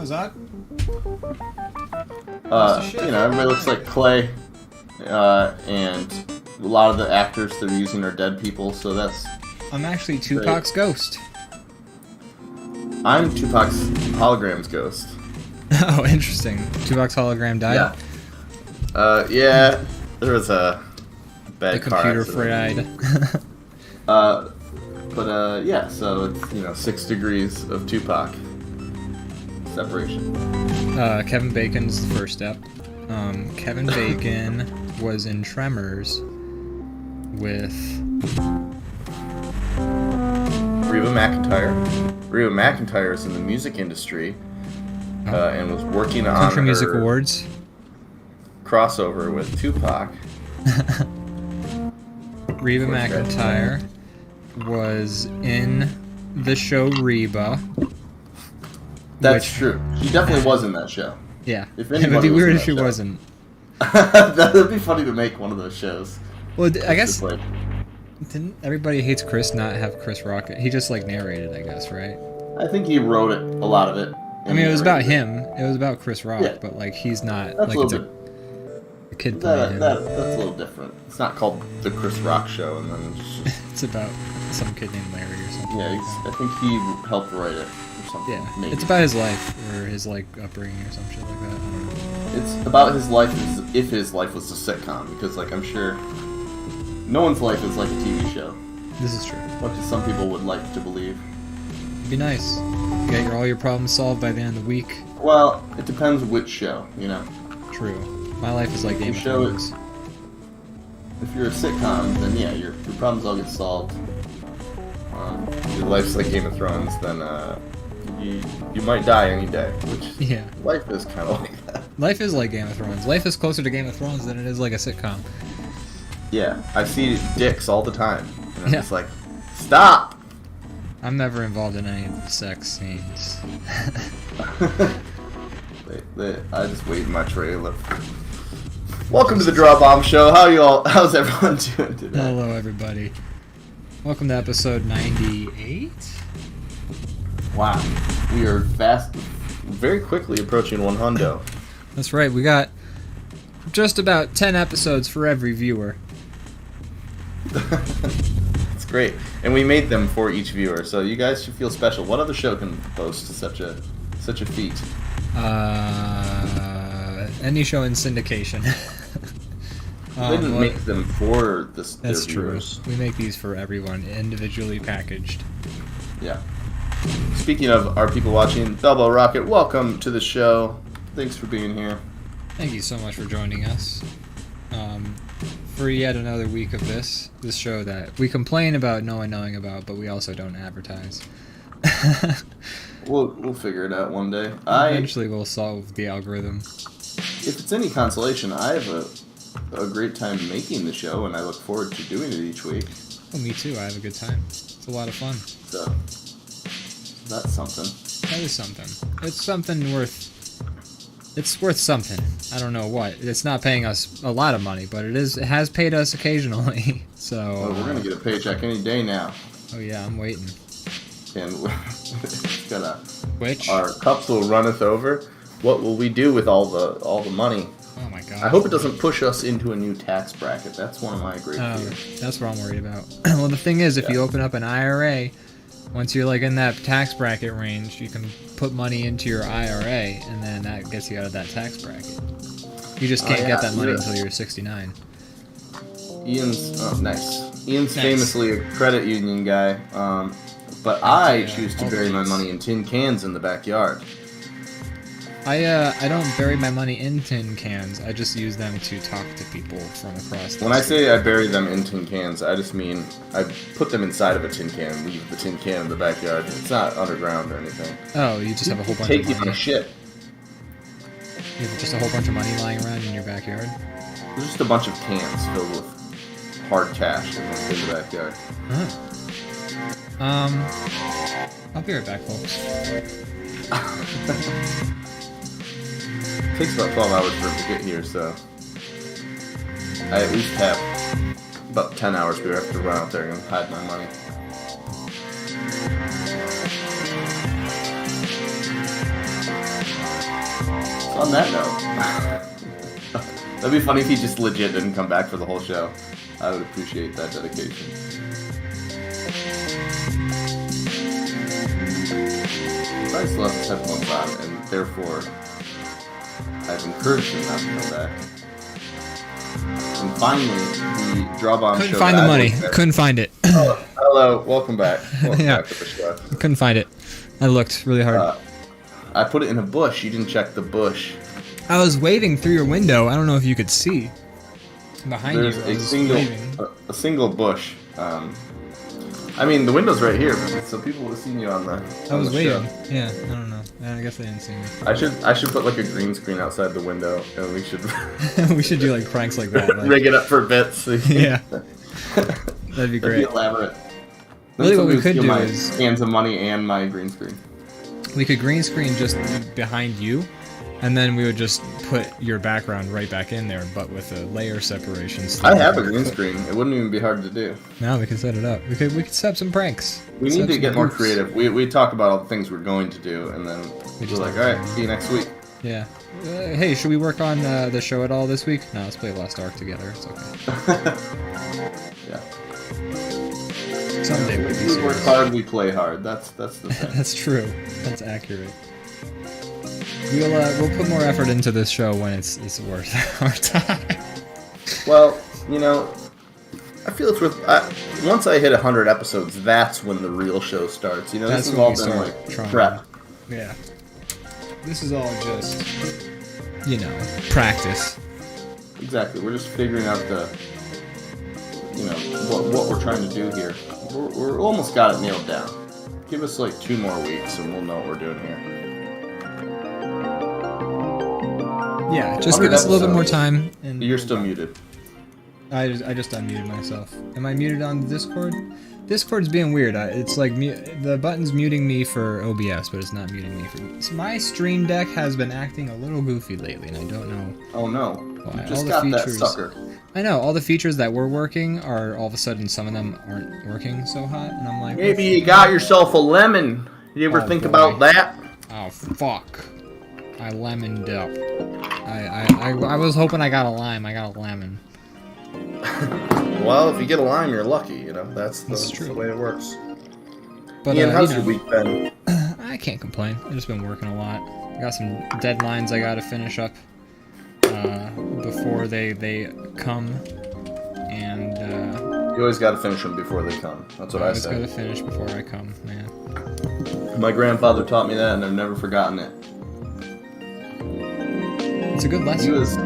was odd. Everybody looks like clay, and a lot of the actors they're using are dead people, so that's... I'm actually Tupac's ghost. I'm Tupac's hologram's ghost. Oh, interesting. Tupac's hologram died? Yeah. There was a bad the car computer accident. fried. Yeah, so it's, 6 degrees of Tupac separation. Kevin Bacon's the first step. Kevin Bacon was in Tremors with... Reba McEntire. Reba McEntire is in the music industry and was working on Country Music Awards crossover with Tupac. Reba McEntire was in the show Reba. That's true. She definitely was in that show. Yeah. If It would be weird if she wasn't. That'd be funny to make one of those shows. Well, I guess... Didn't Everybody Hates Chris not have Chris Rock? He just, narrated, I guess, right? I think he wrote it, a lot of it. I mean, it was about him. It was about Chris Rock, yeah. But, he's not... That's it's a kid playing him. That's a little different. It's not called The Chris Rock Show, and then it's just... It's about some kid named Larry or something. Yeah, I think he helped write it or something. Yeah, maybe. It's about his life, or his, upbringing or some shit like that. I don't know. It's about his life as if his life was a sitcom, because, I'm sure no one's life is like a TV show. This is true. Much as some people would like to believe. It'd be nice. You get all your problems solved by the end of the week. Well, it depends which show, True. My life is like Game of Thrones. If you're a sitcom, then yeah, your problems all get solved. Your life's like Game of Thrones, then you might die any day, which life is kind of like that. Life is like Game of Thrones. Life is closer to Game of Thrones than it is like a sitcom. Yeah, I see dicks all the time, and I'm just like, stop! I'm never involved in any of the sex scenes. I just wait in my trailer. Welcome to the DrawBomb Show. How's everyone doing today? Hello, everybody. Welcome to episode 98. Wow, we are very quickly approaching 100. That's right. We got just about 10 episodes for every viewer. It's great, and we made them for each viewer, so you guys should feel special. What other show can boast such a feat? Any show in syndication. They didn't make them for this. That's true. We make these for everyone, individually packaged. Yeah. Speaking of our people watching, Belbo Rocket, welcome to the show. Thanks for being here. Thank you so much for joining us. For yet another week of this show that we complain about no one knowing about, but we also don't advertise. We'll figure it out one day. Eventually we'll solve the algorithm. If it's any consolation, I have a great time making the show, and I look forward to doing it each week. Oh, me too. I have a good time. It's a lot of fun. So, that's something. That is something. It's something worth... It's worth something. I don't know what. It's not paying us a lot of money, but it has paid us occasionally. So... Oh, we're gonna get a paycheck any day now. Oh yeah, I'm waiting. And it's gonna... Which? Our cups will runneth over. What will we do with all the money? Oh my god. I hope it doesn't push us into a new tax bracket. That's one of my great fears. That's what I'm worried about. Well, the thing is, if you open up an IRA, once you're in that tax bracket range, you can put money into your IRA, and then that gets you out of that tax bracket. You just can't get that money until you're 69. Ian's famously a credit union guy, but I choose to bury my money in tin cans in the backyard. I don't bury my money in tin cans. I just use them to talk to people from across the street. When I say I bury them in tin cans, I just mean I put them inside of a tin can, leave the tin can in the backyard. It's not underground or anything. Oh, you just have a whole bunch of money. Take my shit. You have just a whole bunch of money lying around in your backyard? There's just a bunch of cans filled with hard cash in the backyard. I'll be right back, folks. It takes about 12 hours for him to get here, so I at least have about 10 hours before I have to run out there and hide my money. on that note, that'd be funny if he just legit didn't come back for the whole show. I would appreciate that dedication. I still have his headphones on, and therefore I've encouraged him not to come back. And finally, the DrawBomb Couldn't show find the money. Couldn't find it. Oh, hello, welcome back. Welcome Yeah. back to the show. Couldn't find it. I looked really hard. I put it in a bush. You didn't check the bush. I was waving through your window. I don't know if you could see. Behind There's you, I a was single, waving. a single bush. I mean, the window's right here, so people would have seen you on the. I was show. waving. Yeah, I don't know. I guess they didn't see me. I should put like a green screen outside the window, and we should We should do like pranks like that. Like, rig it up for bits. yeah, that'd be great. That'd be elaborate. Really, Then what we somebody would could steal do my is cans of money and my green screen. we could green screen just behind you, and then we would just put your background right back in there, but with a layer separation. I have a green screen. It wouldn't even be hard to do. Now we can set it up. We could set up some pranks. We Set need up to some get more groups. creative. We talk about all the things we're going to do, and then we're just like, all right, see you next week. Yeah. Hey, should we work on the show at all this week? No, let's play Lost Ark together. It's okay. Yeah. Someday we'll be We work serious. hard, we play hard. That's the thing. That's true. That's accurate. We'll put more effort into this show when it's worth our time. Well, you know, I feel it's worth. Once I hit 100 episodes, that's when the real show starts. You know, That's this has when all we been start like trying. prep. Yeah. This is all just, practice. Exactly. We're just figuring out what we're trying to do here. We're almost got it nailed down. Give us like 2 more weeks, and we'll know what we're doing here. Yeah, just give us a little bit more episodes. time. And You're still muted. I just unmuted myself. Am I muted on Discord? Discord's being weird. It's like the button's muting me for OBS, but it's not muting me for. So my Stream Deck has been acting a little goofy lately, and I don't know. Oh no! Why. You just All the got that features- sucker. I know all the features that were working are all of a sudden some of them aren't working so hot, and I'm like, Maybe you got yourself a lemon. You ever Oh, think boy. about that? oh fuck, I lemoned up. I was hoping I got a lime. I got a lemon. Well, if you get a lime, you're lucky. You know that's true. the way it works. But Ian, how's your week been? I can't complain. I've just been working a lot. I got some deadlines I gotta finish up before they come, and You always got to finish them before they come. That's what I always say. gotta finish before I come, man. My grandfather taught me that, and I've never forgotten it. It's a good He lesson. was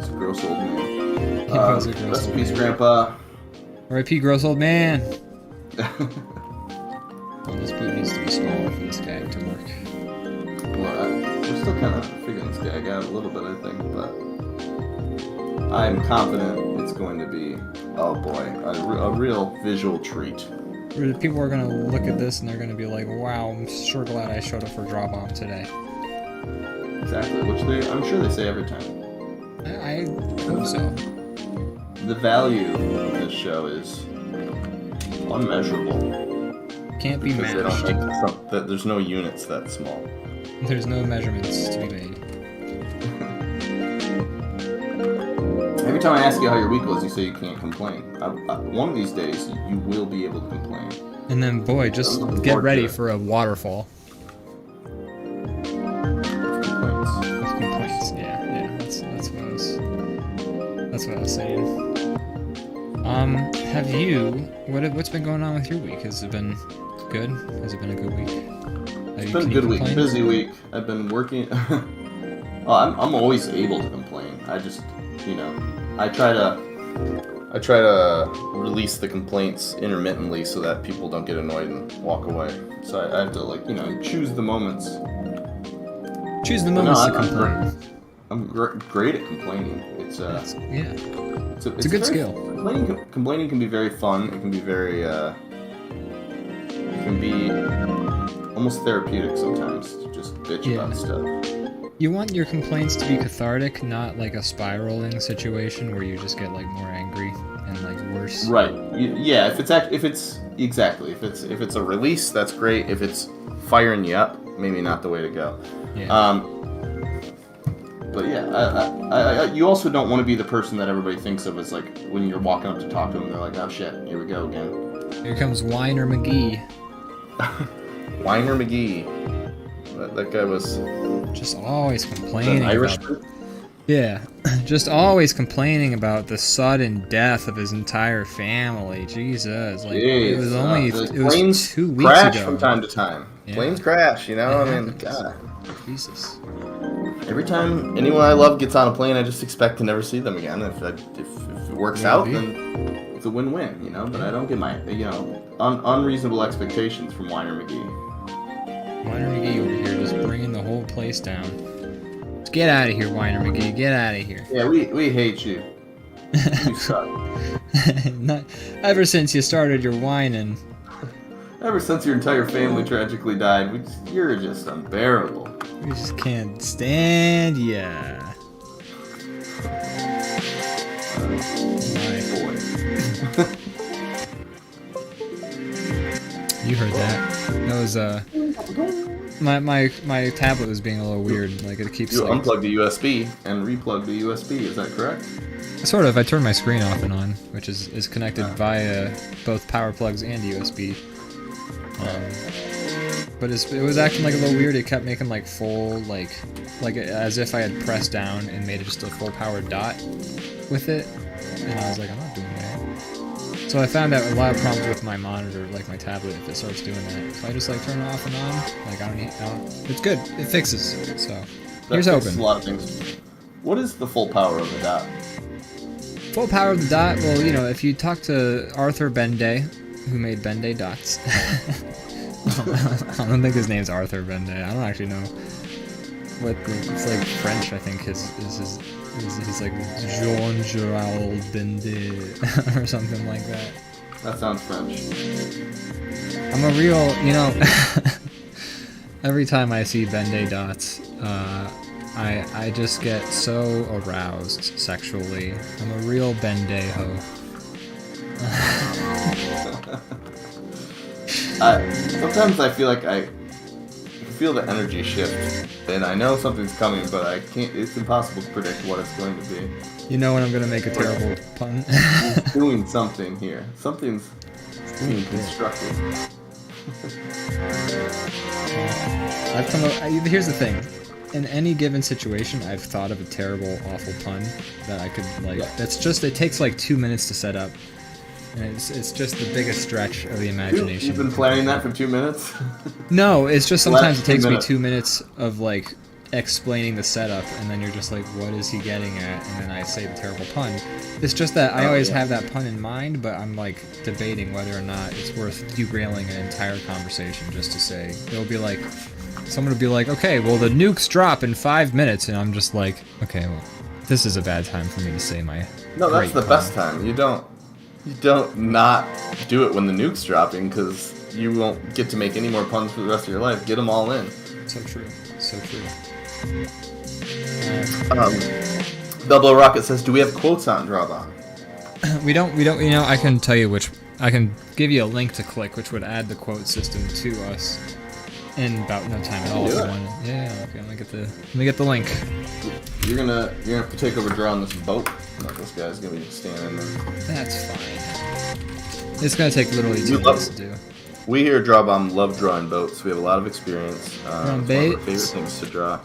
a gross old man. He was a gross Rest in old peace, man. Grandpa. R.I.P. gross old man. Well, this boot needs to be small for this guy to work. Well, we're still kind of figuring this guy out a little bit, I think, but I am confident it's going to be, oh boy, a real visual treat. People are gonna look at this and they're gonna be like, "Wow, I'm sure glad I showed up for DrawBomb today." Exactly, which I'm sure they say every time. I hope so. The value of this show is unmeasurable. Can't be Because they don't matched. make that there's no units that small. There's no measurements to be made. Every time I ask you how your week was, you say you can't complain. One of these days, you will be able to complain. And then, boy, just I'm looking get forward ready to it. for a waterfall Complaints. of complaints. Yeah, that's what I was saying. Have you? What's been going on with your week? Has it been good? Has it been a good week? It's been a good week, busy week. I've been working. I'm always able to complain. I just, I try to release the complaints intermittently so that people don't get annoyed and walk away. So I have to choose the moments. Choose the moments to I'm complain. I'm great at complaining. It's a It's a good skill. Complaining can be very fun. It can be very it can be almost therapeutic sometimes to just bitch about stuff. You want your complaints to be cathartic, not like a spiraling situation where you just get more angry and worse. Right. Yeah. If it's a release, that's great. If it's firing you up, maybe not the way to go. Yeah. But yeah, you also don't want to be the person that everybody thinks of as like when you're walking up to talk to them, they're like, oh shit, here we go again. Here comes Whiner McGee. Whiner McGee. That guy was just always complaining. An Irish. Yeah, just always complaining about the sudden death of his entire family. Jesus, like Jeez, it was only it was 2 weeks crash ago. From time to time. Yeah. Planes crash, you know. I mean, God. Jesus. Every time anyone I love gets on a plane, I just expect to never see them again. If it works out, then it's a win-win, you know. But I don't get my unreasonable expectations from Whiner McGee. Whiner McGee over here just bringing the whole place down. Just get out of here, Whiner McGee. Get out of here. Yeah, we hate you. You suck. Not, ever since you started your whining. Ever since your entire family tragically died, you're just unbearable. We just can't stand ya. My boy. You heard that. That was my tablet was being a little weird. Like it keeps. You like, unplug the USB and replug the USB. Is that correct? Sort of. I turned my screen off and on, which is connected via both power plugs and USB. But it was acting like a little weird. It kept making like full like as if I had pressed down and made it just a full power dot with it, and I was like, I'm not doing that. So I found out a lot of problems with my monitor, like my tablet, if it starts doing that. So I just like turn it off and on. Like I don't. It's good. It fixes. So here's hoping. A lot of things. What is the full power of the dot? Full power of the dot. Well, you know, if you talk to Arthur Benday, who made Benday dots. I don't think his name's Arthur Benday. I don't actually know what it's like French. I think he's like Jean-Gerald Benday or something like that. That sounds French. I'm a real, you know. Every time I see Benday dots, I just get so aroused sexually. I'm a real Benday ho. Sometimes I feel like I feel the energy shift, and I know something's coming, but I can't. It's impossible to predict what it's going to be. You know when I'm gonna make a terrible pun? He's doing something here. Something's being constructed. I've come up. Here's the thing. In any given situation, I've thought of a terrible, awful pun that I could like. Yeah. That's just. It takes like 2 minutes to set up. And it's just the biggest stretch of the imagination. You've been planning that for 2 minutes? No, it's just sometimes it takes me 2 minutes of like explaining the setup, and then you're just like, what is he getting at? And then I say the terrible pun. It's just that I always have that pun in mind, but I'm like debating whether or not it's worth derailing an entire conversation just to say. It'll be like, someone will be like, okay, well the nukes drop in 5 minutes, and I'm just like, okay, well, this is a bad time for me to say my. No, that's the best time. You don't not do it when the nuke's dropping, because you won't get to make any more puns for the rest of your life. Get them all in. So true. So true. Double Rocket says, do we have quotes on DrawBomb? We don't, you know, I can tell you which, I can give you a link to click, which would add the quote system to us in about no time at all. If you want it. Yeah, okay, let me get the link. You're gonna have to take over drawing this boat. This guy's gonna be standing there. That's fine. It's gonna take literally 2 minutes to do. We here at DrawBomb love drawing boats. We have a lot of experience. It's one of our favorite things to draw.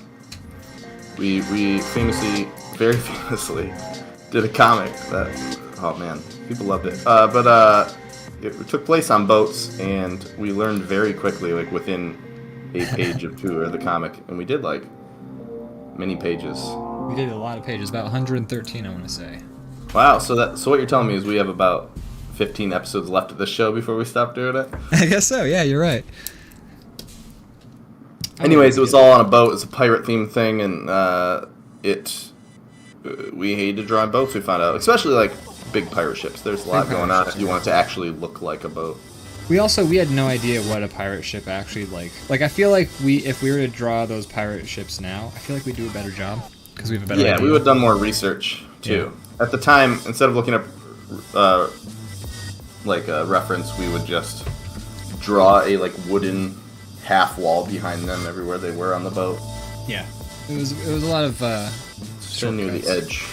We famously, very famously, did a comic that, oh man, people loved it. But it took place on boats, and we learned very quickly, like within a page of two of the comic, and we did like many pages. We did a lot of pages, about 113, I want to say. Wow, so what you're telling me is we have about 15 episodes left of this show before we stop doing it? I guess so, yeah, you're right. Anyways, it was all on a boat. It's a pirate-themed thing, and we hated drawing boats, we found out. Especially, like, big pirate ships. There's a lot going on if you want it to actually look like a boat. We had no idea what a pirate ship actually like. I feel like if we were to draw those pirate ships now, I feel like we'd do a better job. Because we have a better idea. Yeah, we would have done more research, too. Yeah. At the time, instead of looking up, a reference, we would just draw a, wooden half wall behind them everywhere they were on the boat. Yeah, it was a lot of So near the edge.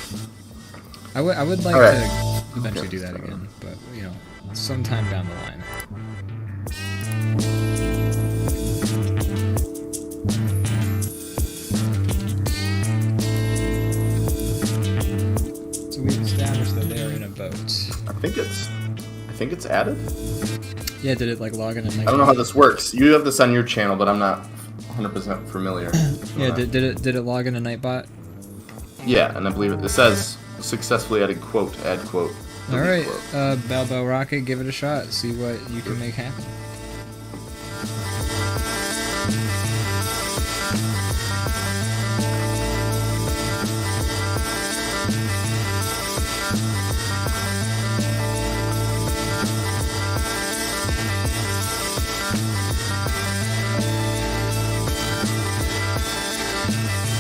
I would like to eventually do that again, but you know, sometime down the line. So we've established that they're in a boat. I think it's added. Yeah, did it like log in? I don't know how this works. You have this on your channel, but I'm not 100% familiar. Yeah, did it log in a Nightbot? Yeah, and I believe it says successfully added quote, add quote. All right, Balbo Rocket, give it a shot. See what you can make happen.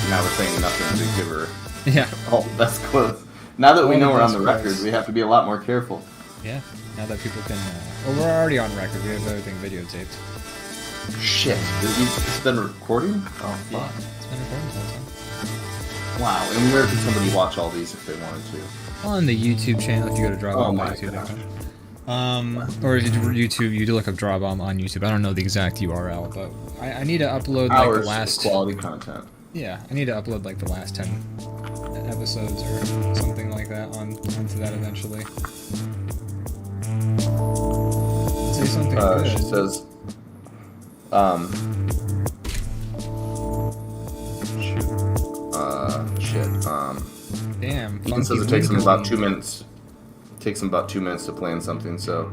Now we're saying nothing to give her Yeah. all the best quotes. Now that we know we're on the record, we have to be a lot more careful. Yeah. Now that people can. Well, we're already on record. We have everything videotaped. Shit. It's been recording? Oh, fuck. Yeah, it's been recording the whole time. Wow. And where can somebody watch all these if they wanted to? On the YouTube channel, if you go to DrawBomb Oh my YouTube.com. Or if you do YouTube, you do look up DrawBomb on YouTube. I don't know the exact URL, but I need to upload like the last quality content. Yeah, I need to upload like the last 10 episodes or something like that onto that eventually. Say something good. She says, Damn. Ethan says it takes him about 2 minutes. Takes him about 2 minutes to plan something, so.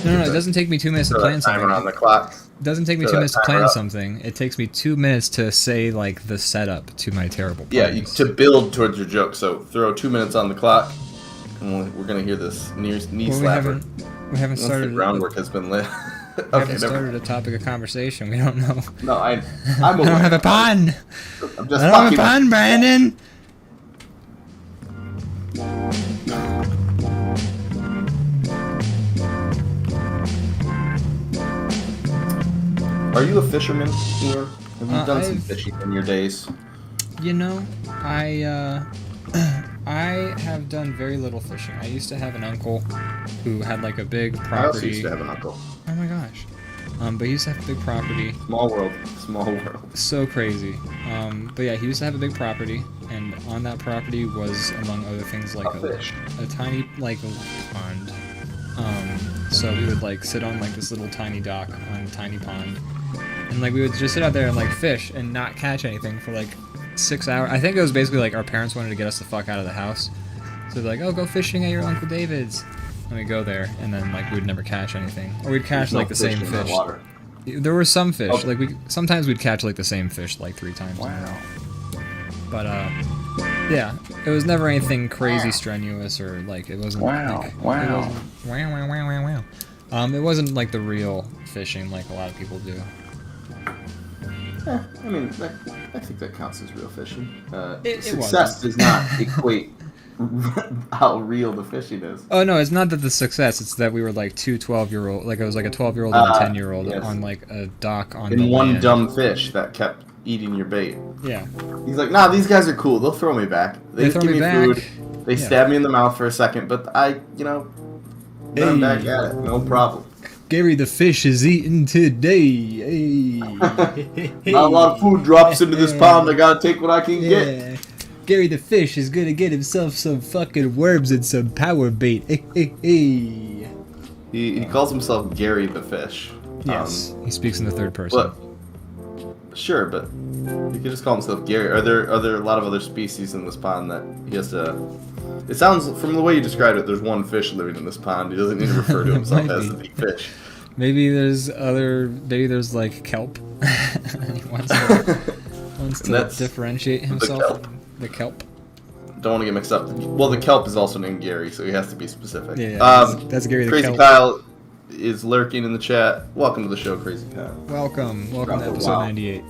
No, it doesn't take me 2 minutes to plan something. Timer on the clock. It doesn't take me 2 minutes to plan something. It takes me 2 minutes to say like the setup to my terrible plans. Yeah, to build towards your joke. So throw 2 minutes on the clock, and we're gonna hear this knee slapper. We haven't started. The groundwork has been lit. We haven't started a topic of conversation. We don't know. No, I'm I don't have a pun. I'm just I don't have a pun, Brandon. Are you a fisherman, Ian? Have you done some fishing in your days? You know, I have done very little fishing. I used to have an uncle who had like a big property. I also used to have an uncle. Oh my gosh. But he used to have a big property. Small world. Small world. So crazy. But yeah, he used to have a big property, and on that property was, among other things, like a tiny like pond. So we would like sit on like this little tiny dock on a tiny pond, and like we would just sit out there and like fish and not catch anything for like 6 hours. I think it was basically like our parents wanted to get us the fuck out of the house, so they're like, "Oh, go fishing at your Uncle David's," and we go there, and then like we'd never catch anything, or we'd catch like the same fish. There were some fish. Okay. Like sometimes we'd catch like the same fish like 3 times. Wow. But yeah, it was never anything crazy strenuous or like it wasn't. It wasn't like the real fishing like a lot of people do. I mean, I think that counts as real fishing. Success does not equate how real the fishing is. Oh no, it's not that the success. It's that we were like 2 12-year-old. Like it was like a 12-year-old and a 10-year-old on like a dock on the one land. Dumb fish that kept eating your bait. Yeah. He's like, nah, these guys are cool. They'll throw me back. They give me food. They stab me in the mouth for a second, but I, I'm back at it. No problem. Gary the fish is eating today. Hey. Not a lot of food drops into this pond. I gotta take what I can get. Gary the fish is gonna get himself some fucking worms and some power bait. He calls himself Gary the fish. Yes, he speaks in the third person. Sure, but he could just call himself Gary. Are there a lot of other species in this pond that he has to... It sounds, from the way you described it, the's one fish living in this pond. He doesn't need to refer to himself as the big fish. Maybe there's like kelp. He wants to differentiate himself from the kelp. Don't want to get mixed up. Well, the kelp is also named Gary, so he has to be specific. Yeah, that's Gary the Crazy kelp. Kyle is lurking in the chat. Welcome to the show, Crazy Kyle. Welcome to episode 98.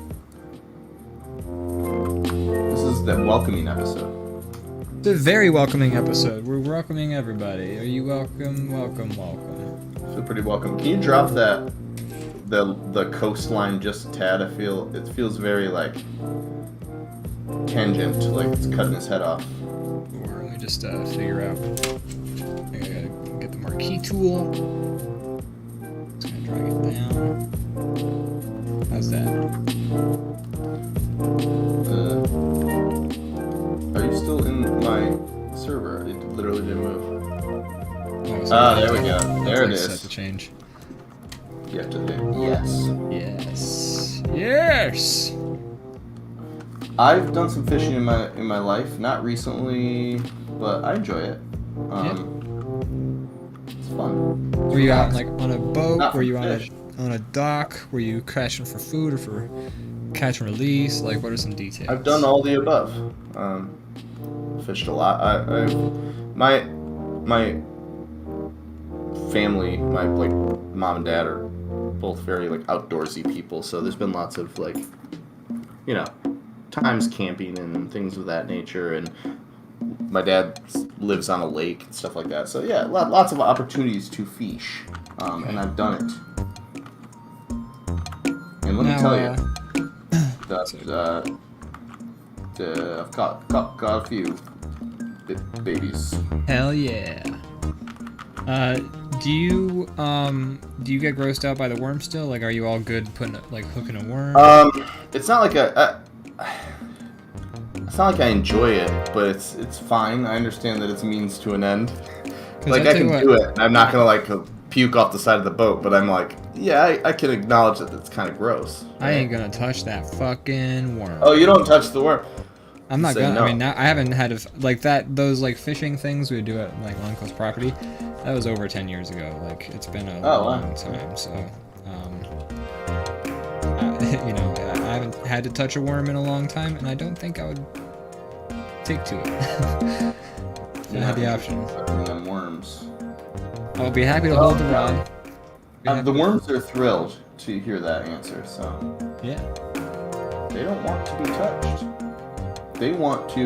This is the welcoming episode. It's a very welcoming episode. We're welcoming everybody. Are you welcome? Welcome. I feel pretty welcome. Can you drop that the coastline just a tad. It feels very like tangent, like it's cutting his head off. Or let me just figure out. I gotta get the marquee tool. Just gonna drag it down. How's that? Are you still in my server? It literally didn't move. Oh, there we go. There it is. Set the change. You have to hit yes. Yes. Yes. I've done some fishing in my life, not recently, but I enjoy it. It's fun. Were you out like on a boat? Not Were you fish. on a dock? Were you crashing for food or for catch and release? Like, what are some details? I've done all the above. Fished a lot. My family, my like mom and dad are both very like outdoorsy people, so there's been lots of like, you know, times camping and things of that nature, and my dad lives on a lake and stuff like that. So yeah, lots of opportunities to fish, and I've done it. And let me tell you, I've got a few babies. Hell yeah. Do you get grossed out by the worm still? Like, are you all good hooking a worm? It's not like it's not like I enjoy it, but it's fine. I understand that it's a means to an end. Like, I can do it, and I'm not gonna like puke off the side of the boat, but I'm like, yeah, I can acknowledge that it's kind of gross. Right? I ain't gonna touch that fucking worm. Oh, you don't touch the worm. I'm not gonna. No. I mean, I haven't had like that. Those like fishing things we would do at like Uncle's property. That was over 10 years ago. Like, it's been a long time. So, you know, I haven't had to touch a worm in a long time, and I don't think I would take to it. If I had the option. Them worms. I'll be happy to hold the rod. The worms are thrilled to hear that answer. So yeah, they don't want to be touched. They want to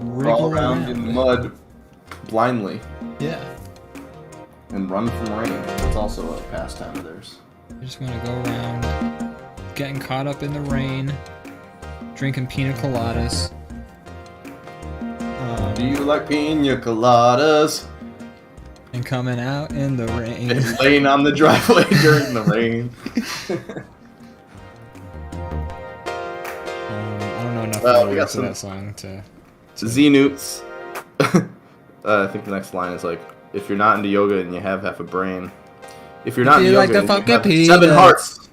wriggle crawl around in the mud blindly. Yeah. And run from rain. That's also a pastime of theirs. I just want to go around getting caught up in the rain, drinking pina coladas. Do you like pina coladas? And coming out in the rain. And laying on the driveway during the rain. I don't know enough lyrics to that song to... Z-Newts. I think the next line is like, if you're not into yoga and you have half a brain. If you're not into yoga and you have 7 hearts.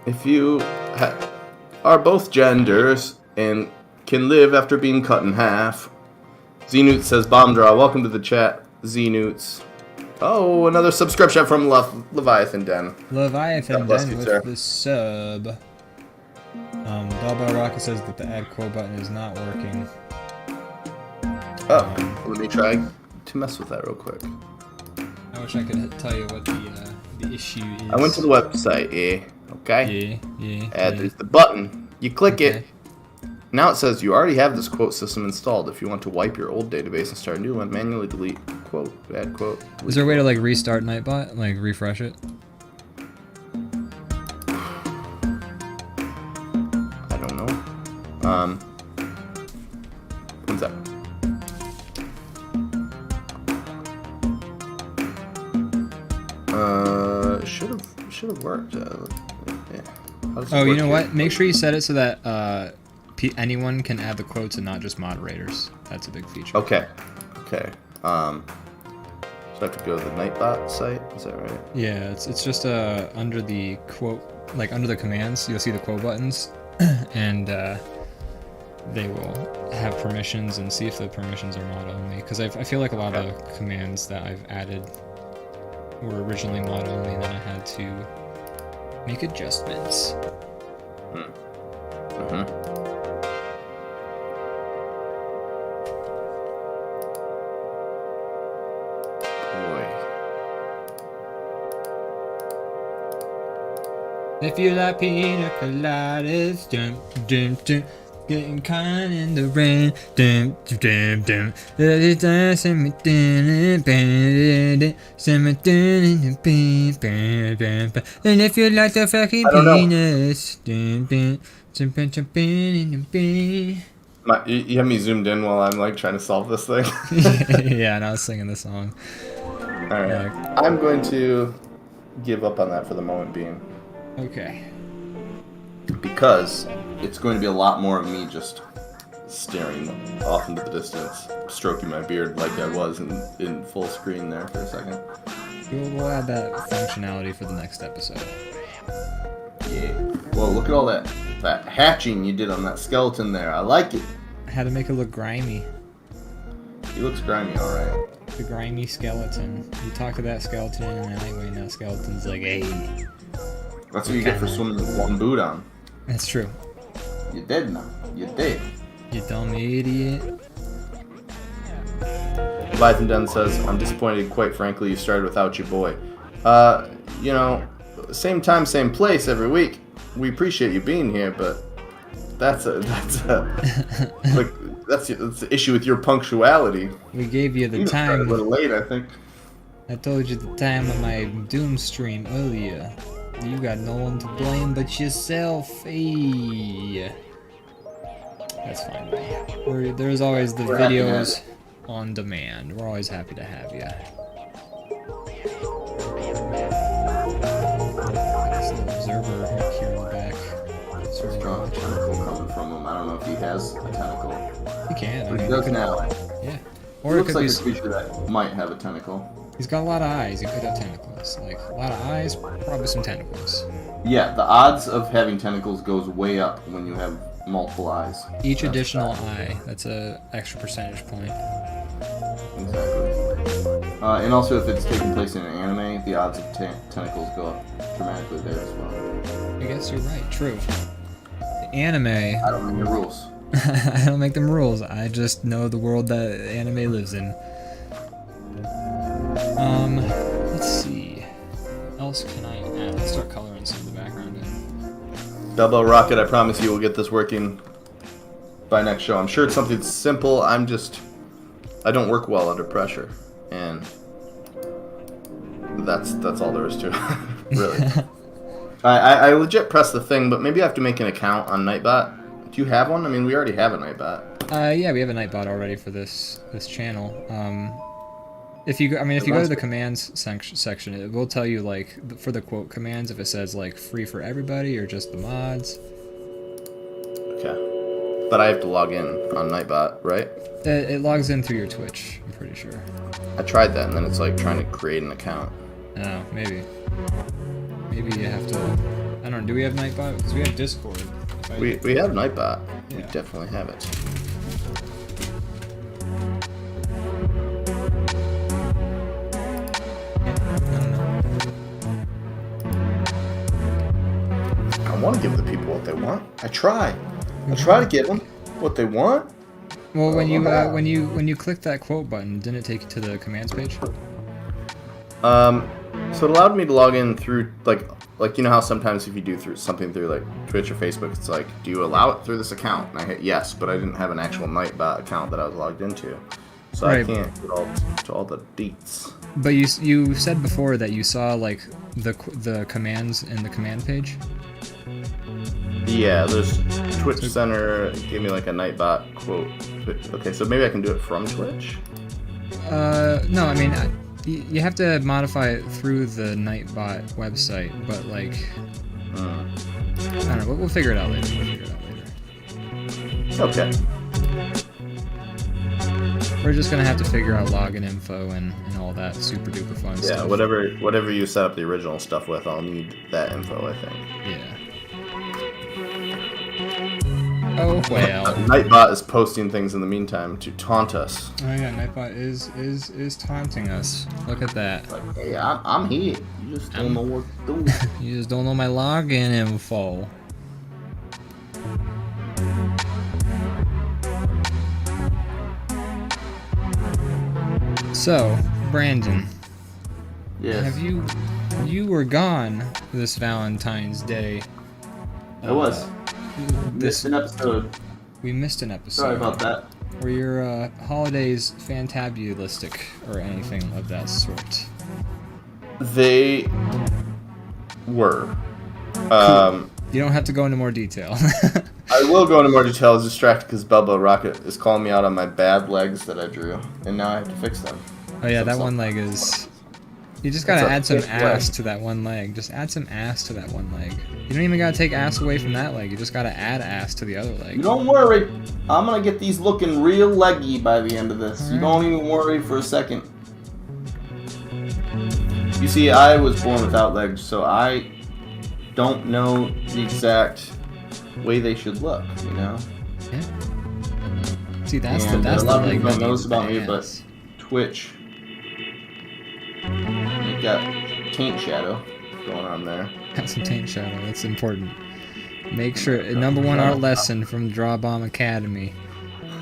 If you are both genders and can live after being cut in half. Z-Newts says, Bomb Draw, welcome to the chat, Z-Newts. Oh, another subscription from Leviathan Den. Leviathan Den with the sub. Dalbo Rocket says that the add quote button is not working. Oh, let me try to mess with that real quick. I wish I could tell you what the issue is. I went to the website, okay? Yeah. There's the button. You click it. Now it says you already have this quote system installed. If you want to wipe your old database and start a new one, manually delete quote, add quote. Is there a way to like restart Nightbot, like refresh it? I don't know. What's that? Should have worked. Yeah. Oh, you know what? Make sure you set it so that anyone can add the quotes and not just moderators. That's a big feature. Okay. So I have to go to the Nightbot site. Is that right? Yeah, it's just under the quote, like under the commands, you'll see the quote buttons, and they will have permissions and see if the permissions are mod only. Because I feel like a lot of the commands that I've added were originally mod only, and then I had to make adjustments. If you like pina coladas, dun, dun, dun, Getting caught in the rain. Dum, dum, dum, dum. And if you like the fucking I don't know. penis. You have me zoomed in while I'm like trying to solve this thing. Yeah, and I was singing the song. Alright. I'm going to give up on that for the moment being. Okay. Because it's going to be a lot more of me just staring off into the distance, stroking my beard like I was in full screen there for a second. We'll add that functionality for the next episode. Yeah. Well, look at all that hatching you did on that skeleton there. I like it. I had to make it look grimy. He looks grimy, alright. The grimy skeleton. You talk to that skeleton in an alleyway, and that skeleton's like, hey. That's what you get for swimming with one boot on. That's true. You dead now. You dead. You dumb idiot. Leviathan Den says, I'm disappointed, quite frankly, you started without your boy. You know, same time, same place every week. We appreciate you being here, but that's the issue with your punctuality. We gave you the You started time. a little late, I think. I told you the time of my Doom stream earlier. You got no one to blame but yourself. Hey. That's fine. There's always the videos on demand. We're always happy to have you. This little observer here in the back. There's a tentacle coming from him. I don't know if he has a tentacle. He can. But he does now. Yeah. Or it looks like a creature that might have a tentacle. He's got a lot of eyes. He could have tentacles. Like, a lot of eyes, probably some tentacles. Yeah, the odds of having tentacles goes way up when you have multiple eyes. Each additional eye, that's a extra percentage point. Exactly. And also, if it's taking place in an anime, the odds of tentacles go up dramatically there as well. I guess you're right. True. The anime. I don't make the rules. I don't make them rules. I just know the world that anime lives in. Let's see. What else can I add? Let's start coloring some of the background in. Double Rocket, I promise you we'll get this working by next show. I'm sure it's something simple. I don't work well under pressure, and that's all there is to it. Really. I legit pressed the thing, but maybe I have to make an account on Nightbot. Do you have one? I mean, we already have a Nightbot. Yeah, we have a Nightbot already for this channel. If you go to the commands section, it will tell you like for the quote commands if it says like free for everybody or just the mods. Okay, but I have to log in on Nightbot, right? It logs in through your Twitch. I'm pretty sure. I tried that, and then it's like trying to create an account. Oh, maybe you have to. I don't know. Do we have Nightbot? Because we have Discord. We have Nightbot. Yeah. We definitely have it. I want to give the people what they want. I try to give them what they want. Well, when you click that quote button, didn't it take you to the commands page? So it allowed me to log in through like you know how sometimes if you do something through like Twitch or Facebook, it's like, do you allow it through this account? And I hit yes, but I didn't have an actual Nightbot account that I was logged into, so right. I can't get to all the deets. But you said before that you saw like the commands in the command page. Yeah, there's Twitch Center gave me like a Nightbot quote. Okay, so maybe I can do it from Twitch? No, I mean, you have to modify it through the Nightbot website, but like, I don't know, we'll figure it out later. Okay. We're just gonna have to figure out login info and all that super duper fun stuff. Yeah, whatever you set up the original stuff with, I'll need that info, I think. Yeah. Oh well. Nightbot is posting things in the meantime to taunt us. Oh yeah, Nightbot is taunting us. Look at that. Like, hey, I'm here. You just don't know what to do. You just don't know my login info. So, Brandon. Yes. You were gone this Valentine's Day. I was. Missed an episode. We missed an episode. Sorry about that. Were your holidays fantabulistic or anything of that sort? They were. Cool. You don't have to go into more detail. I will go into more detail. I was distracted because Bubba Rocket is calling me out on my bad legs that I drew, and now I have to fix them. Oh yeah, that one leg is... You just gotta add some ass to that one leg. Just add some ass to that one leg. You don't even gotta take ass away from that leg. You just gotta add ass to the other leg. You don't worry. I'm gonna get these looking real leggy by the end of this. You don't even worry for a second. You see, I was born without legs, so I don't know the exact way they should look, you know? Yeah. See, that's and the a lot of leg people that don't know needs this about me, ass. but Twitch, you got taint shadow going on there. Got some taint shadow. That's important. Make sure, number one art lesson from DrawBomb Academy.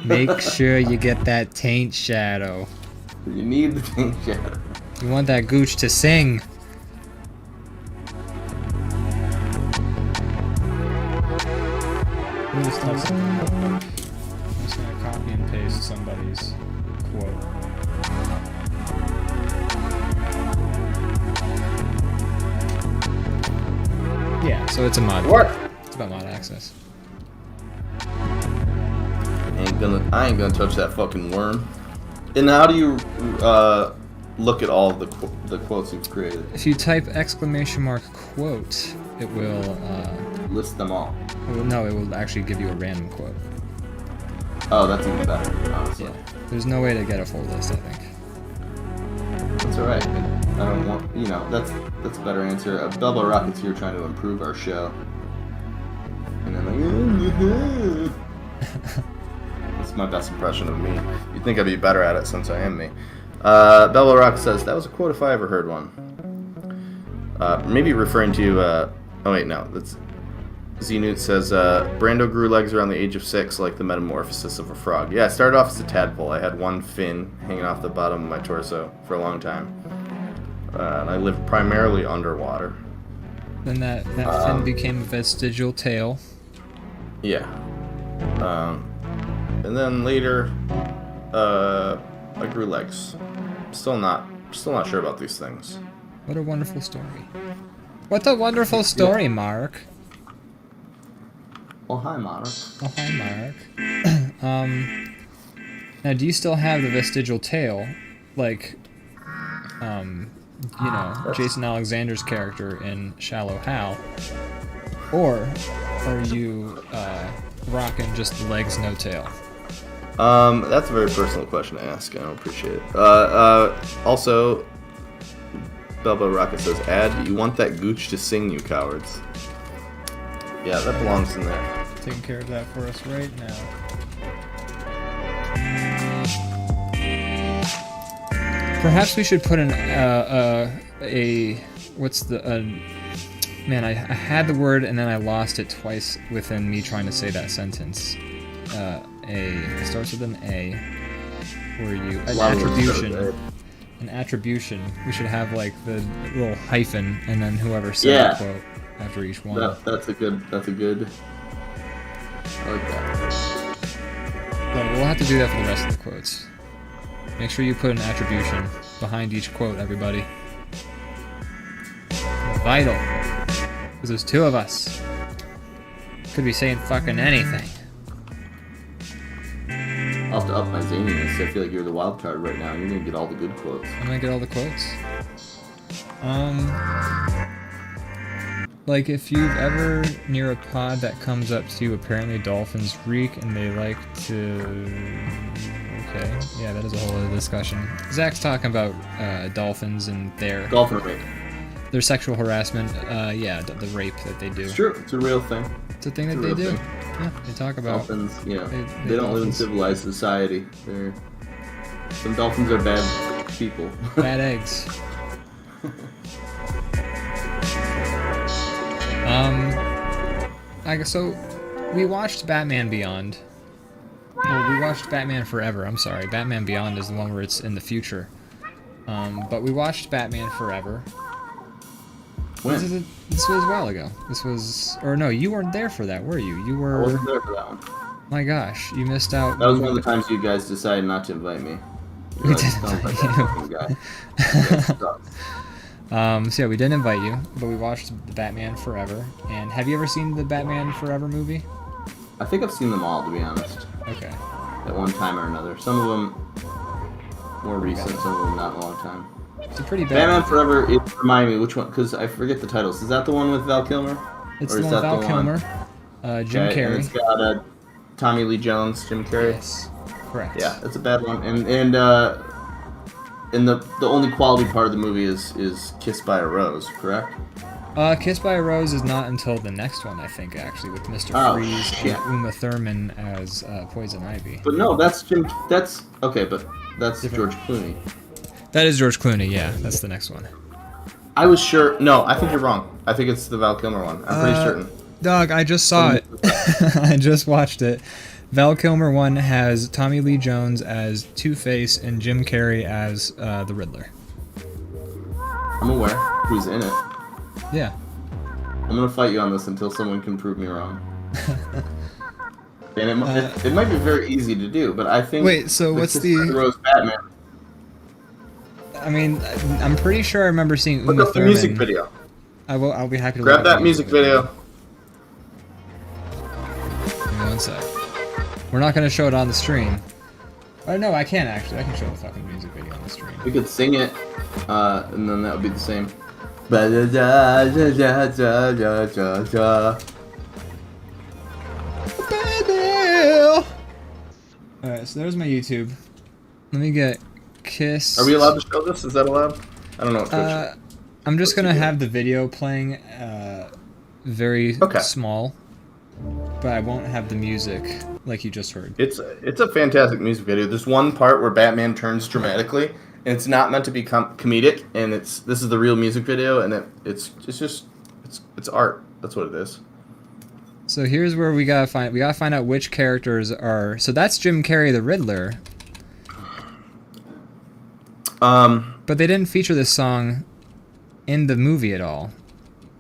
Make sure you get that taint shadow. You need the taint shadow. You want that gooch to sing. I'm just gonna copy and paste somebody's quote. Yeah, so it's a mod. It's about mod access. I ain't gonna touch that fucking worm. And how do you look at all the quotes you've created? If you type !quote, it will List them all. no, it will actually give you a random quote. Oh, that's even better, honestly. Yeah. There's no way to get a full list, I think. That's alright. I don't want, you know, that's a better answer. Belbo Rocket's here trying to improve our show. And I'm like, that's my best impression of me. You'd think I'd be better at it since I am me. Belbo Rocket says, that was a quote if I ever heard one. Maybe referring to, oh wait, no, that's... Z-Newt says, Brando grew legs around the age of 6 like the metamorphosis of a frog. Yeah, I started off as a tadpole. I had one fin hanging off the bottom of my torso for a long time. And I lived primarily underwater. Then that fin became a vestigial tail. Yeah. And then later, I grew legs. Still not sure about these things. What a wonderful story. What a wonderful story, Mark. Oh, hi, Mark. Oh, hi, Mark. Now, do you still have the vestigial tail, like, you know, Jason Alexander's character in Shallow Hal? Or are you, rocking just the legs, no tail? That's a very personal question to ask. I don't appreciate it. Also, Belbo Rocket says, "Ad, you want that gooch to sing, you cowards." Yeah, that belongs in there. Taking care of that for us right now. Perhaps we should put an what's the man? I had the word and then I lost it twice within me trying to say that sentence. It starts with an A. Where you an attribution. An attribution. We should have like the little hyphen and then whoever said the quote after each one. That's a good. I like that. But we'll have to do that for the rest of the quotes. Make sure you put an attribution behind each quote, everybody. Vital. Because there's two of us. Could be saying fucking anything. I'll have to up my zaniness. I feel like you're the wild card right now. You're gonna get all the good quotes. I'm gonna get all the quotes. Like, if you've ever near a pod that comes up to you, apparently dolphins reek and they like to... Okay, yeah, that is a whole other discussion. Zach's talking about dolphins and their... Dolphin rape. Their sexual harassment, yeah, the rape that they do. It's true, it's a real thing. It's a thing that they do. Yeah, they talk about... Dolphins, you know, they don't live in civilized society. Some dolphins are bad people. Bad eggs. I guess so. We watched Batman Beyond. Well, we watched Batman Forever. I'm sorry. Batman Beyond is the one where it's in the future. But we watched Batman Forever. When? This was a while ago. This was, or no, you weren't there for that, were you? You were. I wasn't there for that one. My gosh, you missed out. That was one of the times you guys decided not to invite me. We didn't invite you. So yeah, we didn't invite you, but we watched the Batman Forever. And have you ever seen the Batman Forever movie? I think I've seen them all, to be honest. Okay. At one time or another. Some of them more recent, some of them not in a long time. It's a pretty bad Batman movie. Forever, remind me, which one? Because I forget the titles. Is that the one with Val Kilmer? It's the one with Val Kilmer, Jim Carrey. And it's got Tommy Lee Jones, Jim Carrey. Yes, correct. Yeah, it's a bad one. And the only quality part of the movie is Kissed by a Rose, correct? Kissed by a Rose is not until the next one, I think, actually, with Mr. Freeze and Uma Thurman as Poison Ivy. But no, that's George Clooney. That is George Clooney, yeah. That's the next one. I was sure. No, I think you're wrong. I think it's the Val Kilmer one. I'm pretty certain. Dog, I just saw it. I just watched it. Val Kilmer one has Tommy Lee Jones as Two-Face and Jim Carrey as the Riddler. I'm aware who's in it. Yeah. I'm gonna fight you on this until someone can prove me wrong. And it might be very easy to do, but I think. Wait, so what's the Rose Batman? I mean, I'm pretty sure I remember seeing Uma Look up the Thurman. music video. I'll be happy to grab look that music video. Give me one sec. We're not gonna show it on the stream. Oh no, I can actually. I can show the fucking music video on the stream. We could sing it, and then that would be the same. Alright, so there's my YouTube. Let me get Kiss. Are we allowed to show this? Is that allowed? I don't know what Twitch. I'm just gonna have the video playing very small, but I won't have the music like you just heard. It's a fantastic music video. There's one part where Batman turns dramatically, and it's not meant to be comedic, and this is the real music video, and it's art. That's what it is. So here's where we gotta find out which characters are. So that's Jim Carrey, the Riddler. But they didn't feature this song in the movie at all.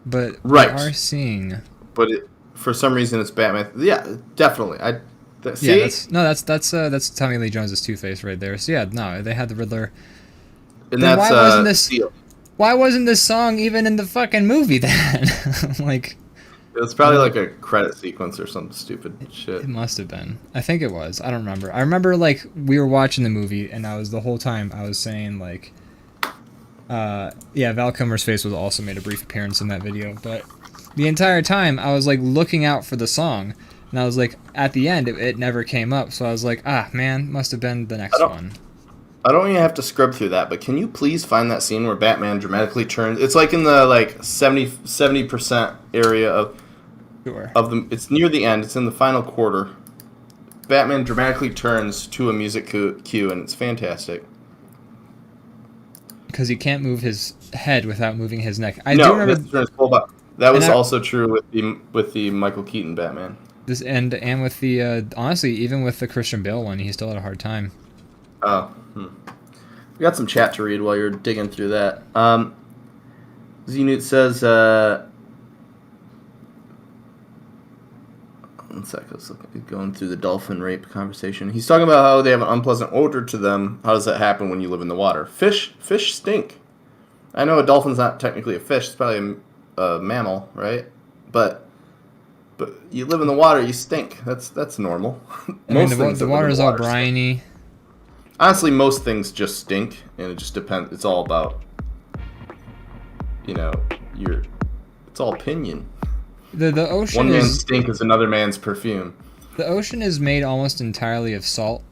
But right. We are seeing. But for some reason it's Batman. Yeah, definitely. See? Yeah, that's Tommy Lee Jones' Two-Face right there. So yeah, no, they had the Riddler. And then why wasn't this song even in the fucking movie then? Like. It was probably like a credit sequence or some stupid shit. It must have been. I think it was. I don't remember. I remember like we were watching the movie and the whole time I was saying like, yeah, Val Kilmer's face was also made a brief appearance in that video, but the entire time I was like looking out for the song, and I was like at the end it never came up, so I was like, ah man, must have been the next one. I don't even have to scrub through that, but can you please find that scene where Batman dramatically turns? It's like in the like 70% area of. Sure. It's near the end. It's in the final quarter. Batman dramatically turns to a music cue, and it's fantastic. Because he can't move his head without moving his neck. That was also true with the Michael Keaton Batman. This and with the honestly, even with the Christian Bale one, he still had a hard time. Oh, we got some chat to read while you're digging through that. Zenut says. One sec, I was going through the dolphin rape conversation. He's talking about how they have an unpleasant odor to them. How does that happen when you live in the water? Fish stink. I know a dolphin's not technically a fish. It's probably a mammal, right? But you live in the water, you stink. That's normal. I mean, the water's all briny. Honestly, most things just stink, and it just depends. It's all about, it's all opinion. The ocean One man's stink is another man's perfume. The ocean is made almost entirely of salt.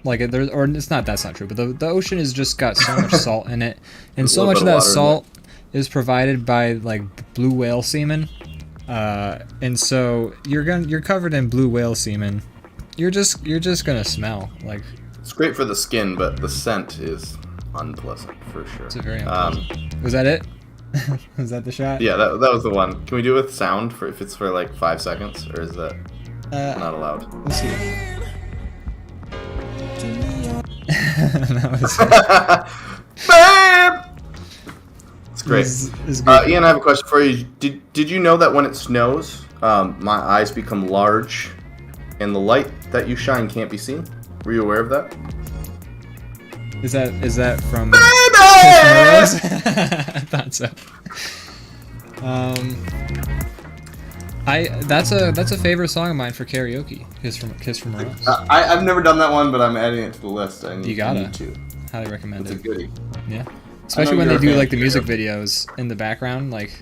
That's not true, but the ocean has just got so much salt in it, and so much of that salt is provided by like blue whale semen, and so you're covered in blue whale semen. You're just gonna smell like. It's great for the skin, but the scent is unpleasant for sure. It's a very unpleasant. Was that it? Was that the shot? Yeah, that was the one. Can we do it with sound if it's for like 5 seconds, or is that not allowed? Let's see. That was Bam! It's great. It's good. Ian, I have a question for you. Did you know that when it snows, my eyes become large, and the light that you shine can't be seen. Were you aware of that? Is that from Baby! I thought so. That's a favorite song of mine for karaoke. Kiss from a Rose. I've never done that one, but I'm adding it to the list. I need to. Highly recommend it. It's a goodie. Yeah. Especially when they do like the music videos in the background, like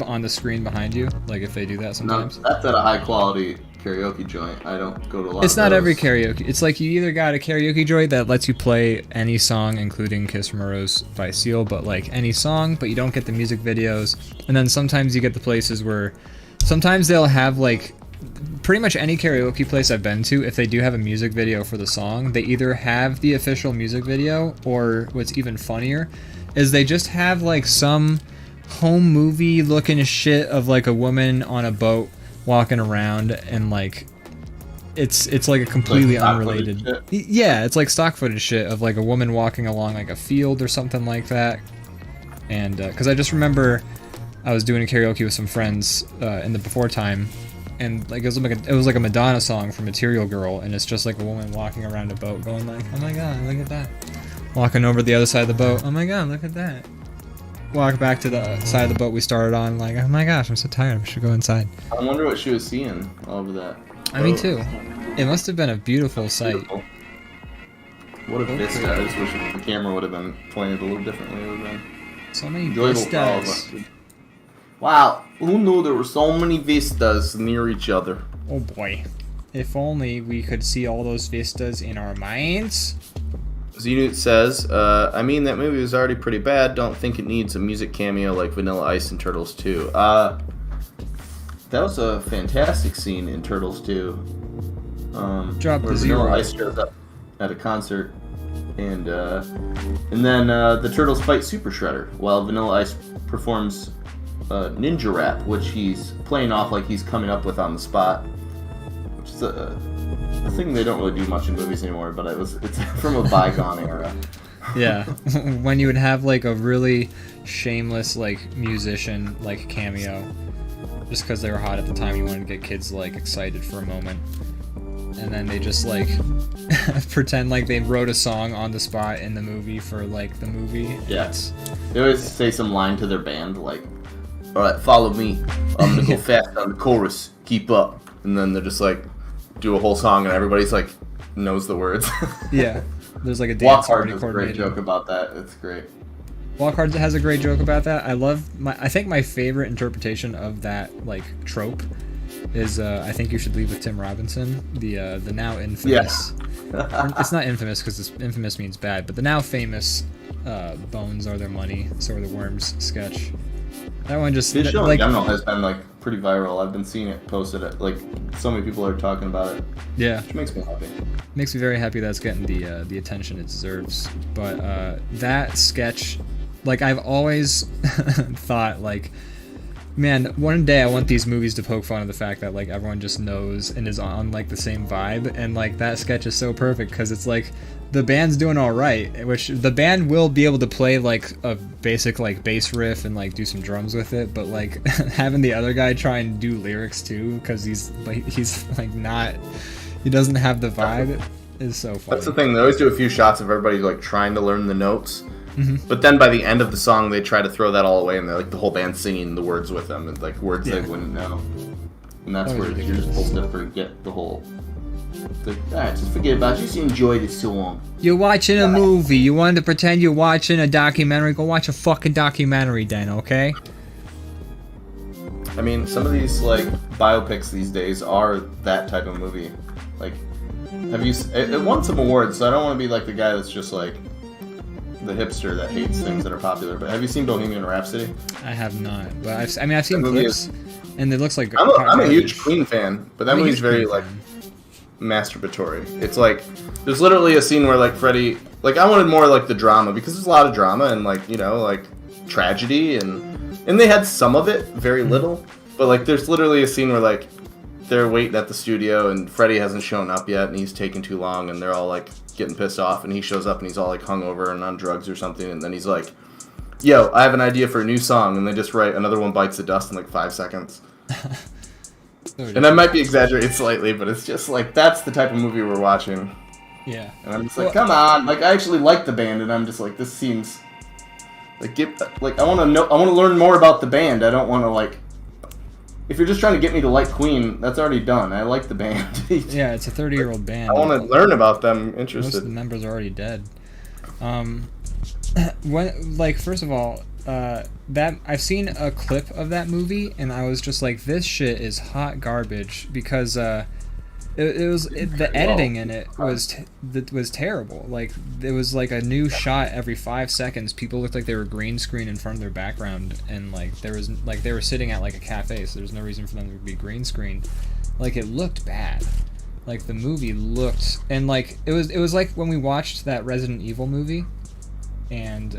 on the screen behind you. Like if they do that sometimes. No, that's at a high quality karaoke joint. I don't go to a lot It's of not those. every karaoke. It's like you either got a karaoke joint that lets you play any song, including Kiss from a Rose by Seal, but like any song, but you don't get the music videos. And then sometimes you get the places where sometimes they'll have like pretty much any karaoke place I've been to, if they do have a music video for the song, they either have the official music video, or what's even funnier is they just have like some home movie looking shit of like a woman on a boat walking around, and like it's like a completely like unrelated, yeah, it's like stock footage shit of like a woman walking along like a field or something like that. And because I just remember I was doing a karaoke with some friends in the before time, and like it was like a Madonna song from Material Girl, and it's just like a woman walking around a boat going like, oh my god, look at that, walking over to the other side of the boat, oh my god, look at that, walk back to the side of the boat we started on, like, oh my gosh, I'm so tired, I should go inside. I wonder what she was seeing over that. Me too. It must have been a beautiful sight. Beautiful. What a vista. I just wish the camera would have been pointed a little differently. It would have been So many enjoyable for all of vistas. us. Wow, who knew there were so many vistas near each other? Oh boy. If only we could see all those vistas in our minds. Zenut says, I mean, that movie was already pretty bad. Don't think it needs a music cameo like Vanilla Ice and Turtles 2. That was a fantastic scene in Turtles 2. Drop where the Vanilla zero. Ice shows up at a concert, and then the Turtles fight Super Shredder while Vanilla Ice performs Ninja Rap, which he's playing off like he's coming up with on the spot, which is a thing they don't really do much in movies anymore, but it's from a bygone era. Yeah. When you would have like a really shameless like musician like cameo, just because they were hot at the time, you wanted to get kids like excited for a moment, and then they just like pretend like they wrote a song on the spot in the movie for like the movie. Yes. They always say some line to their band like, alright, follow me, I'm gonna go fast on the chorus, keep up. And then they're just like, do a whole song and everybody's like, knows the words. Yeah. There's like a Walk dance Hard already has a great coordinated. joke about that. It's great. Walk Hard has a great joke about that. I think my favorite interpretation of that like trope is I think you should leave with Tim Robinson, the now infamous. Yeah. It's not infamous because infamous means bad, but the now famous bones are their money, so are the worms sketch. That one just His show in like, general has been like pretty viral. I've been seeing it posted at like so many people are talking about it. yeah, Which makes me happy. makes me very happy that's getting the attention it deserves. But that sketch, like I've always thought like, man, one day I want these movies to poke fun of the fact that like everyone just knows and is on like the same vibe, and like that sketch is so perfect because it's like the band's doing all right, which the band will be able to play like a basic like bass riff and like do some drums with it, but like having the other guy try and do lyrics too because he's like not, he doesn't have the vibe is so funny. That's the thing. They always do a few shots of everybody like trying to learn the notes. Mm-hmm. But then by the end of the song, they try to throw that all away, and they're like the whole band singing the words with them, and like words they wouldn't know. And that's That was where you're ridiculous. supposed to forget the whole. Alright, just forget about it. Just enjoy the song. You're watching a movie. You want to pretend you're watching a documentary? Go watch a fucking documentary then, okay? I mean, some of these like biopics these days are that type of movie. Like, have you? It won some awards, so I don't want to be like the guy that's just like the hipster that hates things that are popular. But have you seen Bohemian Rhapsody? I have not, but I've seen movie clips, and it looks like I'm a huge Queen fan, but that I'm a movie's huge very Queen like fan. masturbatory. It's like there's literally a scene where like Freddie, like I wanted more like the drama because there's a lot of drama and like you know like tragedy and they had some of it, very little, but like there's literally a scene where like they're waiting at the studio and Freddie hasn't shown up yet and he's taking too long and they're all like getting pissed off and he shows up and he's all like hungover and on drugs or something and then he's like, yo, I have an idea for a new song, and they just write Another One Bites the Dust in like 5 seconds. And I might be exaggerating slightly, but it's just like that's the type of movie we're watching. Yeah. And I'm just like, come on! Like I actually like the band, and I'm just like, this seems like I want to know. I want to learn more about the band. I don't want to like. If you're just trying to get me to like Queen, that's already done. I like the band. Yeah, it's a 30-year-old band. I want to learn about them. Interested. Most of the members are already dead. First of all, that I've seen a clip of that movie, and I was just like, this shit is hot garbage because the editing in it was terrible. Like it was like a new shot every 5 seconds. People looked like they were green screen in front of their background, and like they were sitting at like a cafe, so there's no reason for them to be green screen. Like it looked bad. Like the movie looked, and like it was like when we watched that Resident Evil movie. And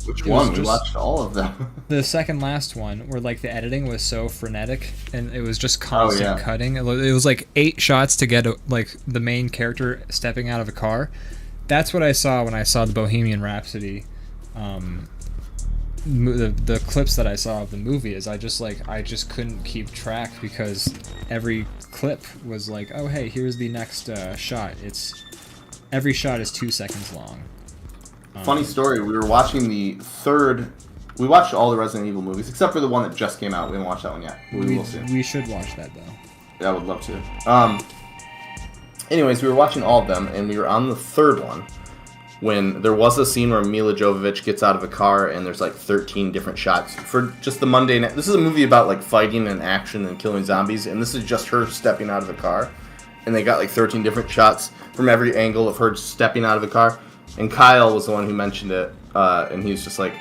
which one? We watched all of them. The second last one, where like the editing was so frenetic, and it was just constant cutting. It was like 8 shots to get like the main character stepping out of a car. That's what I saw when I saw the Bohemian Rhapsody. The clips that I saw of the movie is I just couldn't keep track because every clip was like, oh hey, here's the next shot. Every shot is 2 seconds long. Funny story, we were watching we watched all the Resident Evil movies, except for the one that just came out. We haven't watched that one yet. We will soon. We should watch that, though. Yeah, I would love to. Anyways, we were watching all of them, and we were on the third one, when there was a scene where Mila Jovovich gets out of a car, and there's like 13 different shots. For just the mundane... This is a movie about like fighting and action and killing zombies, and this is just her stepping out of a car. And they got like 13 different shots from every angle of her stepping out of a car. And Kyle was the one who mentioned it, and he was just like,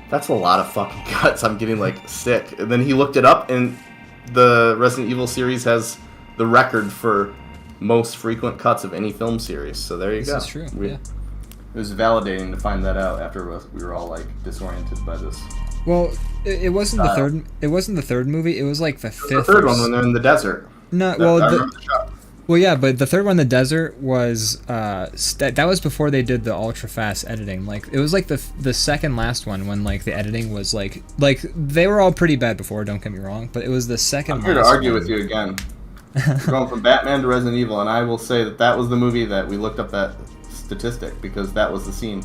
that's a lot of fucking cuts, I'm getting like sick. And then he looked it up, and the Resident Evil series has the record for most frequent cuts of any film series, so there you go. This is true, yeah. It was validating to find that out after we were all like disoriented by this. Well, it wasn't the third. It wasn't the third movie. It was like the fifth. The third one when they're in the desert. No, I remember the shot. Well, yeah, but the third one, the desert, was that was before they did the ultra fast editing. Like it was like the second last one when like the editing was like they were all pretty bad before. Don't get me wrong, but it was the second. I'm here to argue with you again. We're going from Batman to Resident Evil, and I will say that was the movie that we looked up that statistic because that was the scene.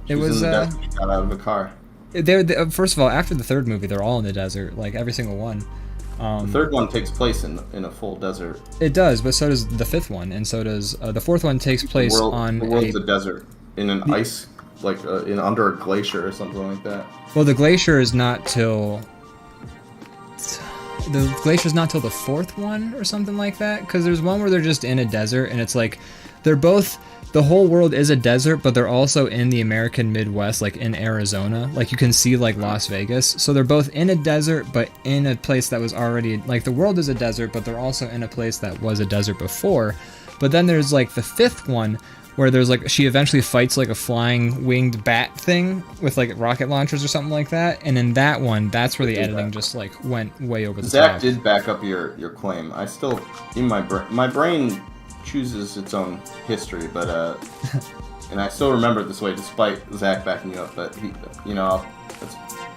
She was in the desert, she got out of the car. First of all, after the third movie, they're all in the desert, like every single one. The third one takes place in a full desert. It does, but so does the fifth one, and so does the fourth one takes place on the world's a desert in an ice, like under a glacier or something like that. Well, the glacier is not till the fourth one or something like that, because there's one where they're just in a desert, and it's like they're both. The whole world is a desert, but they're also in the American Midwest, like in Arizona. Like you can see like Las Vegas. So they're both in a desert, but in a place that was already, like the world is a desert, but they're also in a place that was a desert before. But then there's like the fifth one where there's like, she eventually fights like a flying winged bat thing with like rocket launchers or something like that. And in that one, that's where the editing just like went way over the top. Zach did back up your claim. I still, in my brain chooses its own history, but and I still remember it this way despite Zach backing you up. But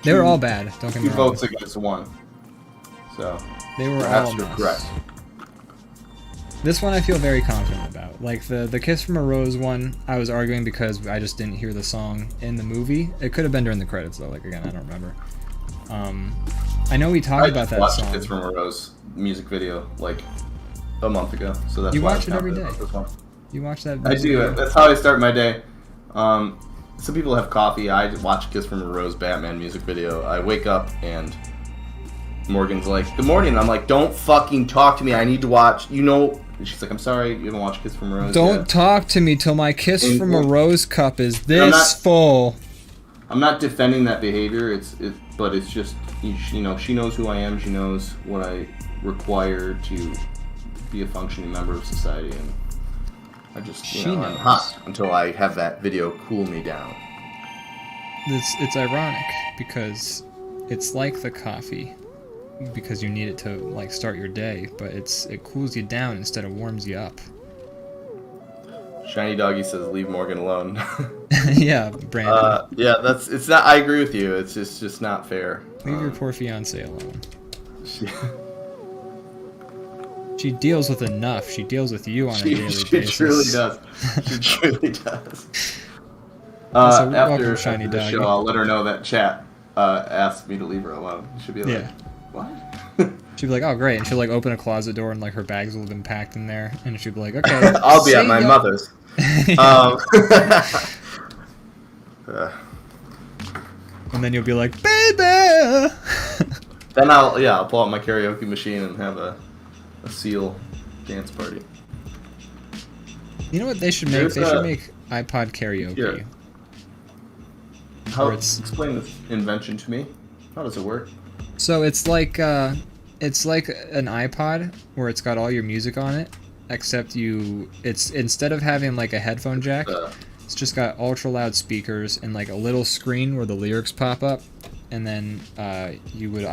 they were all bad. Don't get me wrong. 2 votes against 1, so they were perhaps all you're mess. correct. This one I feel very confident about. Like the Kiss from a Rose one, I was arguing because I just didn't hear the song in the movie. It could have been during the credits though. Like again, I don't remember. I know we talked about that watched song. Kiss from a Rose music video like a month ago, so that's you why watch it every day. You watch that? I do. That's how I start my day. Some people have coffee. I watch Kiss from a Rose Batman music video. I wake up and Morgan's like, "Good morning." I'm like, "Don't fucking talk to me. I need to watch." And she's like, "I'm sorry, you haven't watched Kiss from a Rose." Don't talk to me till my Kiss from a Rose cup is this full. I'm not defending that behavior. But it's just she knows who I am. She knows what I require to be a functioning member of society, and I just I'm hot until I have that video cool me down. It's ironic because it's like the coffee because you need it to like start your day, but it cools you down instead of warms you up. Shiny Doggy says leave Morgan alone. Yeah, Brandon. Yeah, it's not. I agree with you. It's just not fair. Leave your poor fiance alone. She deals with enough. She deals with you on a daily basis. She truly does. She truly does. So after Shiny the Doggy. show, I'll let her know that chat asked me to leave her alone. She'll be like, what? She'd be like, oh, great. And she'll, like, open a closet door and, like, her bags will have been packed in there. And she'd be like, okay. I'll be at my mother's. And then you'll be like, baby! Then I'll pull out my karaoke machine and have a seal dance party. You know what they should make? They should make iPod karaoke. Yeah. Explain this invention to me. How does it work? So it's like an iPod where it's got all your music on it, except it's instead of having like a headphone jack, it's just got ultra loud speakers and like a little screen where the lyrics pop up, and then you would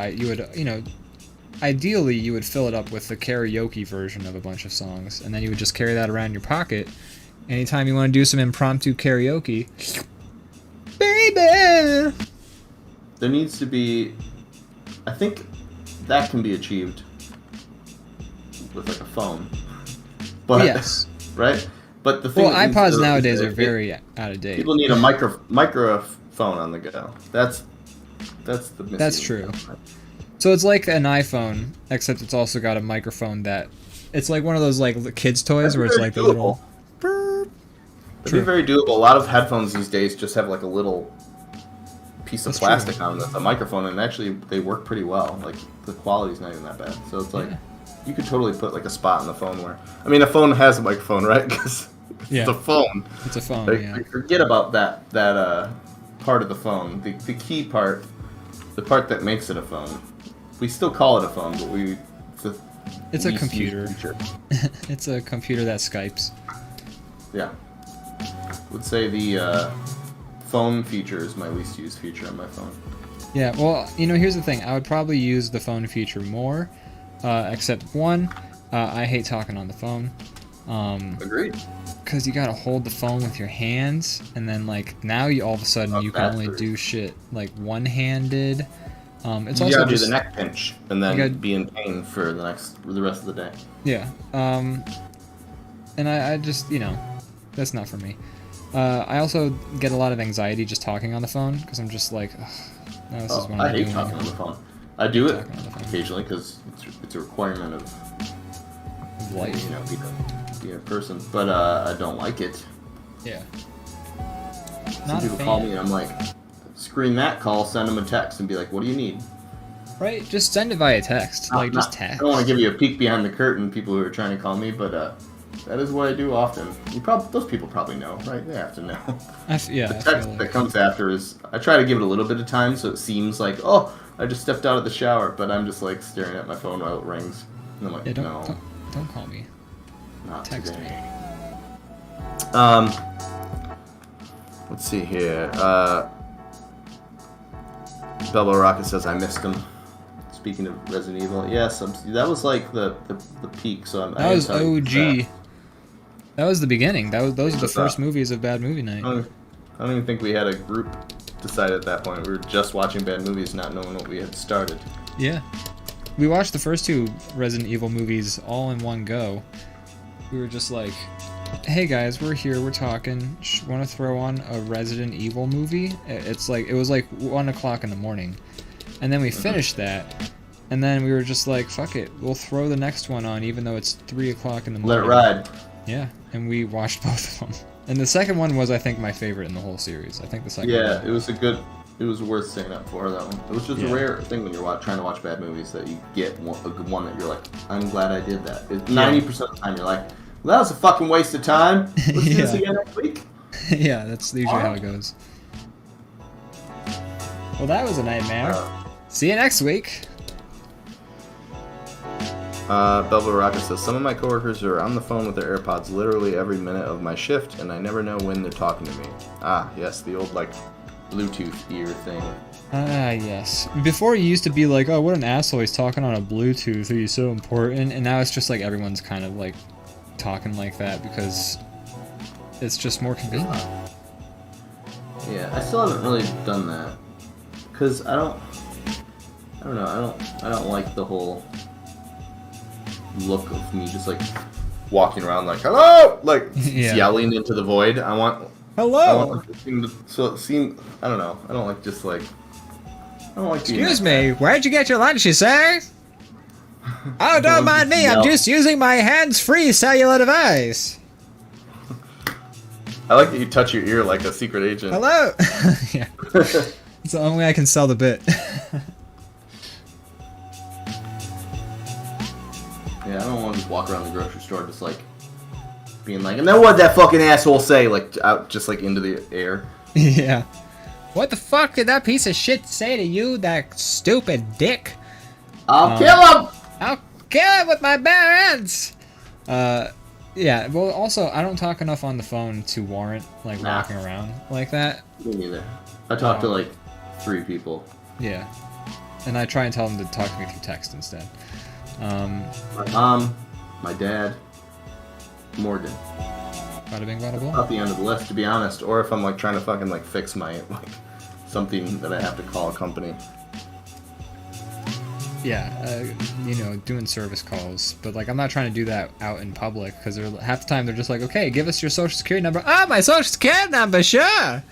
ideally you would fill it up with the karaoke version of a bunch of songs, and then you would just carry that around your pocket anytime you want to do some impromptu karaoke. Baby! There needs to be... I think that can be achieved with like a phone. But, yes. Right? But the thing iPods nowadays are very out of date. People need a microphone on the go. That's the missing. That's true. So it's like an iPhone, except it's also got a microphone that... It's like one of those like kids' toys where it's like the little... It'd be very doable. A lot of headphones these days just have like a little piece of plastic on them with a microphone, and actually they work pretty well. Like the quality's not even that bad. So it's like you could totally put like a spot on the phone where... I mean, a phone has a microphone, right? Because it's a phone. It's a phone, like, forget about that part of the phone. The key part, the part that makes it a phone. We still call it a phone, but it's a computer. It's a computer that Skypes. Yeah. I would say the phone feature is my least used feature on my phone. Yeah, well, here's the thing. I would probably use the phone feature more, except one, I hate talking on the phone. Agreed. Because you gotta hold the phone with your hands, and then like now all of a sudden you can only do shit like one-handed. It's also gotta do the neck pinch and then be in pain for the rest of the day. Yeah. And I just that's not for me. I also get a lot of anxiety just talking on the phone because I'm just like, no, this is what I hate talking on the phone. I do it occasionally because it's a requirement of life, being a person. But I don't like it. Yeah. Some people call me and I'm like, screen that call, send them a text and be like, what do you need? Right, just send it via text. Just text. I don't want to give you a peek behind the curtain, people who are trying to call me, but that is what I do often. Those people probably know, right? They have to know. The text that comes after is, I try to give it a little bit of time so it seems like, oh, I just stepped out of the shower, but I'm just like staring at my phone while it rings. And I'm like, no. Don't call me. Not text today. Let's see here. Belbo Rocket says, I missed him. Speaking of Resident Evil, yes, that was like the peak. So that was OG. That was the beginning. Those are the first movies of Bad Movie Night. I don't even think we had a group decided at that point. We were just watching bad movies, not knowing what we had started. Yeah, we watched the first two Resident Evil movies all in one go. We were just like, hey guys, we're here, we're talking. Want to throw on a Resident Evil movie? It was like 1 o'clock in the morning. And then we finished that, and then we were just like, fuck it, we'll throw the next one on even though it's 3 o'clock in the morning. Let it ride. Yeah, and we watched both of them. And the second one was, I think, my favorite in the whole series. I think the second one. Yeah, it was worth staying up for, that one. It was just a rare thing when you're trying to watch bad movies that you get a good one that you're like, I'm glad I did that. 90% of the time you're like, well, that was a fucking waste of time. Let's do this again next week. Yeah, that's usually how it goes. Well, that was a nightmare. See you next week. Belva Rocket says, some of my coworkers are on the phone with their AirPods literally every minute of my shift, and I never know when they're talking to me. Ah, yes, the old, Bluetooth ear thing. Ah, yes. Before it used to be like, oh, what an asshole, he's talking on a Bluetooth, he's so important, and now it's just like everyone's kind of like talking like that because it's just more convenient. Yeah, I still haven't really done that because I don't know. I don't like the whole look of me just like walking around like hello, like yelling into the void. I want like the scene so it seems I don't know. I don't like just like I don't like. Excuse me, where'd you get your lunch, sir? Oh, don't mind me. I'm just using my hands-free cellular device. I like that you touch your ear like a secret agent. Hello. Yeah, it's the only way I can sell the bit. Yeah, I don't want to just walk around the grocery store just like being like, and then what'd that fucking asshole say? Like out just like into the air. Yeah. What the fuck did that piece of shit say to you, that stupid dick? I'll kill him! I'll kill him with my bare hands! Yeah, well also, I don't talk enough on the phone to warrant, like, walking around like that. Me neither. I talk to like 3 people. Yeah. And I try and tell them to talk to me through text instead. My mom, my dad, Morgan. Bada bing, bada boom. Not the end of the list, to be honest. Or if I'm like trying to fucking like fix my like something that I have to call a company. Yeah, you know, doing service calls, but like I'm not trying to do that out in public because half the time they're just like, okay, give us your social security number. Ah, my social security number, sure.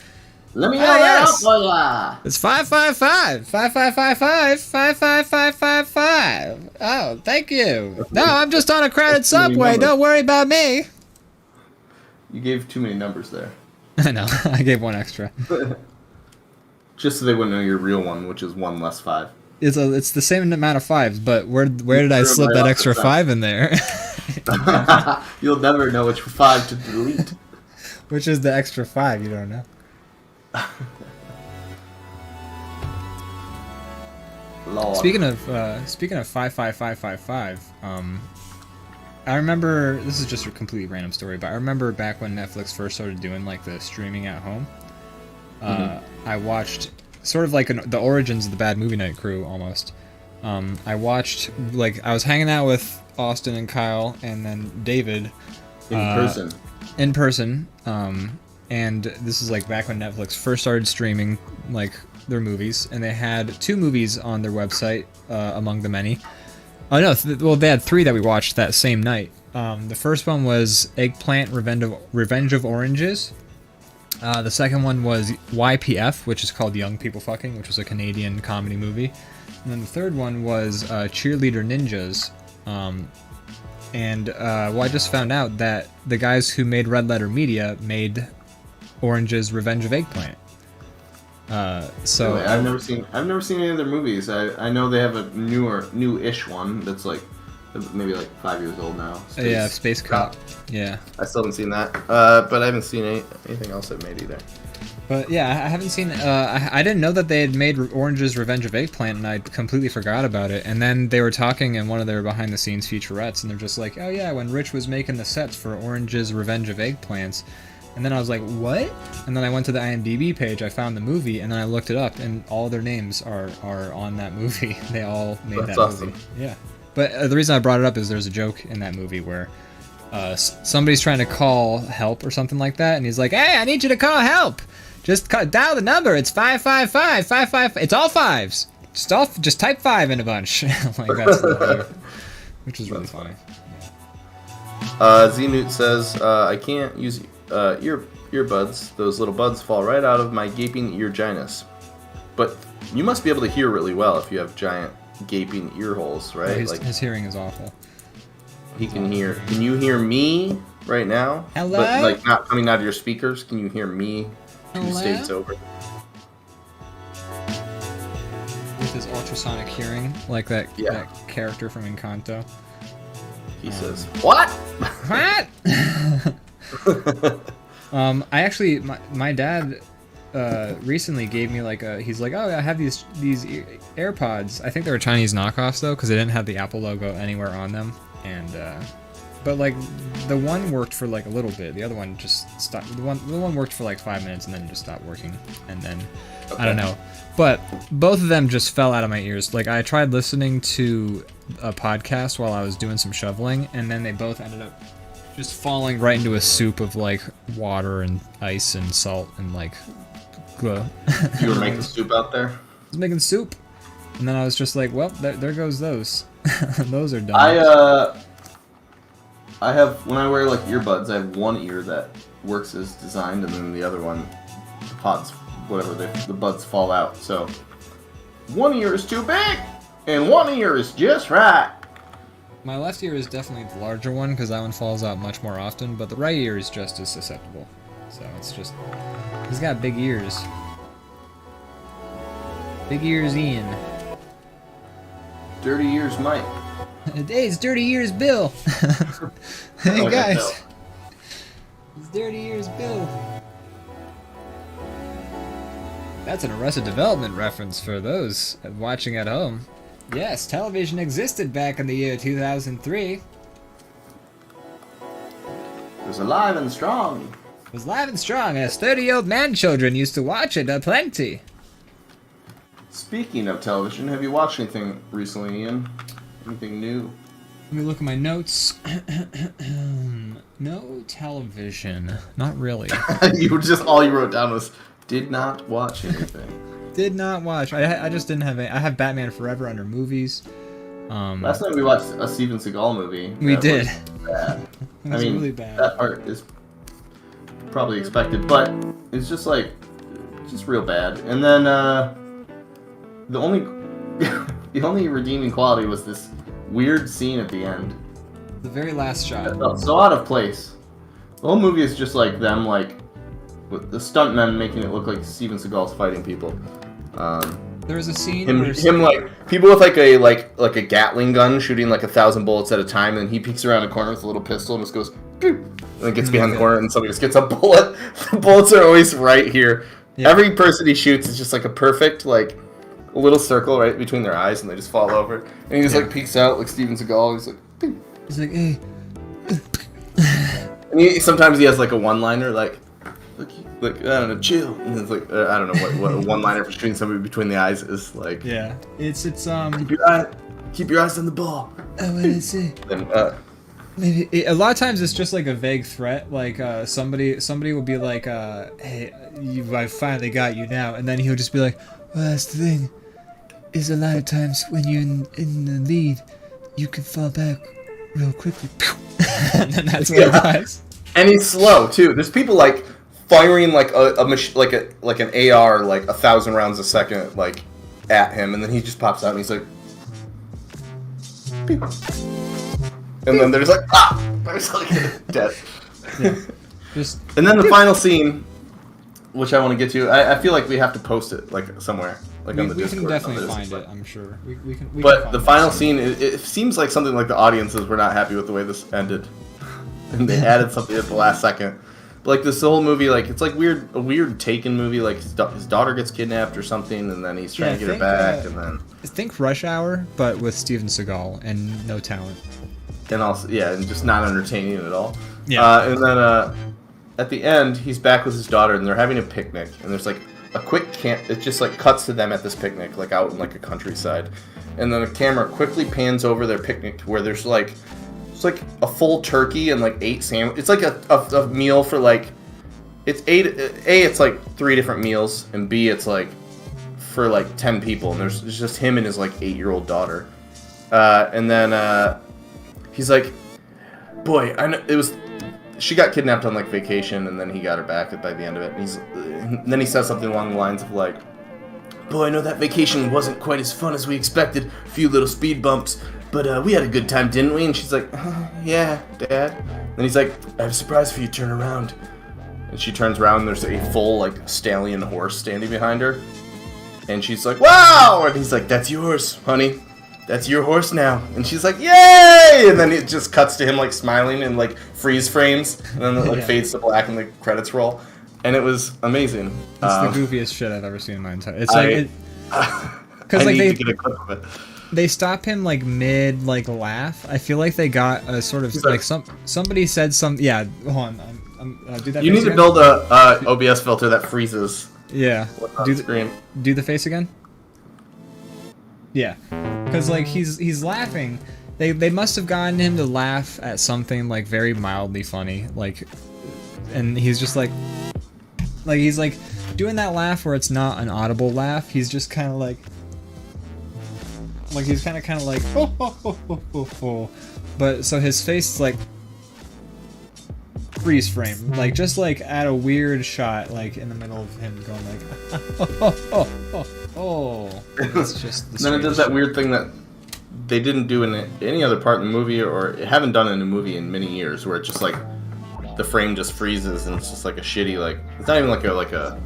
Let me know that out for ya. It's 555-5555-55555. Oh, thank you. No, I'm just on a crowded subway. Don't worry about me. You gave too many numbers there. I know. I gave one extra. Just so they wouldn't know your real one, which is 1 less 5. It's the same amount of 5s, but where did I slip that extra 5 in there? You'll never know which 5 to delete. Which is the extra 5? You don't know. Lord. Speaking of 55555, I remember, this is just a completely random story, but I remember back when Netflix first started doing like the streaming at home. I watched sort of like the origins of the Bad Movie Night crew almost. I watched, like, I was hanging out with Austin and Kyle and then David in person. And this is like back when Netflix first started streaming like their movies, and they had 2 movies on their website among the many. Oh no, well they had 3 that we watched that same night. The first one was Eggplant Revenge of Oranges. The second one was YPF, which is called Young People Fucking, which was a Canadian comedy movie. And then the third one was Cheerleader Ninjas. Well, I just found out that the guys who made Red Letter Media made Orange's Revenge of Eggplant. So really? I've never seen any of their movies. I know they have a new-ish one that's like maybe like 5 years old now. Space Cop. Yeah. I still haven't seen that, but I haven't seen anything else they've made either. But yeah, I haven't seen. I didn't know that they had made Orange's Revenge of Eggplant, and I completely forgot about it. And then they were talking in one of their behind-the-scenes featurettes, and they're just like, "Oh yeah, when Rich was making the sets for Orange's Revenge of Eggplants." And then I was like, "What?" And then I went to the IMDb page, I found the movie, and then I looked it up, and all their names are on that movie. They all made that movie. Yeah. But the reason I brought it up is there's a joke in that movie where somebody's trying to call help or something like that, and he's like, "Hey, I need you to call help. Just dial the number. It's 555-55. It's all 5s. Just type 5 in a bunch." Like that's which is really funny. Z-Newt says, "I can't use earbuds. Those little buds fall right out of my gaping earginus. But you must be able to hear really well if you have giant gaping ear holes, right?" His hearing is awful. He can hear. Can you hear me right now? Hello? But like not coming out of your speakers. Can you hear me 2 states over? With his ultrasonic hearing, like that character from Encanto. He says, "What? What?" I actually, my dad recently gave me like he's like, "Oh, I have these AirPods. I think they were Chinese knockoffs though, because they didn't have the Apple logo anywhere on them." And but like the one worked for like a little bit. The other one just stopped. The one worked for like 5 minutes and then it just stopped working. And then I don't know. But both of them just fell out of my ears. Like I tried listening to a podcast while I was doing some shoveling, and then they both ended up just falling right into a soup of like water and ice and salt and like glue. You were making soup out there? I was making soup. And then I was just like, well, there goes those. Those are done. I have, when I wear like earbuds, I have one ear that works as designed, and then the other one, the pods, whatever, the buds fall out. So one ear is too big, and one ear is just right. My left ear is definitely the larger one because that one falls out much more often, but the right ear is just as susceptible. So it's just, he's got big ears. Big ears Ian. Dirty ears Mike. Hey, it's Dirty Ears Bill. Hey Okay, guys, Bill. It's Dirty Ears Bill. That's an Arrested Development reference for those watching at home. Yes, television existed back in the year 2003. It was alive and strong. It was live and strong, as 30-year-old man-children used to watch it aplenty. Speaking of television, have you watched anything recently, Ian? Anything new? Let me look at my notes. No television. Not really. All you wrote down was, did not watch anything. Did not watch. I just didn't have any. I have Batman Forever under movies. Last night we watched a Steven Seagal movie. We did. Bad. It was really bad. That part is probably expected, but it's just like, just real bad. And then the only the only redeeming quality was this weird scene at the end. The very last shot. That felt so out of place. The whole movie is just like them, like with the stuntmen making it look like Steven Seagal's fighting people. There was a scene where him like people with like a Gatling gun shooting like 1,000 bullets at a time, and he peeks around a corner with a little pistol and just goes, "Pew," and then gets behind the corner and somebody just gets a bullet. The bullets are always right here. Yeah. Every person he shoots is just like a perfect like a little circle right between their eyes, and they just fall over. And he just like peeks out like Steven Seagal. He's like, "Pew." He's like, hey. And sometimes he has like a one-liner like I don't know, chill. And it's like I don't know what a one-liner for shooting somebody between the eyes is like. Yeah, it's keep your eyes on the ball. Oh, what did I say? Then, maybe a lot of times it's just like a vague threat. Like somebody will be like, hey, I finally got you now, and then he'll just be like, well, that's the thing. Is a lot of times when you're in the lead, you can fall back real quickly. And then that's what it does. And he's slow too. There's people like firing like like an AR like 1,000 rounds a second like at him, and then he just pops out and he's like, pew. And then there's like there's like dead. Yeah. And then the final scene, which I want to get to, I feel like we have to post it like somewhere. Like on the Discord. We can definitely find it, I'm sure. We can but the final scene, it seems like something like the audiences were not happy with the way this ended. And they added something at the last second. But like this whole movie, like it's like a weird Taken movie, like his daughter gets kidnapped or something, and then he's trying to get her back, and then... Think Rush Hour, but with Steven Seagal, and no talent. And also, yeah, and just not entertaining at all. Yeah. And then at the end, he's back with his daughter, and they're having a picnic, and there's like a quick it just like cuts to them at this picnic, like out in like a countryside, and then the camera quickly pans over their picnic to where there's like it's like a full turkey and like 8 sandwiches. It's like a meal for like it's 8. It's like 3 different meals, and B, it's like for like 10 people, and there's just him and his like 8-year-old daughter, and then he's like, boy, I know it was. She got kidnapped on like vacation, and then he got her back by the end of it. And then he says something along the lines of like, "Boy, I know that vacation wasn't quite as fun as we expected. A few little speed bumps, but we had a good time, didn't we?" And she's like, "Yeah, Dad." Then he's like, "I have a surprise for you. Turn around." And she turns around, and there's a full like stallion horse standing behind her. And she's like, "Wow!" And he's like, "That's yours, honey. That's your horse now." And she's like, "Yay!" And then it just cuts to him like smiling and like freeze frames, and then it like fades to black and the credits roll, and it was amazing. It's the goofiest shit I've ever seen in my entire. It's like because like need to get a clip of it. They stop him like mid like laugh. I feel like they got a sort of like somebody said some. Yeah, hold on. Do that. You need to build a OBS filter that freezes. Yeah. Do the face again. Yeah, because like he's laughing. They must have gotten him to laugh at something like very mildly funny, like, and he's just like he's like doing that laugh where it's not an audible laugh. He's just kind of like he's kind of like oh. But so his face is like freeze frame, like just like at a weird shot, like in the middle of him going like, oh. It's just. Then it does that weird thing that they didn't do in any other part in the movie, or haven't done in a movie in many years, where it's just like the frame just freezes and it's just like a shitty like. It's not even like a.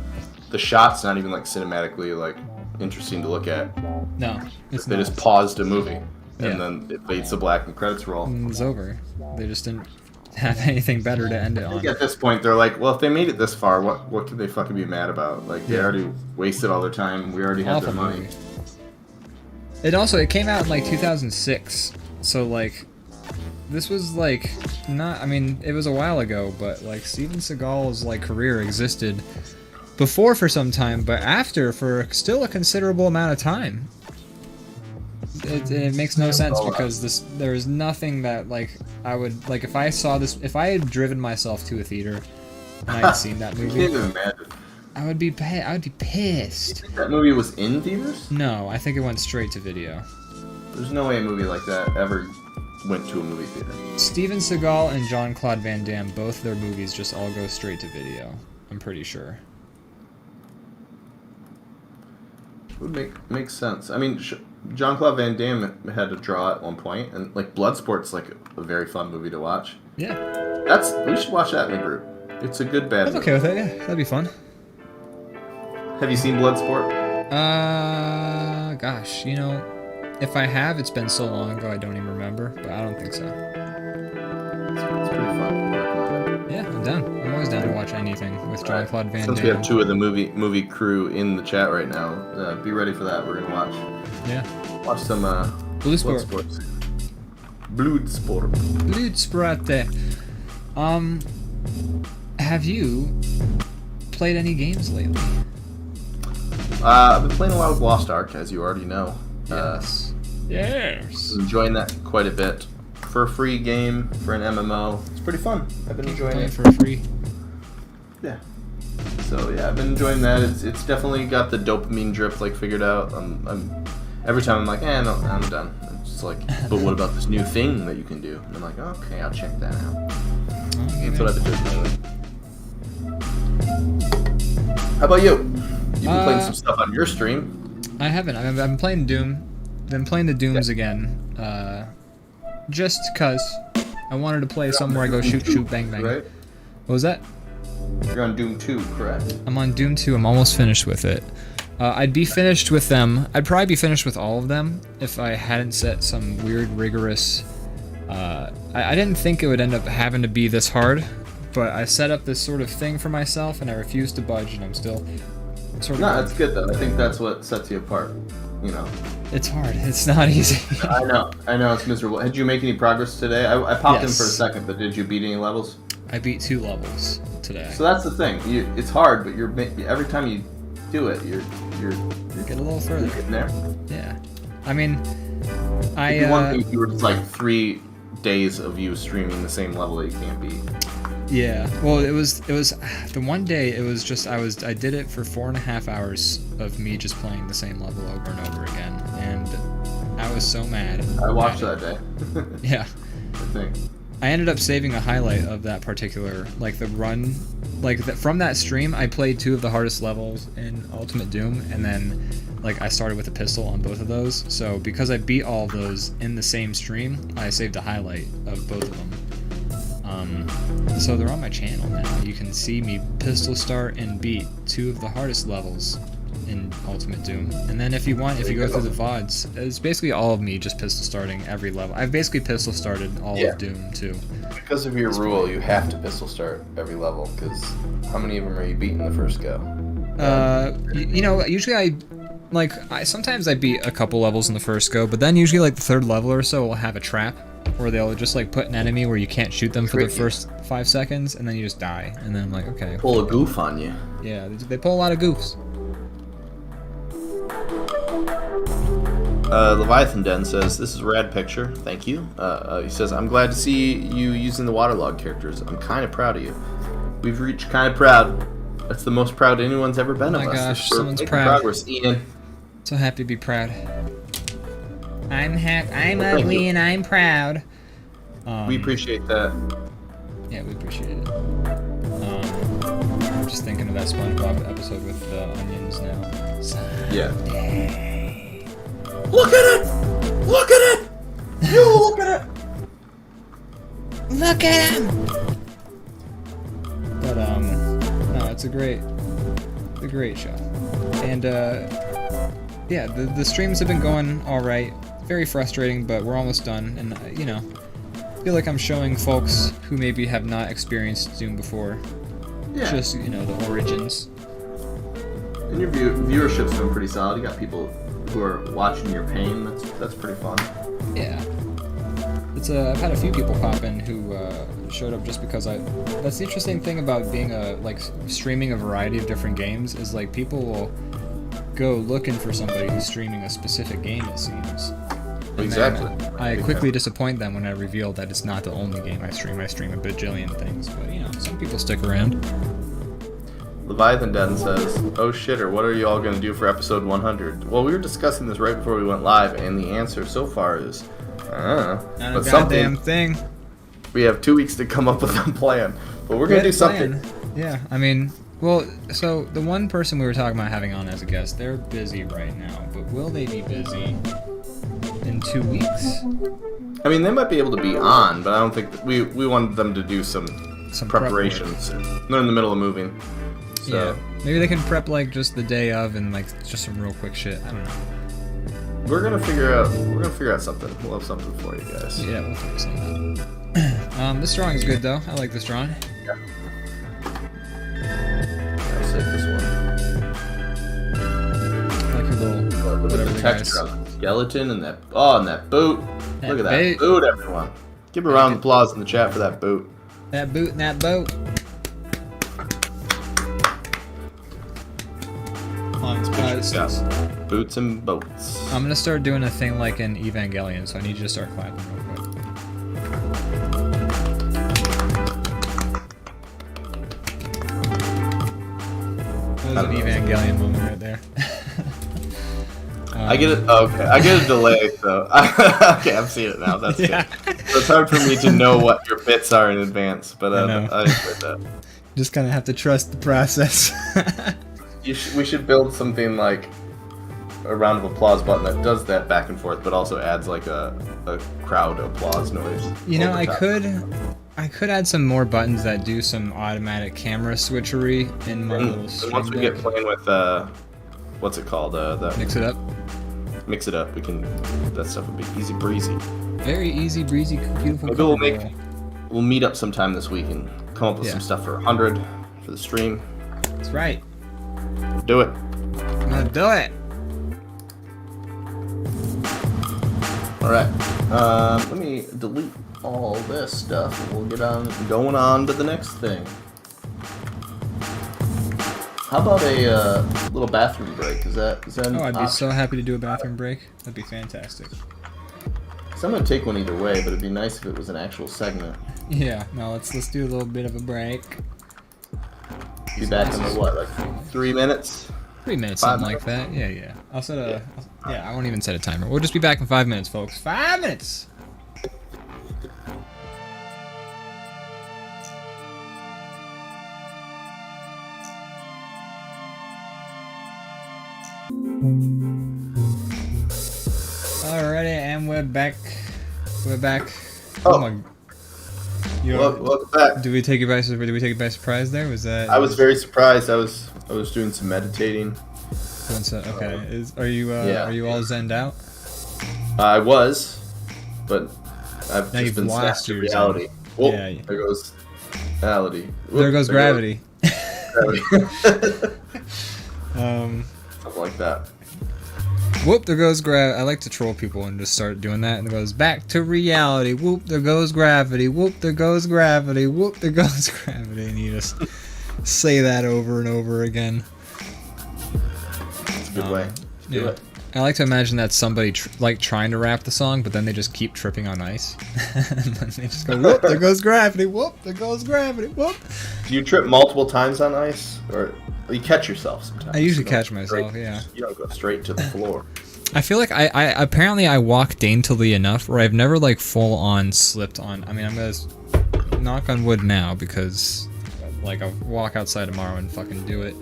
The shot's not even like cinematically like interesting to look at. No, it's they not. just paused a movie. And then it fades to black and credits roll. And it's over. They just didn't have anything better to end it on. At this point, they're like, well, if they made it this far, what could they fucking be mad about? Like, they already wasted all their time. We already had their money. It came out in like 2006. So like, this was like not. I mean, it was a while ago, but like Steven Seagal's like career existed before for some time, but after for still a considerable amount of time. It makes no sense because there is nothing that like I would like if I saw this, if I had driven myself to a theater and I had seen that movie. I would be pissed. You think that movie was in theaters? No, I think it went straight to video. There's no way a movie like that ever went to a movie theater. Steven Seagal and Jean-Claude Van Damme, both their movies just all go straight to video. I'm pretty sure. It would make sense. I mean, Jean-Claude Van Damme had to draw at one point, and like Bloodsport's like a very fun movie to watch. Yeah. We should watch that in the group. It's a good bad. I'm okay with it. Yeah, that'd be fun. Have you seen Bloodsport? Gosh, you know, if I have, it's been so long ago I don't even remember, but I don't think so. It's pretty fun. Yeah, I'm down. I'm always down to watch anything with Jean-Claude Van Damme. Since we have two of the movie crew in the chat right now, be ready for that. We're gonna watch. Yeah. Watch some Bloodsport. Bloodsport. Have you played any games lately? I've been playing a lot of Lost Ark, as you already know. Yes. Yes. Enjoying that quite a bit. For a free game, for an MMO, it's pretty fun. I've been enjoying it. For free. Yeah. So yeah, I've been enjoying that. It's definitely got the dopamine drip like figured out. I'm every time I'm like, no, I'm done. It's just like, but what about this new thing that you can do? And I'm like, okay, I'll check that out. That's what I've been doing lately. How about you? You've been playing some stuff on your stream. I haven't. I've been playing Doom. Been playing the Dooms again. Just cause I wanted to play somewhere I go shoot, bang, bang. Right? What was that? You're on Doom 2, correct? I'm on Doom 2. I'm almost finished with it. I'd be finished with them. I'd probably be finished with all of them if I hadn't set some weird, rigorous... I didn't think it would end up having to be this hard, but I set up this sort of thing for myself, and I refused to budge, and I'm still sort of... No, that's good, though. I think that's what sets you apart, you know. It's hard. It's not easy. I know. It's miserable. Did you make any progress today? I popped in for a second, but did you beat any levels? I beat 2 levels today. So that's the thing. It's hard, but every time you do it, you're get a little further. Getting there. Yeah. I mean, one thing if you were just like 3 days of you streaming the same level that you can't beat. Yeah. Well, it was the one day. It was just I did it for 4.5 hours of me just playing the same level over and over again, and I was so mad. I watched that day. Yeah. I think. I ended up saving a highlight of that particular, like the run, from that stream. I played 2 of the hardest levels in Ultimate Doom, and then like I started with a pistol on both of those. So because I beat all of those in the same stream, I saved a highlight of both of them. So they're on my channel now. You can see me pistol start and beat 2 of the hardest levels in Ultimate Doom. And then if you go through the VODs, it's basically all of me just pistol starting every level. I've basically pistol started all of Doom too. Because of your rule, you have to pistol start every level, because how many of them are you beating the first go? You know, usually sometimes I beat a couple levels in the first go, but then usually like the 3rd level or so will have a trap where they'll just like put an enemy where you can't shoot them for the first 5 seconds, and then you just die. And then I'm like, okay. Pull a goof on you. Yeah, they pull a lot of goofs. Leviathan Den says, this is a rad picture. Thank you. He says, I'm glad to see you using the waterlog characters. I'm kind of proud of you. We've reached kind of proud. That's the most proud anyone's ever been of us. Oh my gosh, someone's making proud. Progress, Ian. So happy to be proud. I'm ugly and I'm proud. We appreciate that. Yeah, we appreciate it. I'm just thinking of that SpongeBob episode with the onions now. Someday. Yeah. Look at it! Look at it! You look at it! Look at him! But no, it's a great show. And yeah, the streams have been going all right. Very frustrating, but we're almost done. And you know, I feel like I'm showing folks who maybe have not experienced Doom before. Yeah. Just, you know, the origins. And your viewership's been pretty solid. You got people who are watching your pain. That's pretty fun. Yeah. It's I've had a few people pop in who showed up just because that's the interesting thing about being streaming a variety of different games is like people will go looking for somebody who's streaming a specific game, it seems. Exactly. I quickly disappoint them when I reveal that it's not the only game I stream. I stream a bajillion things, but you know, some people stick around. Leviathan Den says, "Oh shitter, what are you all going to do for episode 100?" Well, we were discussing this right before we went live, and the answer so far is, not a goddamn thing. We have 2 weeks to come up with a plan, but we're going to do something. Yeah, I mean, well, so the one person we were talking about having on as a guest, they're busy right now, but will they be busy in 2 weeks? I mean, they might be able to be on, but I don't think we wanted them to do some preparations. They're in the middle of moving. So. Yeah, maybe they can prep like just the day of and like just some real quick shit. I don't know. We're gonna figure out something. We'll have something for you guys. Yeah, we'll figure something out. This drawing is good though. I like this drawing. Yeah. I'll save this one. I like your little look at the texture of the skeleton and that boot. Look at that boot, everyone. Give a round of applause in the chat for that boot. That boot and that boat. Boots and boats. I'm gonna start doing a thing like in Evangelion, so I need you to start clapping real quick. That was an Evangelion moment right there. I get it. Okay, I get a delay, so okay, I'm seeing it now. That's good. So it's hard for me to know what your bits are in advance, but I enjoyed that. Just kind of have to trust the process. We should build something like a round of applause button that does that back and forth, but also adds like a crowd applause noise. You know, I could add some more buttons that do some automatic camera switchery in my little stream once we get playing with what's it called? Mix it up. Mix it up. That stuff would be easy breezy. Very easy breezy, beautiful. Maybe we'll meet up sometime this week and come up with some stuff for 100 for the stream. That's right. Do it. I'm gonna do it. Alright. Let me delete all this stuff and we'll get going on to the next thing. How about a little bathroom break? Is that an I'd be option? so happy to do a bathroom break. That'd be fantastic. So I'm gonna take one either way, but it'd be nice if it was an actual segment. Yeah, no, let's do a little bit of a break. Be back in what, like 3 minutes? 3 minutes, something like that. Yeah. I'll set a. Yeah, I won't even set a timer. We'll just be back in 5 minutes, folks. 5 minutes. Alrighty, and we're back. We're back. Oh my. Welcome back. Did we take you by surprise there? Was that? I was very surprised. I was doing some meditating. Okay. Are you all zenned out? I was, but I've now just been snapped to reality. Oh, yeah. There goes reality. There goes gravity. Something like that. Whoop, there goes gravity. I like to troll people and just start doing that, and it goes back to reality. Whoop, there goes gravity. Whoop, there goes gravity. Whoop, there goes gravity. And you just say that over and over again. It's a good way. Do it. I like to imagine that somebody trying to rap the song, but then they just keep tripping on ice. And then they just go, whoop, there goes gravity. Whoop, there goes gravity. Whoop. Do you trip multiple times on ice, or you catch yourself sometimes? I usually catch myself, yeah. You don't go straight to the floor. I feel like I apparently I walk daintily enough where I've never like full on slipped on. I mean, I'm gonna knock on wood now, because like I'll walk outside tomorrow and fucking do it,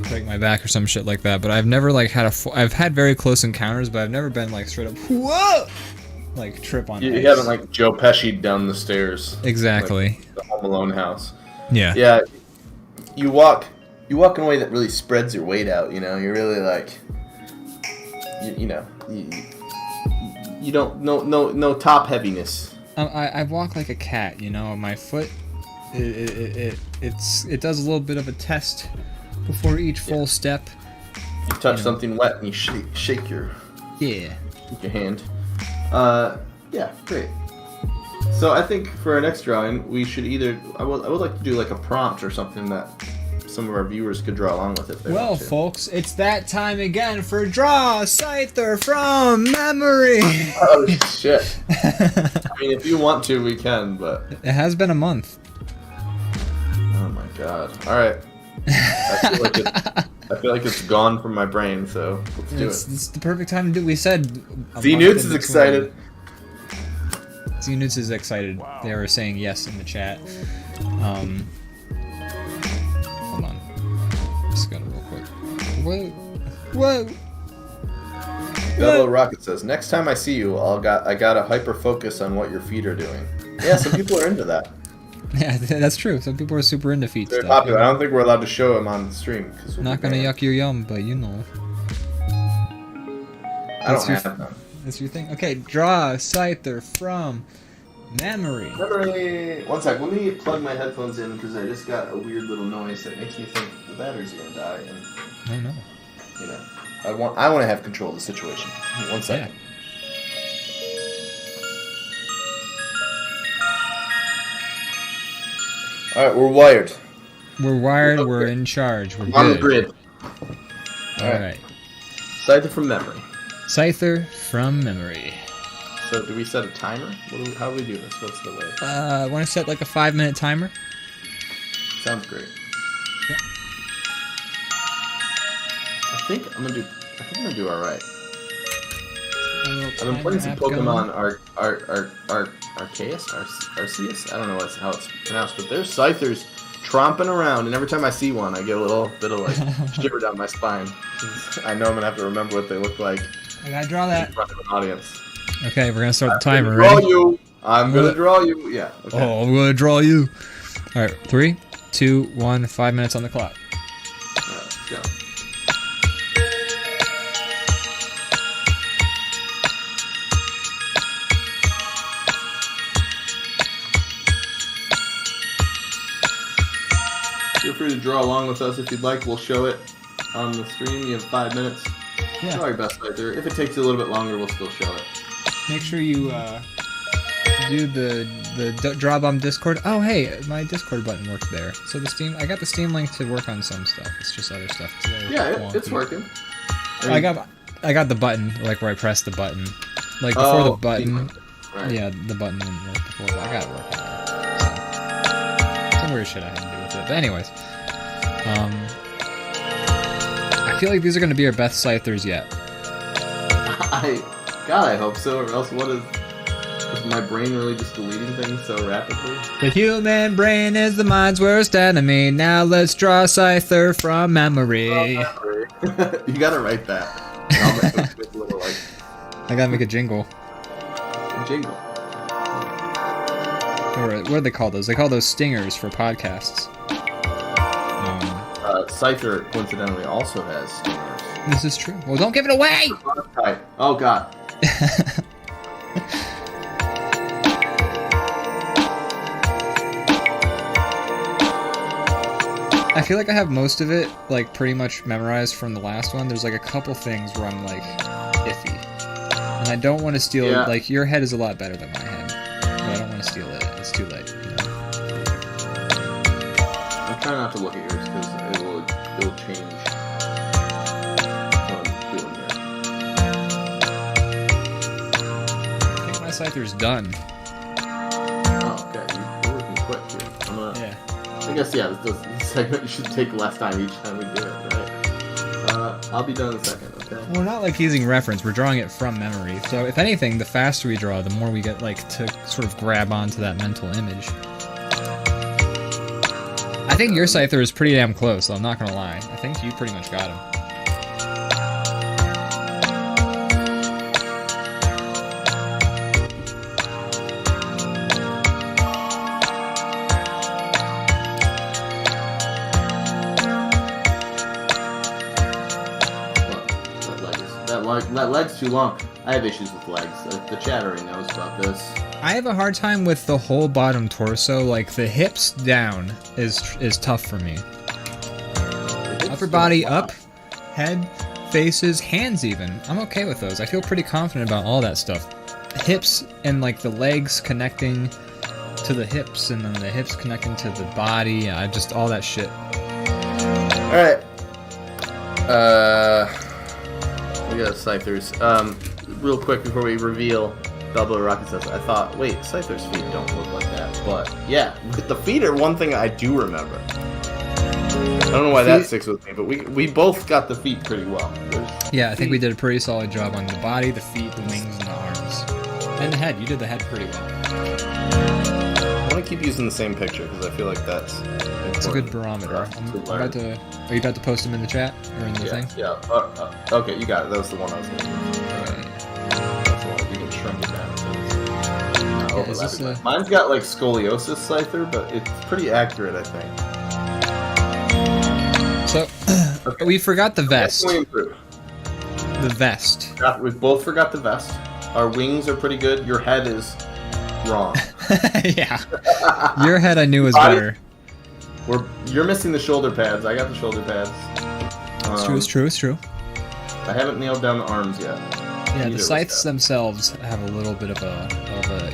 break my back or some shit like that. But I've never like had I've had very close encounters, but I've never been like straight up whoa, like trip on. You haven't like Joe Pesci down the stairs. Exactly. Like the Home Alone house. Yeah. Yeah. You walk in a way that really spreads your weight out. You know, you're really like, you don't no top heaviness. I walk like a cat. You know, my foot. It does a little bit of a test before each full step. You touch something wet and you shake your hand. Yeah, great. So I think for our next drawing, we should either I would like to do like a prompt or something that some of our viewers could draw along with if they want to. Folks, it's that time again for Draw Scyther from Memory. Oh shit! I mean, if you want to, we can, but it has been a month. Oh my god! All right, I feel like it's gone from my brain, so let's do it. It's the perfect time to do. We said. Z-Newts is excited. Z-Newts is excited. Wow. They were saying yes in the chat. Hold on. Just got it real quick. Whoa. Double Rocket says, "Next time I see you, I got to hyper focus on what your feet are doing." Yeah, some people are into that. Yeah, that's true. Some people are super into feet They're stuff. popular. I don't think we're allowed to show them on the stream. Cause Not gonna yuck your yum, but you know. I don't have them. That's your thing? Okay, Draw Scyther from Memory. One sec, let me plug my headphones in because I just got a weird little noise that makes me think the batteries are gonna die. And, oh no. You know, I want to have control of the situation. 1 second. Yeah. Alright, we're wired. We're wired, we're in charge, we're on good. the grid. Alright. Scyther from Memory. Scyther from Memory. So do we set a timer? How do we do this? What's the way? I want to set like a 5-minute timer. Sounds great. Yeah. I think I'm gonna do alright. I've been playing some Pokemon Arceus? I don't know how it's pronounced, but there's Scythers tromping around, and every time I see one, I get a little bit of like shiver down my spine. I know I'm gonna have to remember what they look like. I gotta draw that. In front of an audience. Okay, we're gonna start the timer. Draw you. I'm gonna draw you. Yeah. Okay. Oh, I'm gonna draw you. All right, 3, 2, 1. 5 minutes on the clock. All right, let's go. Feel free to draw along with us if you'd like. We'll show it on the stream. You have 5 minutes. Yeah. Draw your best right there. If it takes you a little bit longer, we'll still show it. Make sure you do the DrawBomb Discord. Oh, hey, my Discord button worked there. So I got the Steam link to work on some stuff. It's just other stuff. It's working. I got the button, like where I press the button, like before the button. Right. Yeah, the button didn't work before, but I got it working. So, some weird shit I had to do with it. But anyways, I feel like these are going to be our best Scythers yet. I hope so, or else is my brain really just deleting things so rapidly? The human brain is the mind's worst enemy. Now let's draw Scyther from Memory. You gotta write that. I'll make a little, like, I gotta make a jingle. A jingle? What do they call those? They call those stingers for podcasts. Scyther, coincidentally, also has stingers. This is true. Well, don't give it away! Oh, God. I feel like I have most of it, like, pretty much memorized from the last one. There's, like, a couple things where I'm, like, iffy. And I don't want to steal... Yeah. Like, your head is a lot better than my head. But I don't want to steal it. It's too late, you know? I'm trying not to look at yours, because it'll change what I'm doing here. I think my Scyther's done. Oh, okay. You're working quick here. Yeah. I guess, this segment should take less time each time we do it, right? I'll be done in a second, okay? Well, we're not, like, using reference. We're drawing it from memory. So, if anything, the faster we draw, the more we get, like, to sort of grab onto that mental image. I think your Scyther is pretty damn close, so I'm not gonna lie. I think you pretty much got him. That leg's too long. I have issues with legs. The chat already knows about this. I have a hard time with the whole bottom torso. Like the hips down is tough for me. Upper body up, head, faces, hands even. I'm okay with those. I feel pretty confident about all that stuff. Hips and like the legs connecting to the hips, and then the hips connecting to the body. Just all that shit. All right. We got Scythers. Real quick before we reveal Balboa Rocket says, I thought, wait, Scyther's feet don't look like that. But yeah, the feet are one thing I do remember. I don't know why that sticks with me, but we both got the feet pretty well. Yeah, I think we did a pretty solid job on the body, the feet, the wings, and the arms. And the head. You did the head pretty well. I want to keep using the same picture because I feel like that's important. It's a good barometer. Are you about to post them in the chat? Or in the thing? Yeah. Okay, you got it. That was the one I was going to do. That's the one we can shrink it down. Is this Mine's got like scoliosis Scyther, but it's pretty accurate, I think. So, okay. We forgot the vest. The vest. We both forgot the vest. Our wings are pretty good. Your head is wrong. Yeah. Your head I knew was better. You're missing the shoulder pads. I got the shoulder pads. It's true. I haven't nailed down the arms yet. Yeah, the scythes themselves have a little bit of a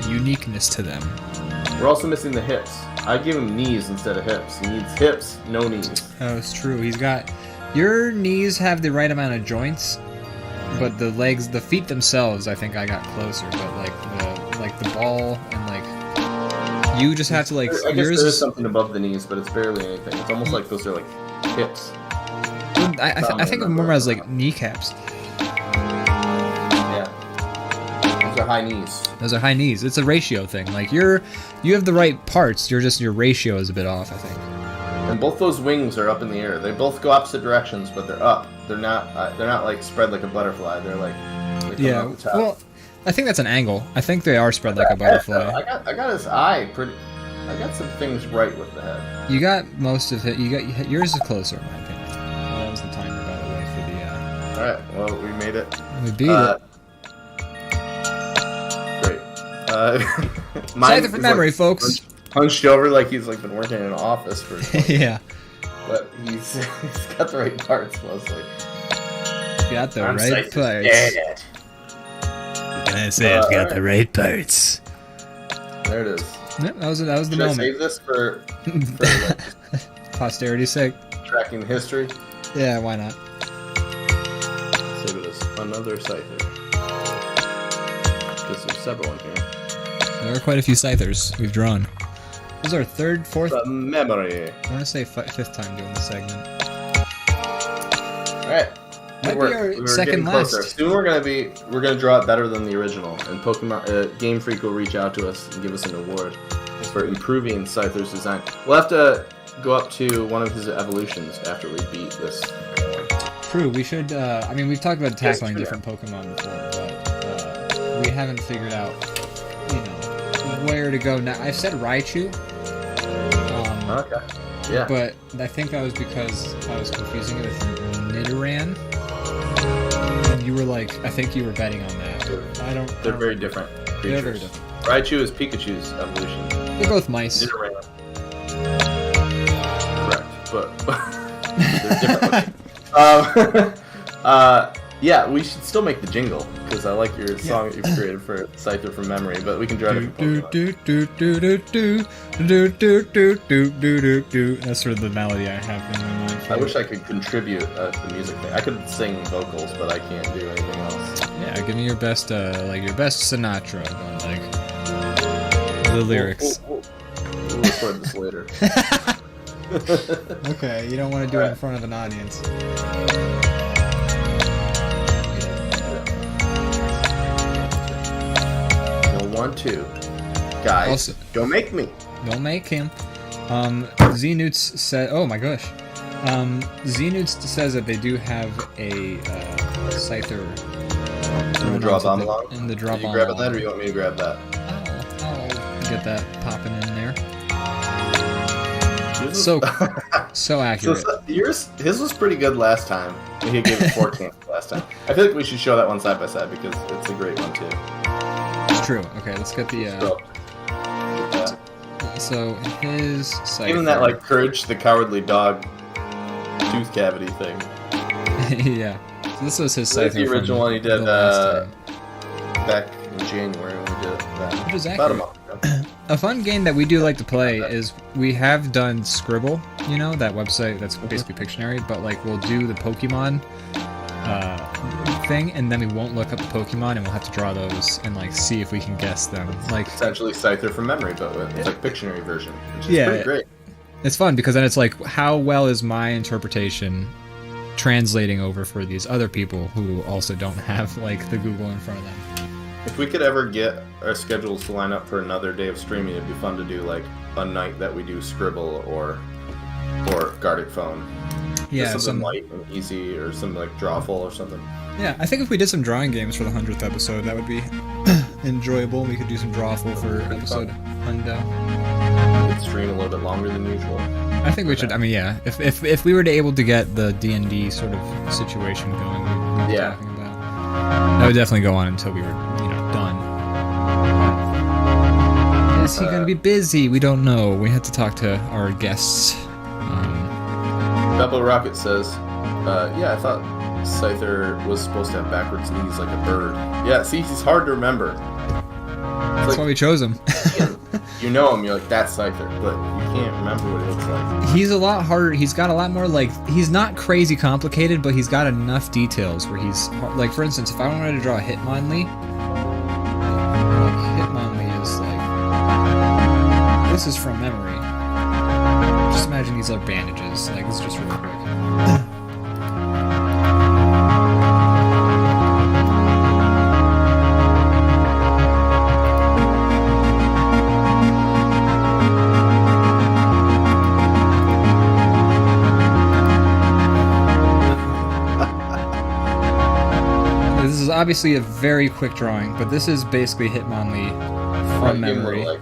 uniqueness to them. We're also missing the hips. I give him knees instead of hips. He needs hips, no knees. Oh, it's true. He's got... Your knees have the right amount of joints, but the legs, the feet themselves, I think I got closer. But like the ball and like... You just have to like... I guess there is something above the knees, but it's barely anything. It's almost like those are like hips. I think of more as like kneecaps. Yeah. Those are high knees. Those are high knees. It's a ratio thing. Like you have the right parts. Your ratio is a bit off, I think. And both those wings are up in the air. They both go opposite directions, but they're up. They're not like spread like a butterfly. They're like yeah. Up the top. Well, I think that's an angle. I think they are spread like a butterfly. I got his eye pretty. I got some things right with the head. You got most of it. Yours is closer, in my opinion. That was the timer, by the way, for the. All right. Well, we made it. We beat it. Great. Scyther from memory, folks. Hunched over like he's like been working in an office for. Yeah. But he's got the right parts mostly. Got the right parts. Can I say I've got the right parts? There it is. Yep, that was the Should moment. I save this for like, posterity's sake? Tracking history? Yeah, why not? Save it as another Scyther. Because there's several in here. There are quite a few Scythers we've drawn. This is our third, fourth... memory. I want to say fifth time doing the segment. Alright. Might be our second last. Soon we're gonna draw it better than the original, and Pokemon Game Freak will reach out to us and give us an award for improving Scyther's design. We'll have to go up to one of his evolutions after we beat this. True, we should. I mean, we've talked about tackling different Pokemon before, but we haven't figured out, where to go now. I said Raichu. Okay. Yeah. But I think that was because I was confusing it with Nidoran. And you were like, I think you were betting on that. They're very different creatures. They're very different. Raichu is Pikachu's evolution. They're both mice. Nidoran. Correct, but they're different. Yeah, we should still make the jingle because I like your song that you've created for Scyther from memory, but we can draw different Pokemon. That's sort of the melody I have in my mind. I wish I could contribute the music thing. I could sing vocals, but I can't do anything else. Yeah, give me your best, your best Sinatra, like the lyrics. We'll record this later. Okay, you don't want to do it in front of an audience. 1, 2. Guys, Also, don't make me. Don't make him. Znoots said, oh my gosh. Znoots says that they do have a Scyther. In the DrawBomb log? In the DrawBomb. Are you grabbing that, or you want me to grab that? I'll get that popping in there. So accurate. So his was pretty good last time. He gave it 4 cans last time. I feel like we should show that one side by side because it's a great one too. It's true. Okay, let's get the. So his Scyther. Even that like Courage the Cowardly Dog tooth cavity thing. Yeah. So this was his Scyther. That's the original one he did back in January when we did that. Which is about accurate. a month ago. A fun game that we do like to play is we have done Scribble, you know, that website that's basically Pictionary, but like we'll do the Pokemon thing, and then we won't look up the Pokemon, and we'll have to draw those and like see if we can guess them. Like essentially Scyther from memory, but with like Pictionary version, which is pretty great. It's fun because then it's like, how well is my interpretation translating over for these other people who also don't have like the Google in front of them? If we could ever get our schedules to line up for another day of streaming, it'd be fun to do like a night that we do Scribble or Guarded Phone. Yeah, just something light and easy, or something like Drawful or something. Yeah, I think if we did some drawing games for the 100th episode, that would be enjoyable. We could do some Drawful for episode 100. We could stream a little bit longer than usual. I think we should. I mean, yeah. If we were to able to get the D&D sort of situation going, we were talking about, that would definitely go on until we were, done. Is he going to be busy? We don't know. We have to talk to our guests. Double Rocket says, yeah, I thought Scyther was supposed to have backwards knees like a bird. Yeah, see, he's hard to remember. That's why we chose him. You know him, you're like, that's Scyther, but you can't remember what he looks like. He's a lot harder. He's got a lot more, like, he's not crazy complicated, but he's got enough details where he's, like, for instance, if I wanted to draw a Hitmonlee, Hitmonlee is like, this is from memory. Just imagine these are bandages. Like, this is just really quick. This is obviously a very quick drawing, but this is basically Hitmonlee from memory. Like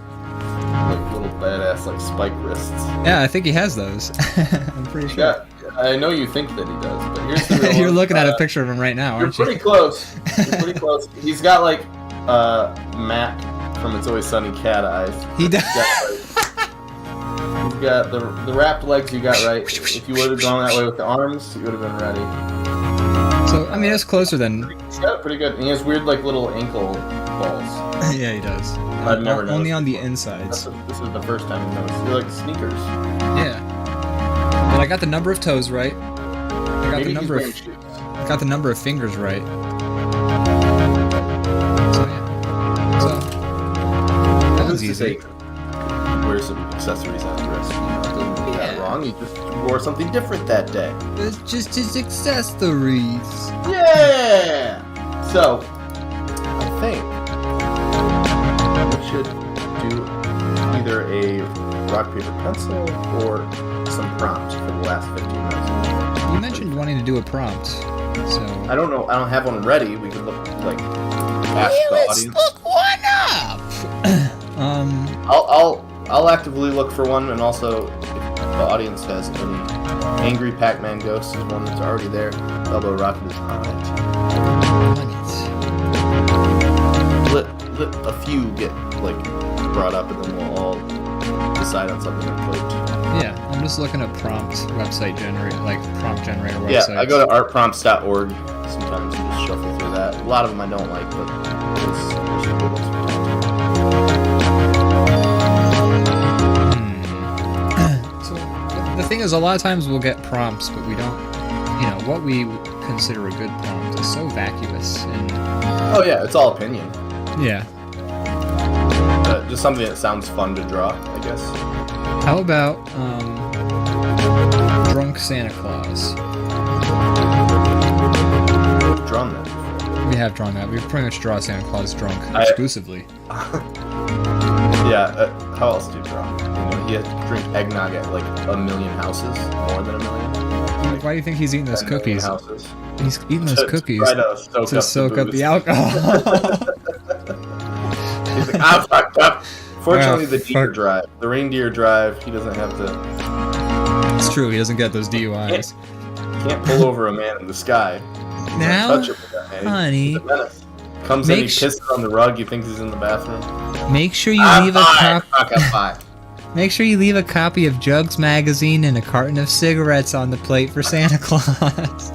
little badass like spike wrists. Yeah, I think he has those. I'm pretty sure. Yeah, I know you think that he does, but here's the real You're one. looking at a picture of him right now, aren't You're pretty close. You're pretty close. He's got like Matt from It's Always Sunny cat eyes. He does. He's got the wrapped legs you got right. If you would have gone that way with the arms, you would have been ready. So, I mean, it's closer than... He's got it pretty good. And he has weird, like, little ankle balls. Yeah, he does. I've never noticed. Only on the insides. This is the first time I've noticed. They're like sneakers. Yeah. But I got the number of toes right. I got the number of fingers right. So, yeah. So, that was easy. Wear some accessories on the wrist. Didn't do that wrong. You just wore something different that day. It's just his accessories. Yeah! So, I think we should do either a rock, paper, pencil or some prompts for the last 15 minutes. You mentioned wanting to do a prompt, so... I don't know. I don't have one ready. We could look, like, ask the audience. Let's look one up! I'll actively look for one, and also if the audience has any. Angry Pac-Man Ghost is one that's already there. Elbow Rocket is on it. Let a few get like brought up, and then we'll all decide on something and vote. Yeah, I'm just looking at prompt website generator, like prompt generator websites. Yeah, I go to artprompts.org sometimes and just shuffle through that. A lot of them I don't like, but there's some good ones sometimes. The thing is, a lot of times we'll get prompts, but we don't, what we consider a good prompt is so vacuous. And oh yeah, it's all opinion. Yeah. Just something that sounds fun to draw, I guess. How about Drunk Santa Claus? We've drawn that before. We have drawn that. We pretty much draw Santa Claus drunk exclusively. Yeah, how else do you draw? you have to drink eggnog at like 1 million houses, more than 1 million. Like, why do you think he's eating those cookies? Houses. He's eating those cookies to soak up the alcohol. He's like, I'm fucked up. Fortunately, the deer drive. The reindeer drive, he doesn't have to... It's true, he doesn't get those DUIs. Can't pull over a man in the sky. Now, touch it with that, man. honey... Comes in, he pisses on the rug, he thinks he's in the bathroom. Make sure you leave a copy. Make sure you leave a copy of Jugs magazine and a carton of cigarettes on the plate for Santa Claus.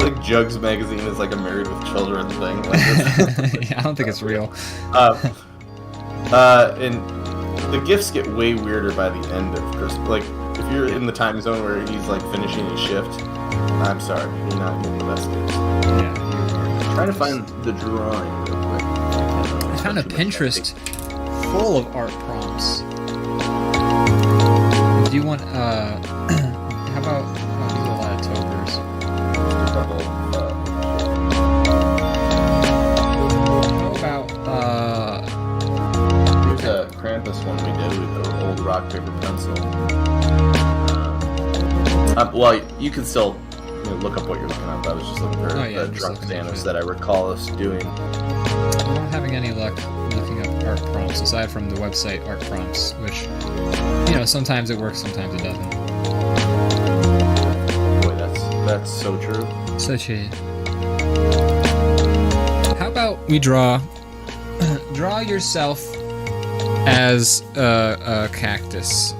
Like Jugs magazine is like a Married with Children thing. Like yeah, I don't think it's real. And the gifts get way weirder by the end of Christmas. Like if you're in the time zone where he's like finishing his shift, I'm sorry, you're not getting the best gifts. Yeah. Trying to find the drawing real quick. I found a Pinterest full of art prompts. Do you want, how about, a lot of tokers? How about, here's a Krampus one we did with the old rock, paper, pencil. Well, you can still look up what you're looking at, but I was just looking for the drunk Santas that I recall us doing. I'm not having any luck looking up art prompts, aside from the website art prompts, which, sometimes it works, sometimes it doesn't. Boy, that's so true. So true. How about we draw yourself as a cactus?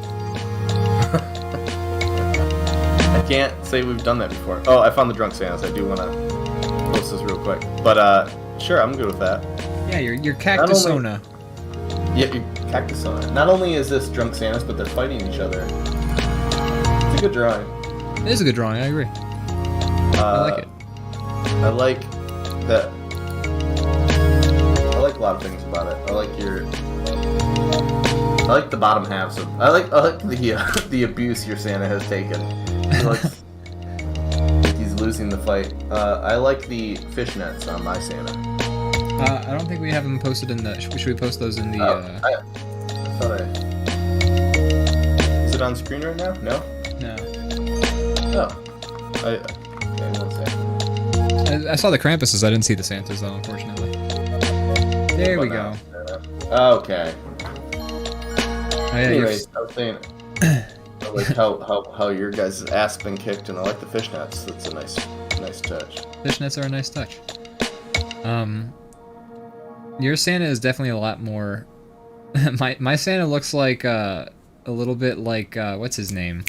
I can't say we've done that before. Oh, I found the drunk Santas. I do want to post this real quick. But, sure, I'm good with that. Yeah, your cactusona. Yeah, your cactusona. Not only is this drunk Santas, but they're fighting each other. It's a good drawing. It is a good drawing, I agree. I like it. I like that. I like a lot of things about it. I like the bottom halves of. I like the abuse your Santa has taken. Like he's losing the fight. I like the fishnets on my Santa. I don't think we have them posted in the. Should we post those in the? I thought Is it on screen right now? No. No. Oh. I saw the Krampuses. I didn't see the Santas though, unfortunately. There we go. Okay. Oh, yeah, anyways, I was saying. I like how your guys' ass been kicked, and I like the fishnets. That's a nice touch. Fishnets are a nice touch. Your Santa is definitely a lot more. my Santa looks like a little bit like what's his name?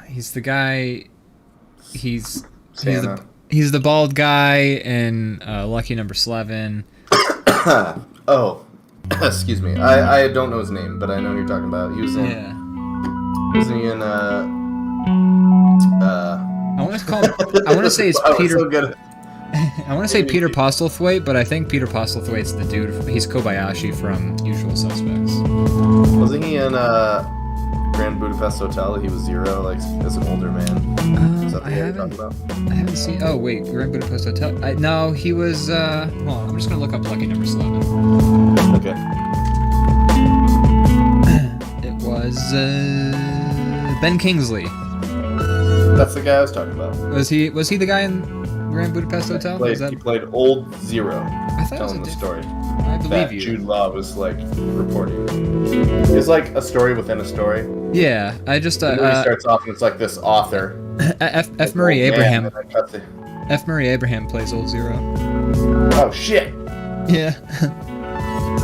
He's the guy. He's the bald guy in Lucky Number 11. Oh. Excuse me. I don't know his name, but I know who you're talking about. He was in. Yeah. Wasn't he in? I want to call. I want to say it's Peter. So good. I want to say Peter Postlethwaite, but I think Peter Postlethwaite's the dude. He's Kobayashi from Usual Suspects. Wasn't he in Grand Budapest Hotel? He was Zero, like as an older man. Is that the guy you're talking about? I haven't seen. Oh wait, Grand Budapest Hotel. No, he was. Hold on, I'm just gonna look up Lucky Number 11. Okay. It was Ben Kingsley. That's the guy I was talking about. Was he the guy in Grand Budapest Hotel? He played Old Zero. I thought telling it was the story. I believe you. Jude Law was like reporting. It's like a story within a story. Yeah, I just. The movie starts off and it's like this author. F. Murray Abraham. F. Murray Abraham plays Old Zero. Oh shit. Yeah.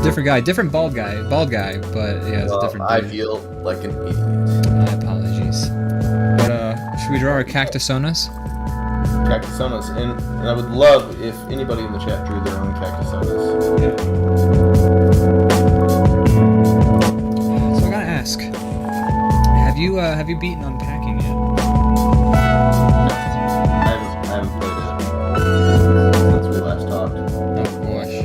Different guy, different bald guy, but yeah, it's a different dude. I feel like an idiot. My apologies. But should we draw our cactusonas? Cactusonas, and I would love if anybody in the chat drew their own cactusonas. Yeah. So I gotta ask, have you beaten Unpacking yet? No, I haven't played it since we last talked. Oh gosh.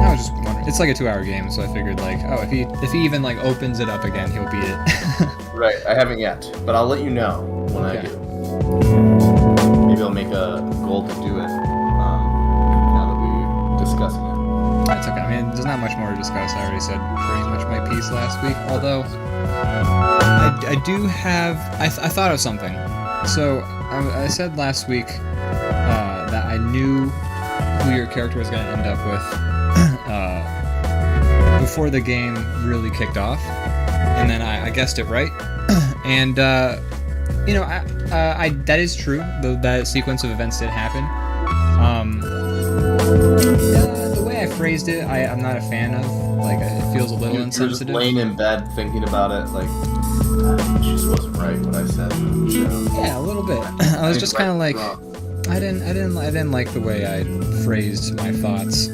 I was just wondering. It's like a 2-hour game, so I figured like, oh, if he even like opens it up again, he'll beat it. Right, I haven't yet, but I'll let you know when I do. Maybe I'll make a goal to do it now that we're discussing it. not much more to discuss. I already said pretty much my piece last week. Although I do have, I thought of something. So I said last week that I knew who your character was going to end up with before the game really kicked off, and then I guessed it right. And you know, that is true. That sequence of events did happen. The way I phrased it, I'm not a fan of. Like, it feels a little insensitive. You're just laying in bed thinking about it, like, it just wasn't right what I said in the show. Yeah, a little bit. I was just kind of like, I didn't like the way I phrased my thoughts.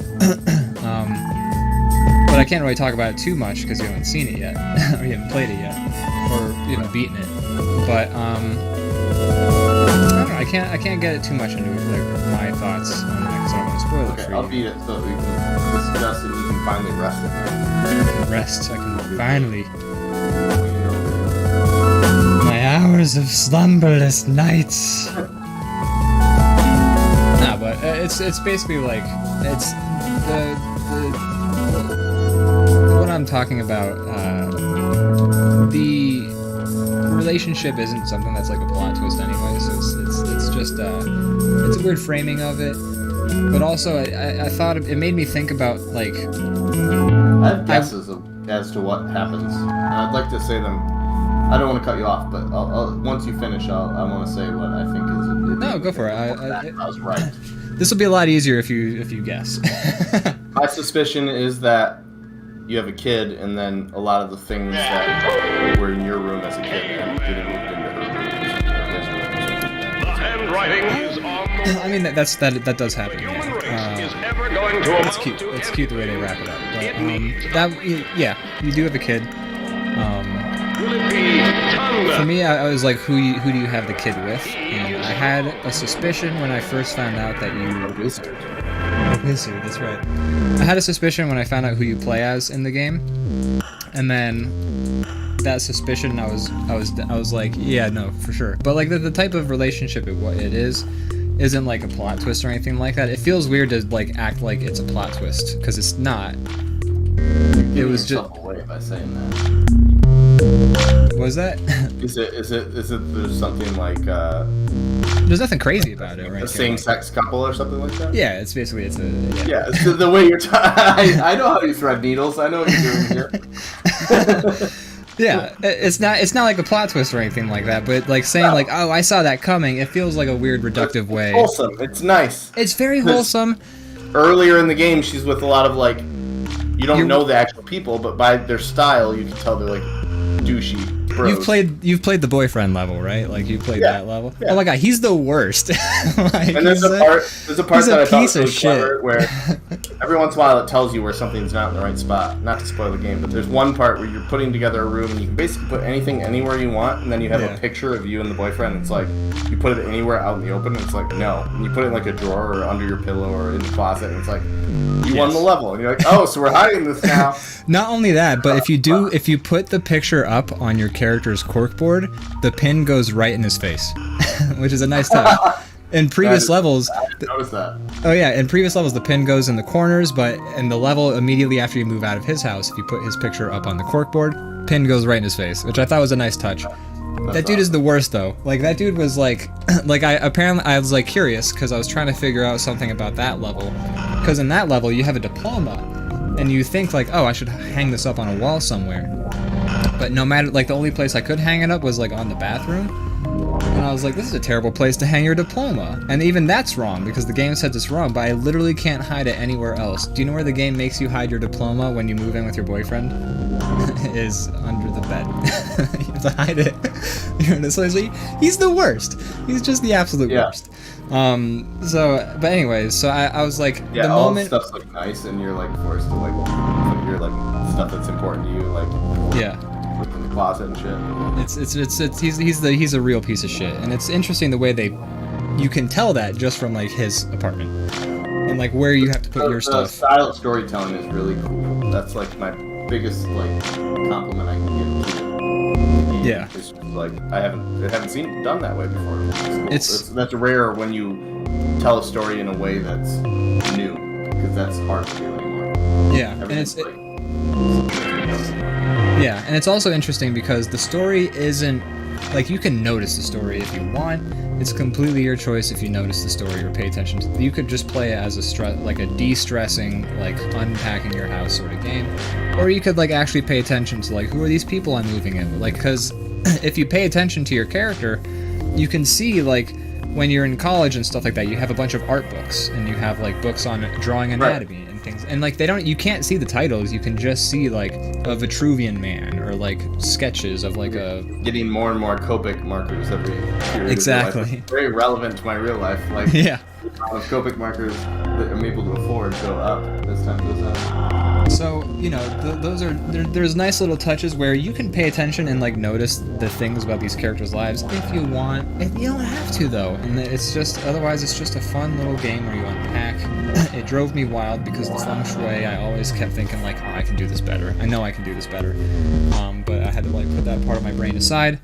But I can't really talk about it too much because you haven't seen it yet, or you haven't played it yet, or even beaten it. But I don't know. I can't get it too much into like my thoughts on that because I don't want to spoil it for you. I'll beat it so we can discuss it. You can finally rest it. I can rest. I can finally. My hours of slumberless nights. Nah, but it's basically like it's the what I'm talking about. The relationship isn't something that's like a plot twist anyway, so it's just it's a weird framing of it. But also, I thought it made me think about like. I have guesses as to what happens, and I'd like to say them. I don't want to cut you off, but I'll once you finish, I want to say what I think is. No, go for it. I was right. This will be a lot easier if you guess. My suspicion is that you have a kid, and then a lot of the things that were in your room as a kid and getting moved into her room. The handwriting is on the I mean that does happen. Yeah. It's cute. It's cute the way they wrap it up. But you do have a kid. Will it be thunder? For me, I was like, who do you have the kid with? And I had a suspicion when I first found out that you were a wizard. A wizard, that's right. I had a suspicion when I found out who you play as in the game, and then that suspicion, I was like, yeah, no, for sure. But like the type of relationship it isn't like a plot twist or anything like that. It feels weird to like act like it's a plot twist because it's not. It was just away by saying that. Was that? Is it? There's something like. There's nothing crazy about it, right? A same-sex couple or something like that. Yeah, it's basically Yeah, it's the way you're. I know how you thread needles. I know what you're doing here. Yeah, it's not like a plot twist or anything like that, but like saying like, oh, I saw that coming, it feels like a weird reductive way. It's wholesome. It's nice. It's very wholesome. Earlier in the game, she's with a lot of like, you don't know the actual people, but by their style, you can tell they're like douchey bros. You've played the boyfriend level, right? Like you played that level. Yeah. Oh my god, he's the worst. Like, and there's a part that I thought was really clever, where every once in a while it tells you where something's not in the right spot. Not to spoil the game, but there's one part where you're putting together a room and you can basically put anything anywhere you want, and then you have a picture of you and the boyfriend. It's like you put it anywhere out in the open, and it's like no. And you put it in like a drawer or under your pillow or in the closet, and it's like you won the level. And you're like, oh, so we're hiding this now. Not only that, but if you put the picture up on your character's corkboard, the pin goes right in his face, which is a nice touch. In previous levels, I didn't notice that. Oh yeah, in previous levels the pin goes in the corners, but in the level immediately after you move out of his house, if you put his picture up on the corkboard, pin goes right in his face, which I thought was a nice touch. That dude is the worst though. Like that dude was like, I was like curious because I was trying to figure out something about that level, because in that level you have a diploma, and you think like, oh, I should hang this up on a wall somewhere, but no matter, like the only place I could hang it up was like on the bathroom. And I was like, this is a terrible place to hang your diploma. And even that's wrong, because the game says it's wrong, but I literally can't hide it anywhere else. Do you know where the game makes you hide your diploma when you move in with your boyfriend? Is under the bed. You have to hide it. So he's the worst. He's just the absolute worst. But anyways, so I was like, the all moment... stuff's like nice, and you're like forced to like put your like stuff that's important to you, like in the closet and shit. He's a real piece of shit, and it's interesting the way you can tell that just from like his apartment and like where you have to put your stuff. The style of storytelling is really cool. That's like my biggest like compliment I can give to you. Yeah. It's like I haven't seen it done that way before. It's cool. That's rare when you tell a story in a way that's new, because that's hard to do anymore. Yeah, and it's also interesting because the story isn't like you can notice the story if you want. It's completely your choice if you notice the story or pay attention to. You could just play it as a de-stressing, like unpacking your house sort of game, or you could like actually pay attention to like who are these people I'm moving in with, like because if you pay attention to your character, you can see like when you're in college and stuff like that, you have a bunch of art books and you have like books on drawing anatomy and things, and like you can't see the titles, you can just see like a Vitruvian Man or like sketches of like a getting more and more Copic markers every period. Exactly. It's very relevant to my real life. Like yeah. The amount of Copic markers that I'm able to afford go up as time goes on. So, you know, there's nice little touches where you can pay attention and like notice the things about these characters' lives if you want. If you don't have to though, and it's just otherwise it's just a fun little game where you unpack. It drove me wild because the feng shui, I always kept thinking like, oh, I can do this better. I know I can do this better, but I had to like put that part of my brain aside.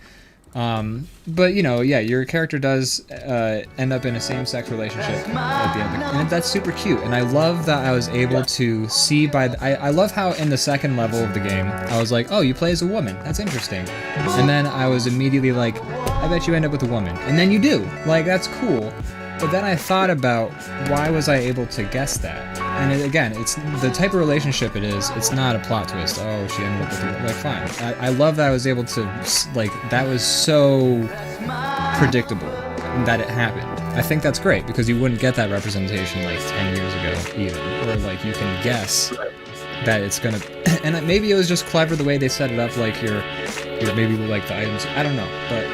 But you know, yeah, your character does end up in a same-sex relationship at the end, and that's super cute. And I love that I was able to see I love how in the second level of the game, I was like, oh, you play as a woman. That's interesting. And then I was immediately like, I bet you end up with a woman. And then you do. Like, that's cool. But then I thought about why was I able to guess that? And again, it's the type of relationship it is. It's not a plot twist. Oh, she ended up with a, like, fine. I love that I was able to, like, that was so predictable that it happened. I think that's great because you wouldn't get that representation like 10 years ago even. Or like you can guess that it's gonna, and maybe it was just clever the way they set it up. Like you're maybe like the items. I don't know, but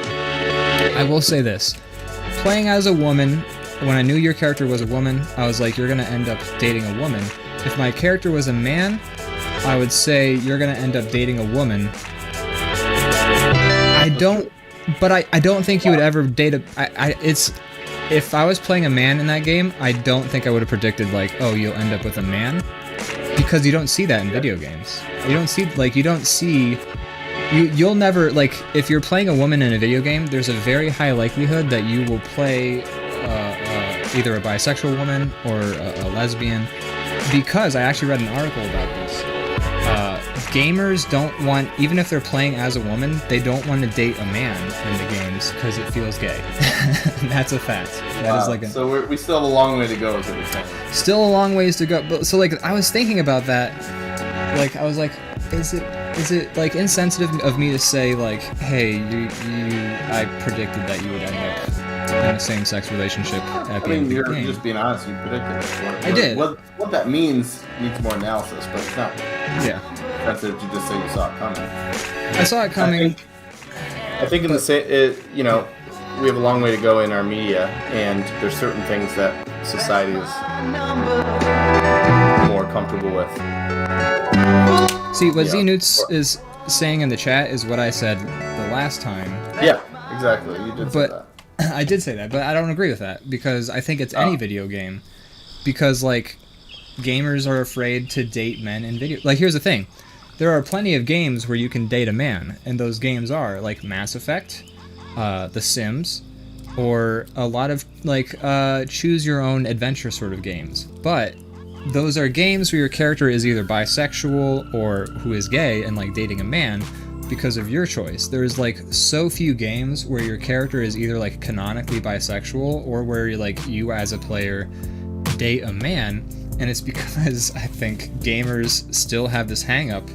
I will say this. Playing as a woman, when I knew your character was a woman, I was like, you're gonna end up dating a woman. If my character was a man, I would say you're gonna end up dating a woman. I don't think you would ever date if I was playing a man in that game, I don't think I would have predicted like, oh, you'll end up with a man, because you don't see that in video games. You'll never, like, if you're playing a woman in a video game, there's a very high likelihood that you will play either a bisexual woman or a lesbian, because I actually read an article about this. Gamers don't want, even if they're playing as a woman, they don't want to date a man in the games because it feels gay. That's a fact. That is like so we still have a long way to go, is what you're saying. Still a long ways to go. But so like I was thinking about that. Like I was like, is it like insensitive of me to say like, hey, I predicted that you would end up in a same-sex relationship at the end of the game. You're just being honest. You predicted it. I did. What that means needs more analysis, but it's not. Yeah. That's it. You just say you saw it coming. I saw it coming. I think in the same, you know, we have a long way to go in our media, and there's certain things that society is more comfortable with. See, what Zenoots is saying in the chat is what I said the last time. Yeah, exactly. You did say that. I did say that, but I don't agree with that, because I think it's any video game. Because, like, gamers are afraid to date men in video... Like, here's the thing. There are plenty of games where you can date a man, and those games are, like, Mass Effect, The Sims, or a lot of, like, choose-your-own-adventure sort of games. But those are games where your character is either bisexual or who is gay and, like, dating a man because of your choice. There's, like, so few games where your character is either, like, canonically bisexual or where, like, you as a player date a man, and it's because I think gamers still have this hang-up.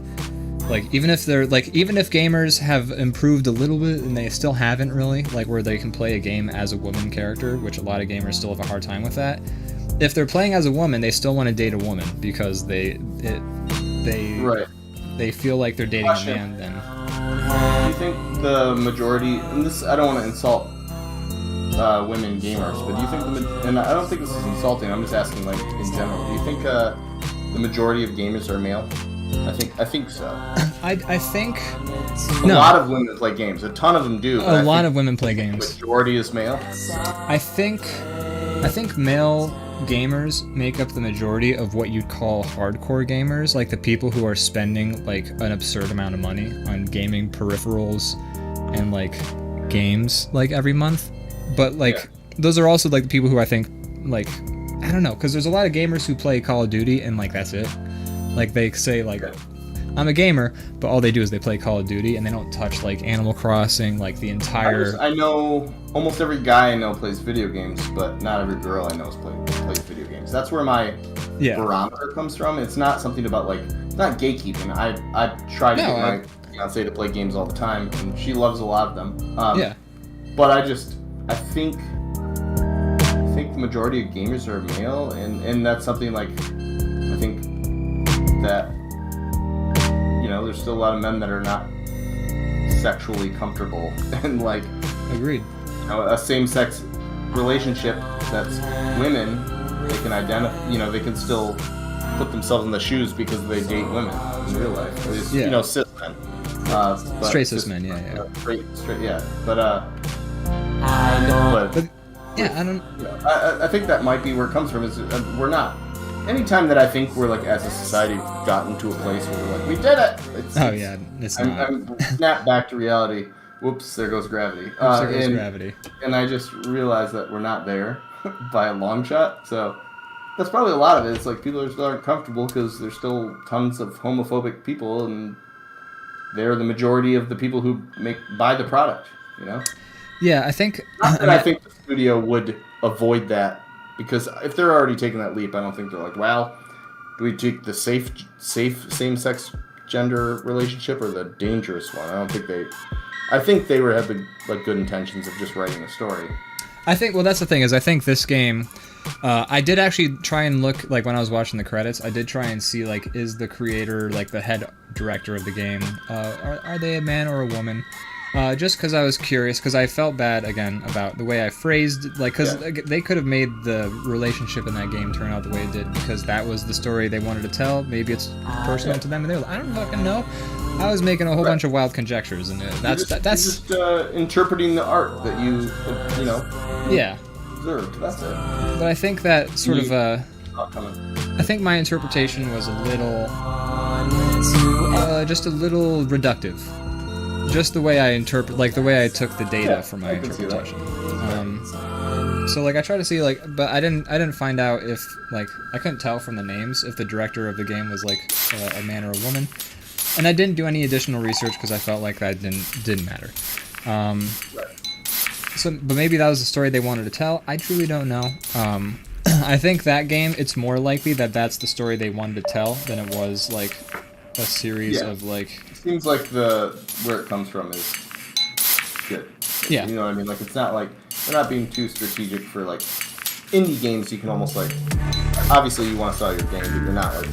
Like, even if gamers have improved a little bit, and they still haven't really, like, where they can play a game as a woman character, which a lot of gamers still have a hard time with that. If they're playing as a woman, they still want to date a woman because they feel like they're dating a man then. Do you think the majority, and this, I don't want to insult women gamers, but do you think and I don't think this is insulting, I'm just asking, like, in general, do you think the majority of gamers are male? I think so. I think a lot of women play games. A ton of them do. A lot of women play games. The majority is male. I think male gamers make up the majority of what you'd call hardcore gamers, like the people who are spending like an absurd amount of money on gaming peripherals and like games like every month. But like those are also like the people who I think, like, I don't know, because there's a lot of gamers who play Call of Duty and like that's it. Like they say like, I'm a gamer, but all they do is they play Call of Duty and they don't touch like Animal Crossing, like the entire. I know almost every guy I know plays video games, but not every girl I know plays video games. That's where my barometer comes from. It's not something about like, it's not gatekeeping. I try to get my fiance to play games all the time, and she loves a lot of them. But I think the majority of gamers are male, and that's something like, I think that, you know, there's still a lot of men that are not sexually comfortable, and like, agreed. You know, a same-sex relationship that's women, they can identify, you know, they can still put themselves in the shoes because they date women in real life. At least, you know, cis men. Straight cis men, straight, yeah. But I don't. You know, I think that might be where it comes from. Is we're not. Anytime that I think we're like as a society gotten to a place where we're like, we did it. It's not. I'm snap back to reality. Whoops, there goes gravity. There goes gravity. And I just realized that we're not there by a long shot. So that's probably a lot of it. It's like people still aren't comfortable because there's still tons of homophobic people, and they're the majority of the people who buy the product. You know. Yeah, I think. Not that I think the studio would avoid that, because if they're already taking that leap, I don't think they're like, well, do we take the safe same-sex gender relationship or the dangerous one? I think they have the like good intentions of just writing a story. I think, well, that's the thing, is I think this game, I did actually try and look, like when I was watching the credits, I did try and see, like, is the creator, like the head director of the game, are they a man or a woman? Just because I was curious, because I felt bad, again, about the way I phrased, like, because they could have made the relationship in that game turn out the way it did, because that was the story they wanted to tell. Maybe it's personal to them, and they were like, I don't fucking know. I was making a whole bunch of wild conjectures, and that's you're just interpreting the art that you know. Yeah. Observed. That's it. But I think that sort of I think my interpretation was a little, just a little reductive. Just the way I interpret, like the way I took the data for my interpretation. So like I tried to see like, but I didn't find out if like I couldn't tell from the names if the director of the game was like a man or a woman, and I didn't do any additional research because I felt like that didn't matter. So, but maybe that was the story they wanted to tell. I truly don't know. I think that game, it's more likely that that's the story they wanted to tell than it was like a series of like. Seems like where it comes from is good. Yeah. You know what I mean? Like, it's not like, they're not being too strategic for, like, indie games. You can almost, like, obviously you want to sell your game, but you're not, like,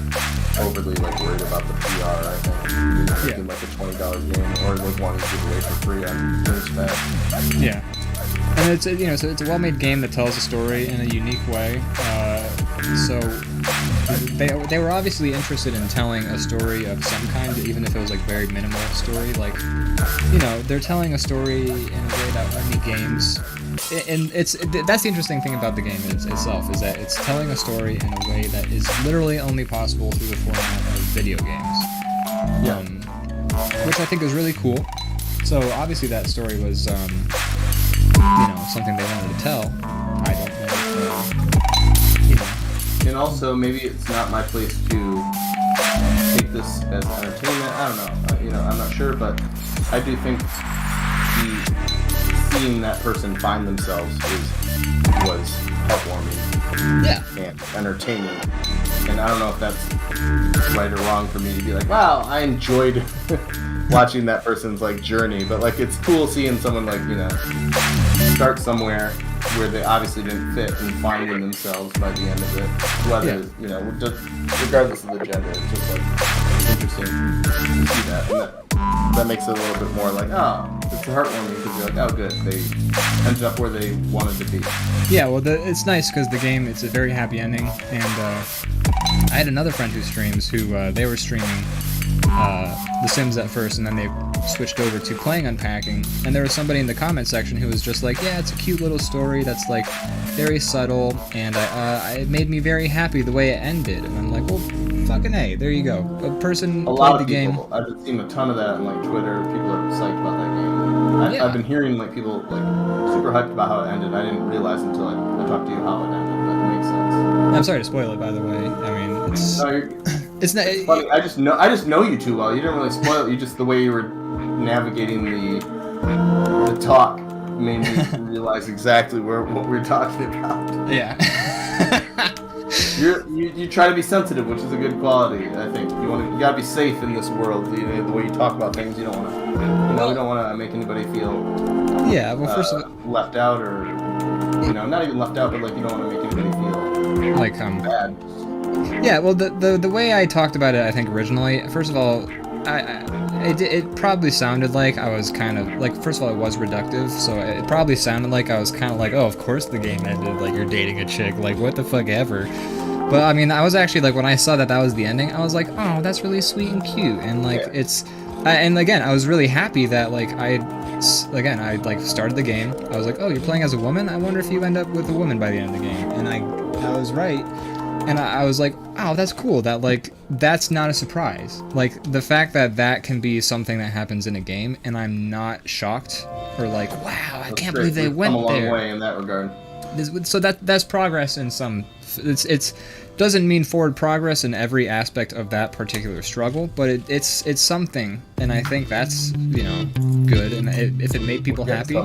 overly, like, worried about the PR, I think. You're not making, like, a $20 game, or they want to give away for free on first pass. Yeah. And it's, you know, so it's a well-made game that tells a story in a unique way. So they were obviously interested in telling a story of some kind, even if it was like very minimal story. Like, you know, they're telling a story in a way that only games. And that's the interesting thing about the game itself, is that it's telling a story in a way that is literally only possible through the format of video games. Which I think is really cool. So obviously that story was, you know, something they wanted to tell. I don't know. You know. And also, maybe it's not my place to take this as entertainment. I don't know. You know, I'm not sure, but I do think seeing that person find themselves was heartwarming. And entertaining. And I don't know if that's right or wrong for me to be like, wow, I enjoyed watching that person's like journey, but like it's cool seeing someone like, you know, start somewhere where they obviously didn't fit and finding themselves by the end of it. Whether you know, regardless of the gender, it's just like interesting to see that, and that makes it a little bit more like, oh, it's heartwarming because you're like, oh, good, they ended up where they wanted to be. Yeah, well, it's nice because the game, it's a very happy ending, and I had another friend who streams who they were streaming The Sims at first, and then they switched over to playing Unpacking, and there was somebody in the comment section who was just like, yeah, it's a cute little story that's like very subtle, and it made me very happy the way it ended. And I'm like, well, fucking A, there you go. A person played the game. I've been seeing a ton of that on like Twitter. People are psyched about that game. I've been hearing like people like super hyped about how it ended. I didn't realize until I talked to you how it ended, but it makes sense. I'm sorry to spoil it, by the way. I mean, it's... No, It's not. It's funny. I just know you too well. You didn't really spoil it. You just the way you were navigating the talk made me realize exactly what we're talking about. Yeah. You try to be sensitive, which is a good quality. I think you gotta be safe in this world. The way you talk about things, you don't want to. We don't want to make anybody feel. Yeah. Well, first of all, left out, or not even left out, but like you don't want to make anybody feel like bad. Yeah. Well, the way I talked about it, I think originally, first of all, it probably sounded like I was kind of like, first of all, it was reductive, so it probably sounded like I was kind of like, oh, of course the game ended, like you're dating a chick, like what the fuck ever. But I mean, I was actually like, when I saw that was the ending, I was like, oh, that's really sweet and cute, and like it's, and again, I was really happy that like I like started the game. I was like, oh, you're playing as a woman? I wonder if you end up with a woman by the end of the game, and I was right. And I was like, oh, that's cool. That like that's not a surprise. Like the fact that can be something that happens in a game, and I'm not shocked or like, wow, I can't believe they went there. Come a long way in that regard. So that's progress in some. It's doesn't mean forward progress in every aspect of that particular struggle, but it's something, and I think that's good. And if it made people happy.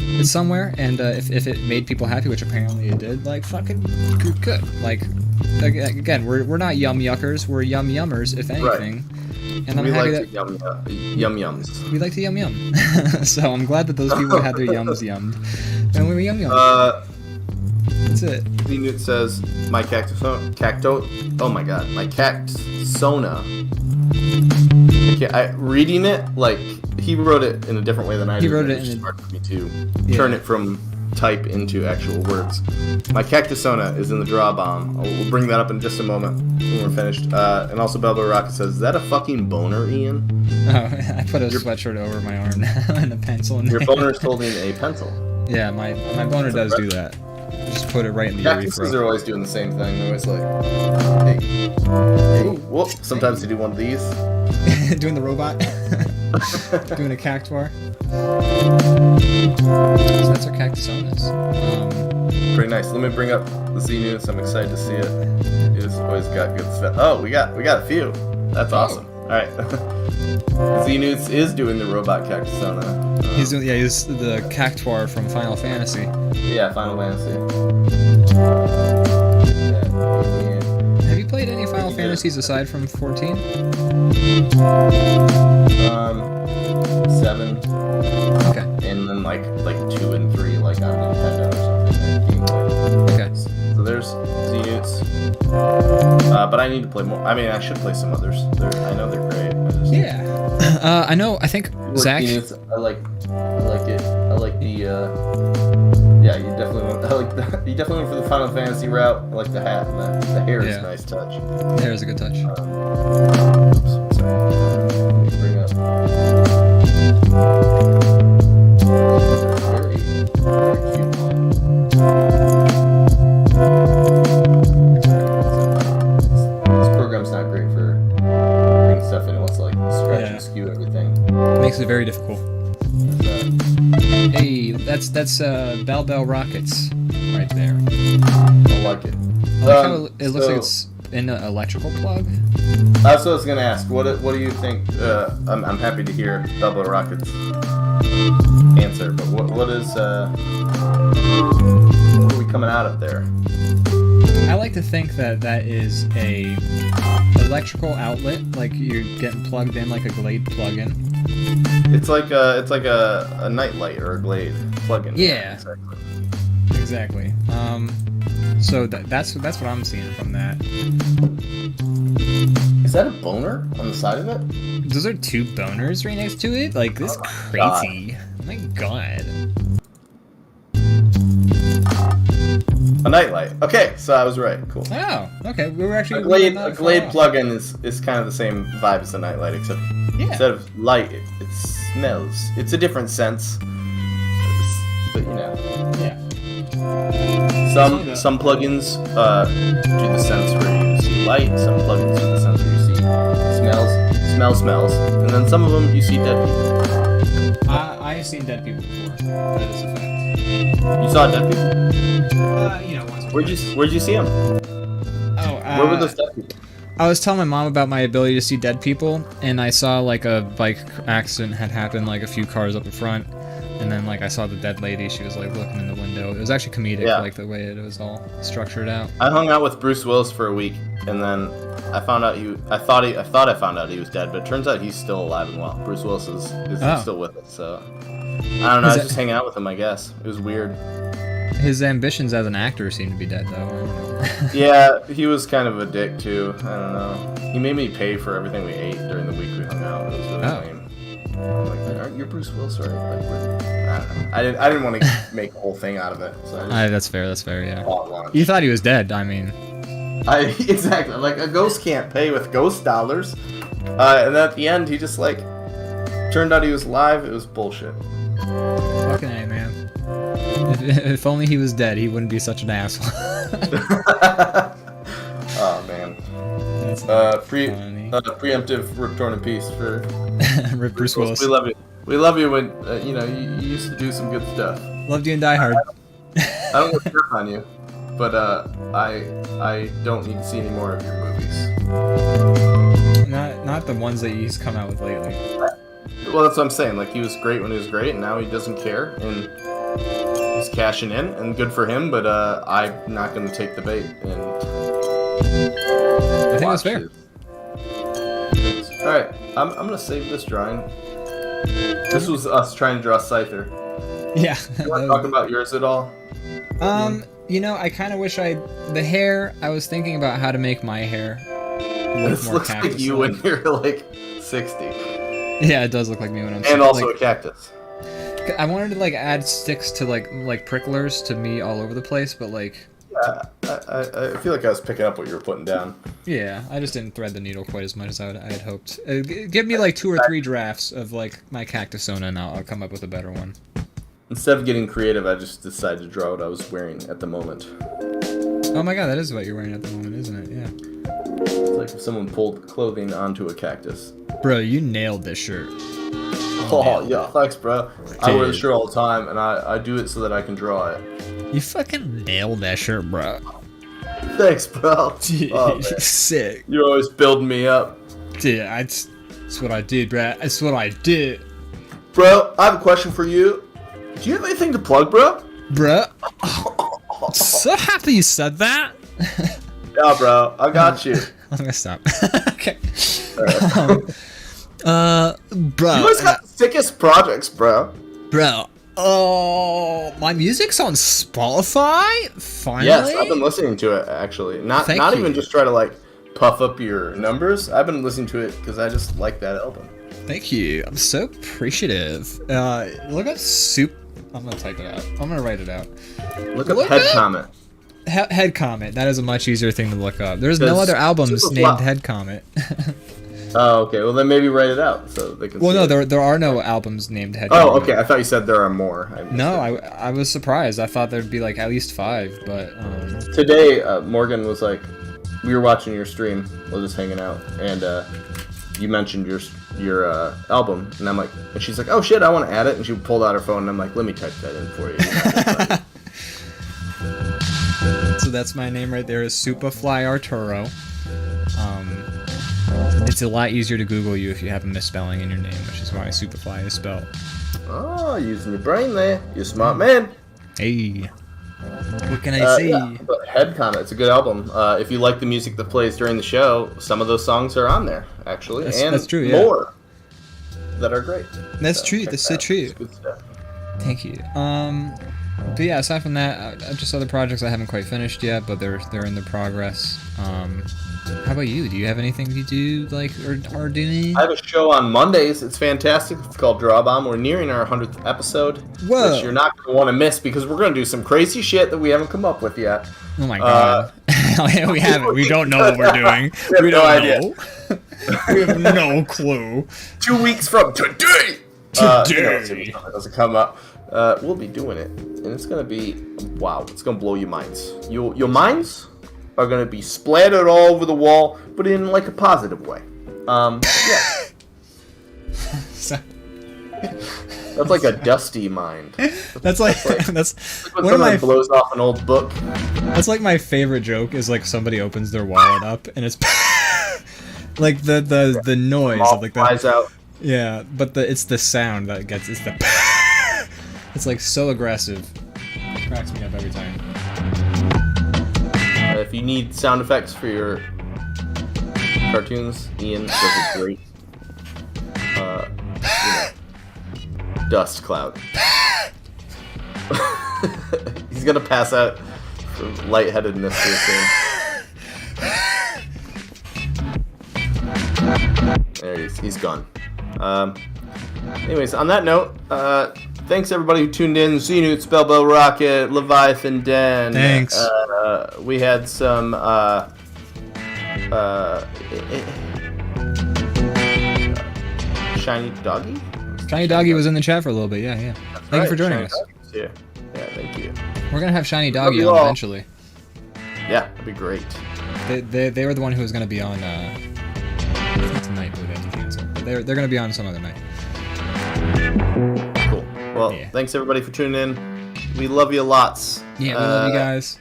It's somewhere, and if it made people happy, which apparently it did, like fucking good. Like again, we're not yum yuckers, we're yum yummers, if anything. Right. And I'm happy that yum yums. We like to yum yum. So I'm glad that those people had their yums yummed, and we yum yum. That's it. It says my oh my god, my cactusona. Reading it like. He wrote it in a different way than I did. He wrote it in smart for me to turn it from type into actual words. My cactusona is in the DrawBomb. We'll bring that up in just a moment when we're finished. And also Belbo Rocket says, is that a fucking boner, Ian? Oh, I put a sweatshirt over my arm now and a pencil. Your boner is holding a pencil. Yeah, my boner does do that. Just put it right in the Cactuses are always doing the same thing. They're always like, hey, whoop. Sometimes they do one of these. Doing the robot. Doing a cactuar. So that's our cactusonas. Pretty nice. Let me bring up the Z News. I'm excited to see it. It's always got good stuff. Oh, we got a few. That's awesome. All right. Z News is doing the robot cactusona. He's the cactuar from Final Fantasy. Yeah, Final Fantasy. Have you played any Final Fantasies aside from 14? 7. Okay. And then like 2 and 3 like on Nintendo or something. Okay. So there's Z-Newts. But I need to play more. I mean, I should play some others. I know they're great. I know. I think Zach. I like it. I like the. Yeah, you definitely went. You definitely went for the Final Fantasy route. I like the hat. And the hair is a nice touch. The hair is a good touch. Oops. Sorry. Let me bring up. Very cute one. This program's not great for bringing stuff in. It wants to like stretch and skew everything. It makes it very difficult. Hey, that's Bell Rockets right there. I like it. I like how it looks like it's in an electrical plug. That's what I was gonna ask. What do you think? I'm happy to hear Bell Rockets answer. But what are we coming out of there? I like to think that is a electrical outlet, like you're getting plugged in like a Glade plug-in. It's like a nightlight or a Glade plug-in. Yeah, exactly. So that's what I'm seeing from that. Is that a boner on the side of it? Those are 2 boners right next to it. Like this crazy. Oh my god. A nightlight. Okay, so I was right. Cool. Oh, okay. We were actually a Glade plug-in is kind of the same vibe as a nightlight, except instead of light, it smells. It's a different sense, but Yeah. Some plugins do the sense where you see light. Some plugins do the sense where you see smells, and then some of them you see dead people. I've seen dead people before. That is a fact. You saw dead people? Once. Where'd you see them? Oh, where were those dead people? I was telling my mom about my ability to see dead people, and I saw like a bike accident had happened, like a few cars up in front, and then like I saw the dead lady. She was like looking in the window. It was actually comedic, like the way it was all structured out. I hung out with Bruce Willis for a week, and then I found out I thought I found out he was dead, but it turns out he's still alive and well. Bruce Willis is still with us, so I don't know. I was just hanging out with him, I guess. It was weird. His ambitions as an actor seem to be dead, though. I don't know. Yeah, he was kind of a dick too. I don't know. He made me pay for everything we ate during the week we hung out. It was really lame. I'm like, aren't you Bruce Willis, right? Like, I don't know. I didn't want to make a whole thing out of it. So that's fair. That's fair. Yeah. You thought he was dead. I mean. Exactly. Like a ghost can't pay with ghost dollars. And then at the end, he just like turned out he was alive. It was bullshit. Fucking A, man. If only he was dead, he wouldn't be such an asshole. Oh man. That's preemptive Rip Torn in Peace for Rip Bruce Willis. We love you. We love you when you used to do some good stuff. Loved you in Die Hard. I don't want to rip on you, but I don't need to see any more of your movies. Not the ones that he's come out with lately. Well, that's what I'm saying. Like, he was great when he was great, and now he doesn't care, and he's cashing in, and good for him. But I'm not going to take the bait. And I think that's fair. All right, I'm going to save this drawing. This was us trying to draw Scyther. Yeah. You want to talk about yours at all? I kind of wish the hair. I was thinking about how to make my hair look This more looks like you when you're like 60. Yeah, it does look like me when I'm 60. And also a cactus. I wanted to like add sticks to like pricklers to me all over the place, but like. I feel like I was picking up what you were putting down. Yeah, I just didn't thread the needle quite as much as I had hoped. Give me like 2 or 3 drafts of like my cactusona, and I'll come up with a better one. Instead of getting creative, I just decided to draw what I was wearing at the moment. Oh my god, that is what you're wearing at the moment, isn't it? Yeah. It's like if someone pulled clothing onto a cactus. Bro, you nailed this shirt. Oh yeah, thanks, bro. Dude. I wear the shirt all the time, and I do it so that I can draw it. You fucking nailed that shirt, bro. Thanks, bro. Dude, sick. You're always building me up. Dude, that's what I did, bro. That's what I did. Bro, I have a question for you. Do you have anything to plug, bro? Bro. So happy you said that. Yeah, bro. I got you. I'm gonna stop. Okay. Bro. You guys got the sickest projects, bro. Bro. Oh, my music's on Spotify? Finally? Yes, I've been listening to it, actually. Not even just try to, like, puff up your numbers. I've been listening to it because I just like that album. Thank you. I'm so appreciative. Look at Soup. I'm going to type it out. I'm going to write it out. Look up Head Comet. Head Comet. That is a much easier thing to look up. There's no other albums named Head Comet. Oh, okay. Well, then maybe write it out so they can. Well, no, there are no albums named Head Comet. Oh, okay. I thought you said there are more. No, I was surprised. I thought there'd be like at least 5, but. Today, Morgan was like, we were watching your stream, we were just hanging out, and you mentioned your album, and I'm like, and she's like, oh shit, I want to add it, and she pulled out her phone, and I'm like, let me type that in for you. So that's my name right there, is Superfly Arturo. It's a lot easier to Google you if you have a misspelling in your name, which is why Superfly is spelled. Oh, using your brain there. You're a smart man. Hey. What can I say? Yeah, but Head Comet, it's a good album. If you like the music that plays during the show, some of those songs are on there, actually. That's true, yeah. More that are great. That's true. That's so true. It's good stuff. Thank you. But yeah, aside from that, just other projects I haven't quite finished yet, but they're in the progress. How about you? Do you have anything you do, like, or are doing? I have a show on Mondays. It's fantastic. It's called DrawBomb. We're nearing our 100th episode, which you're not going to want to miss because we're going to do some crazy shit that we haven't come up with yet. Oh my god. We haven't. We don't know what we're doing. We don't know. We have no clue. 2 weeks from today! Today! It doesn't come up. We'll be doing it, and it's going to be, wow, it's going to blow your minds. Your minds are going to be splattered all over the wall, but in, like, a positive way. Yeah. That's like a dusty mind. That's like when someone blows off an old book. That's like my favorite joke is like somebody opens their wallet up and it's Like the noise of like flies the out. yeah, but it's the sound that gets it's the it's like so aggressive. It cracks me up every time. If you need sound effects for your cartoons, Ian does a great dust cloud. He's gonna pass out from lightheadedness here soon. There he is. He's gone. Anyways, on that note, thanks everybody who tuned in. Xenoots, Belbo Rocket, Leviathan Den. Thanks. We had some Shiny Doggy? Shiny Doggy was in the chat for a little bit. Yeah. Thank you for joining us. Yeah, thank you. We're gonna have Shiny Doggy you on all. eventually. Yeah, that'd be great. They were the one who was gonna be on tonight, but they had to cancel. But they're gonna be on some other night. Cool. Well, Yeah. thanks everybody for tuning in. We love you lots. Yeah, we love you guys.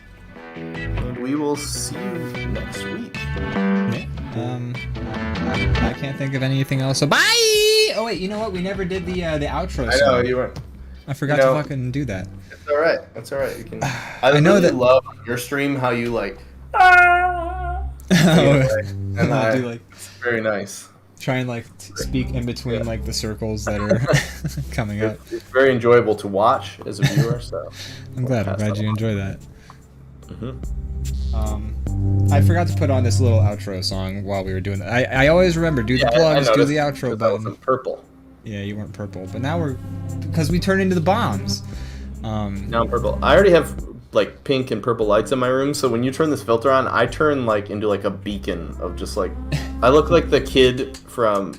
And we will see you next week. Yeah. I can't think of anything else. So bye. Oh wait, you know what? We never did the outro. I song. know you weren't. I forgot you know, to fucking do that. It's all right. It's all right. You can. I know really that- love your stream how you like. And And do like it's very nice. try and like speak in between like the circles that are coming up. It's very enjoyable to watch as a viewer. So I'm glad pass that you on. enjoy that. Mhm. I forgot to put on this little outro song while we were doing that. I always remember do the Yeah, I plugs, do noticed the outro that was button. in purple. Yeah, you weren't purple, but now we're because we turned into the bombs. Now I'm purple. I already have like pink and purple lights in my room, so when you turn this filter on, I turn like into like a beacon of just like I look like the kid from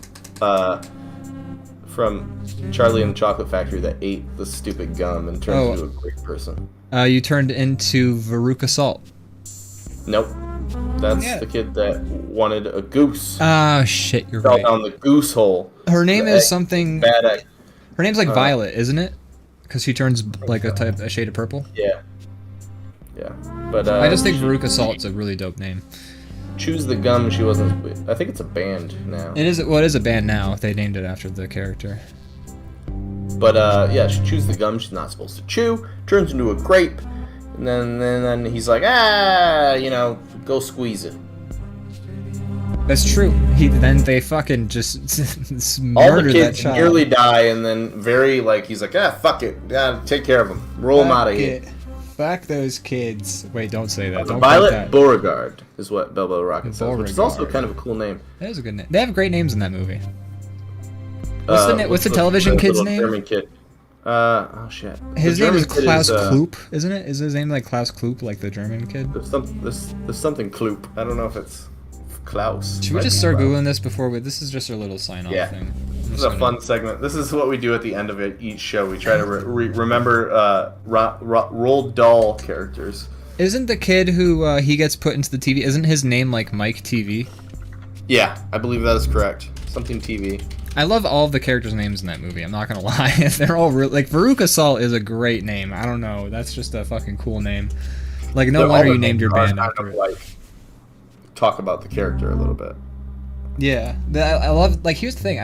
Charlie and the Chocolate Factory that ate the stupid gum and turned into a great person. You turned into Veruca Salt. Nope. That's Yeah. the kid that wanted a goose. Ah, shit, you're Fell right. down the goose hole. Her name The is egg- something. Bad egg. Her name's like Violet, isn't it? Because she turns like a shade of purple. Yeah. Yeah. But I just think Veruca Salt's a really dope name. Choose the Gum. She wasn't. I think it's a band now. It is. Well, it is a band now. They named it after the character. But yeah, she chews the gum she's not supposed to chew. Turns into a grape, and then he's like, go squeeze it. That's true. Then they fucking just All the murder that kids child. nearly die, and then he's like, fuck it, take care of them, roll them out of here. Fuck those kids. Wait, don't say that. Don't Violet that. Beauregard is what Belbo Rocket says, which is also Beauregard. kind of a cool name. That is a good name. They have great names in that movie. What's the television kid's little name? German kid. Oh shit. His The name is German kid Klaus Kloop, isn't it? Is his name like Klaus Kloop, like the German kid? There's something Kloop. I don't know if it's Klaus. Should we Might just be start Klaus. googling this before we? This is just our little sign-off Yeah. thing. This is a fun segment. This is what we do at the end of each show. We try to remember Roald Dahl characters. Isn't the kid who he gets put into the TV? Isn't his name like Mike TV? Yeah, I believe that is correct. Something TV. I love all of the characters' names in that movie. I'm not gonna lie, they're all like Veruca Salt is a great name. I don't know, that's just a fucking cool name. Like no wonder you named your band after it. Like, talk about the character a little bit. Yeah, I love. Like here's the thing.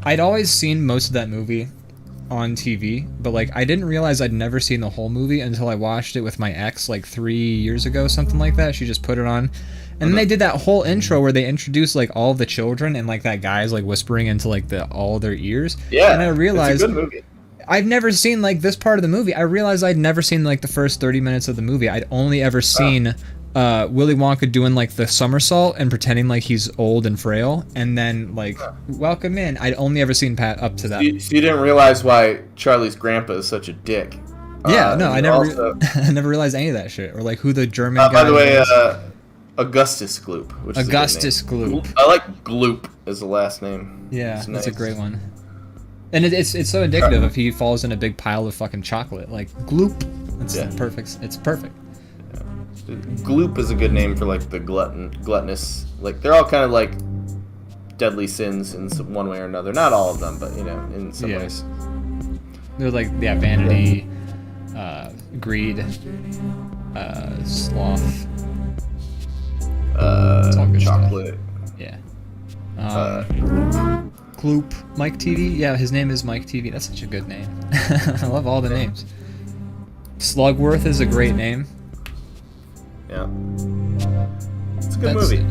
I'd always seen most of that movie on TV, but like I didn't realize I'd never seen the whole movie until I watched it with my ex like 3 years ago, something like that. She just put it on. And then they did that whole intro where they introduced like all the children and like that guy's like whispering into like all their ears. Yeah, and I realized it's a good movie. I've never seen like this part of the movie. I realized I'd never seen like the first 30 minutes of the movie. I'd only ever seen Willy Wonka doing like the somersault and pretending like he's old and frail, and then like welcome in. I'd only ever seen Pat up to that. So you didn't realize why Charlie's grandpa is such a dick. Yeah, no, I never, also, I never realized any of that shit, or like who the German guy. by the way, was. Augustus Gloop. Which Augustus is a good name. Gloop. I like Gloop as the last name. Yeah, It's that's a nice. great one. And it's so indicative if he falls in a big pile of fucking chocolate, like gloop. It's perfect. It's perfect. Gloop is a good name for like the gluttonous. Like they're all kind of like deadly sins in one way or another. Not all of them, but in some ways. They're like vanity, greed, sloth. Chocolate. Yeah. Gloop, Mike TV. Yeah, his name is Mike TV. That's such a good name. I love all the names. Slugworth is a great name. Yeah. It's a good movie.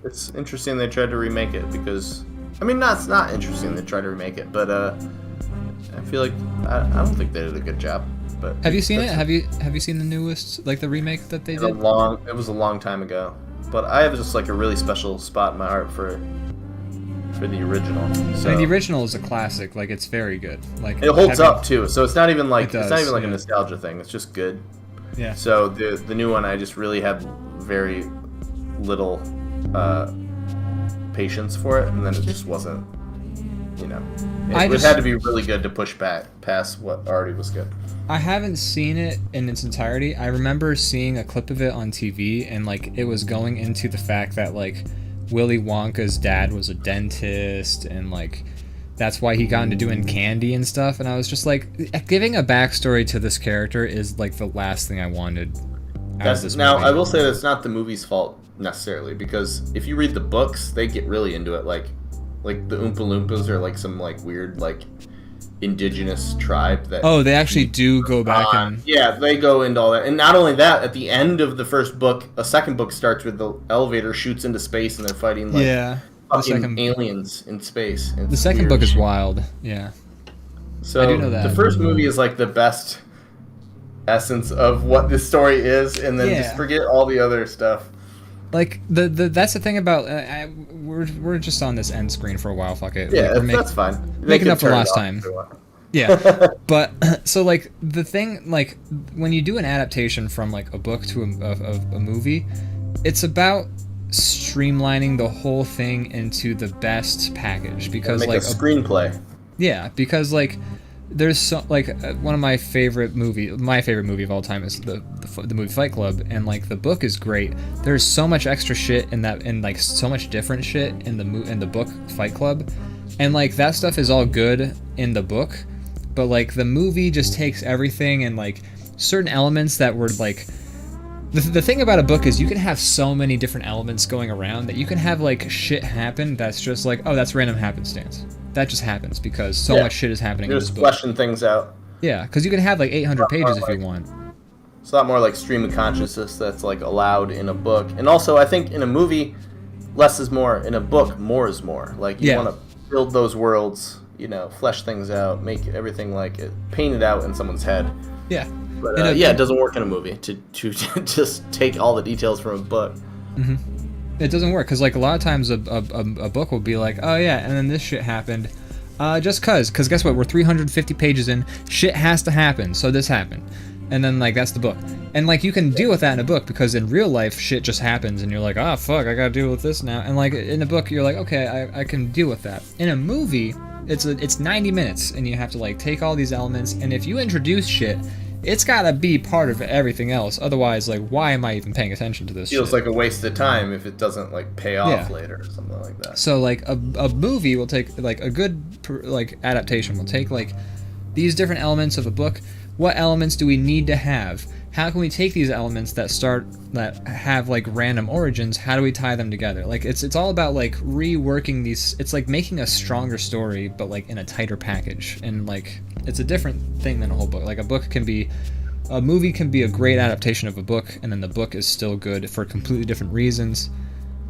It's interesting they tried to remake it because, I mean, it's not interesting they tried to remake it, but I feel like I don't think they did a good job. But have you seen it? Have you seen the newest, like the remake that they did? It was a long time ago, but I have just like a really special spot in my heart for the original. So. I mean, the original is a classic. Like, it's very good. Like, it holds up too. So it's not even like a nostalgia thing. It's just good. Yeah. So the new one, I just really had very little patience for it, and then it just wasn't. You know, it had to be really good to push back past what already was good. I haven't seen it in its entirety. I remember seeing a clip of it on TV, and like it was going into the fact that like Willy Wonka's dad was a dentist, and like that's why he got into doing candy and stuff. And I was just like, giving a backstory to this character is like the last thing I wanted. Now I will say that's not the movie's fault necessarily, because if you read the books, they get really into it. Like the Oompa Loompas are like some like weird like indigenous tribe that they actually do go back and they go into all that. And not only that, at the end of the first book, a second book starts with the elevator shoots into space and they're fighting like fucking aliens in space. The second book is wild. So I do know that. The first movie is like the best essence of what this story is, and then just forget all the other stuff. Like that's the thing about we're just on this end screen for a while. Fuck it. Yeah, like, that's fine. Making up for last time. Yeah, but so like the thing, like when you do an adaptation from like a book to a movie, it's about streamlining the whole thing into the best package, because make like a screenplay. Yeah, because like there's so like one of my favorite movie of all time is the movie Fight Club, and like the book is great. There's so much extra shit in that, and like so much different shit in the book Fight Club, and like that stuff is all good in the book, but like the movie just takes everything and like certain elements that were like the thing about a book is you can have so many different elements going around that you can have like shit happen that's just like, oh, that's random happenstance. That just happens because so much shit is happening in this book. You're just fleshing things out. Yeah, because you can have like 800 pages if you want. It's a lot more like stream of consciousness that's like allowed in a book. And also, I think in a movie, less is more. In a book, more is more. Like you want to build those worlds, you know, flesh things out, make everything like paint it out in someone's head. Yeah. But it doesn't work in a movie to just take all the details from a book. Mm-hmm. It doesn't work because like a lot of times a book will be like, oh yeah, and then this shit happened, just because guess what, we're 350 pages in, shit has to happen, so this happened, and then like that's the book, and like you can deal with that in a book because in real life shit just happens and you're like, oh fuck, I gotta deal with this now, and like in a book you're like, okay, I can deal with that. In a movie it's 90 minutes and you have to like take all these elements, and if you introduce shit, it's gotta be part of everything else. Otherwise, like, why am I even paying attention to this? Feels like a waste of time if it doesn't like pay off later or something like that. So like a movie will take like a good like adaptation will take like these different elements of a book. What elements do we need to have? How can we take these elements that have like random origins? How do we tie them together? Like it's all about like reworking these. It's like making a stronger story, but like in a tighter package. And like it's a different thing than a whole book. Like a movie can be a great adaptation of a book, and then the book is still good for completely different reasons.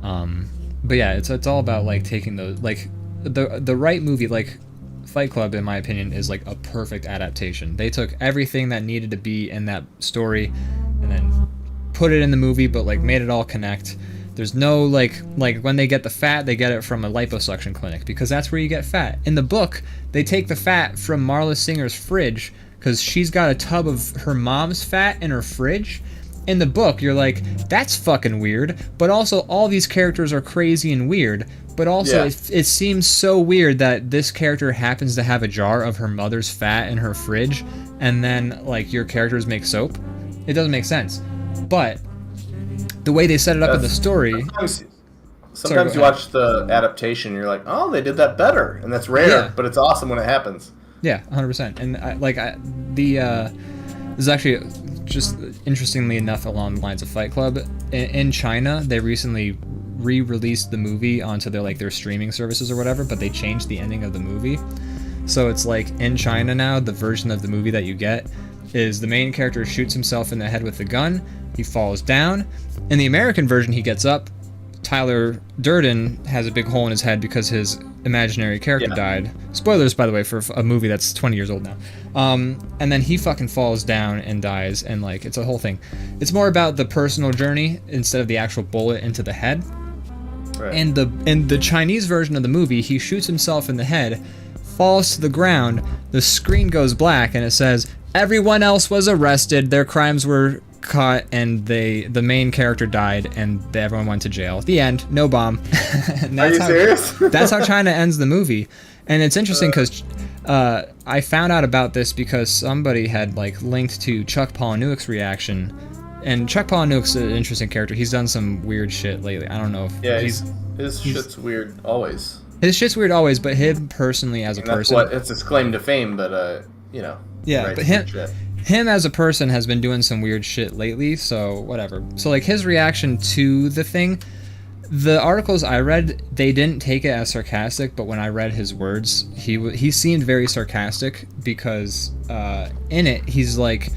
But yeah, it's all about like taking those like the right movie. Like Fight Club, in my opinion, is like a perfect adaptation. They took everything that needed to be in that story and then put it in the movie, but like made it all connect. There's no like when they get the fat, they get it from a liposuction clinic because that's where you get fat. In the book, they take the fat from Marla Singer's fridge because she's got a tub of her mom's fat in her fridge. In the book, you're like, that's fucking weird, but also all these characters are crazy and weird, but also it seems so weird that this character happens to have a jar of her mother's fat in her fridge, and then, like, your characters make soap. It doesn't make sense. But the way they set it up in the story... Sometimes you watch the adaptation, and you're like, oh, they did that better, and that's rare, but it's awesome when it happens. Yeah, 100%. And, this is actually... just interestingly enough along the lines of Fight Club, in China they recently re-released the movie onto their streaming services or whatever, but they changed the ending of the movie. So it's like in China now, the version of the movie that you get is the main character shoots himself in the head with the gun, he falls down. In the American version, he gets up. Tyler Durden has a big hole in his head because his imaginary character died. Spoilers, by the way, for a movie that's 20 years old now. And then he fucking falls down and dies, and like it's a whole thing. It's more about the personal journey instead of the actual bullet into the head. Right. In the Chinese version of the movie, he shoots himself in the head, falls to the ground, the screen goes black, and it says, everyone else was arrested, their crimes were caught, and the main character died, and everyone went to jail. The end. No bomb. Are you serious? That's how China ends the movie. And it's interesting because I found out about this because somebody had like linked to Chuck Palahniuk's reaction. And Chuck Palahniuk's an interesting character. He's done some weird shit lately. I don't know if his shit's weird always. His shit's weird always, but him personally as a person, it's his claim to fame. But you know, yeah, but him as a person has been doing some weird shit lately. So whatever. So like his reaction to the thing, the articles I read, they didn't take it as sarcastic, but when I read his words, he seemed very sarcastic because in it he's like,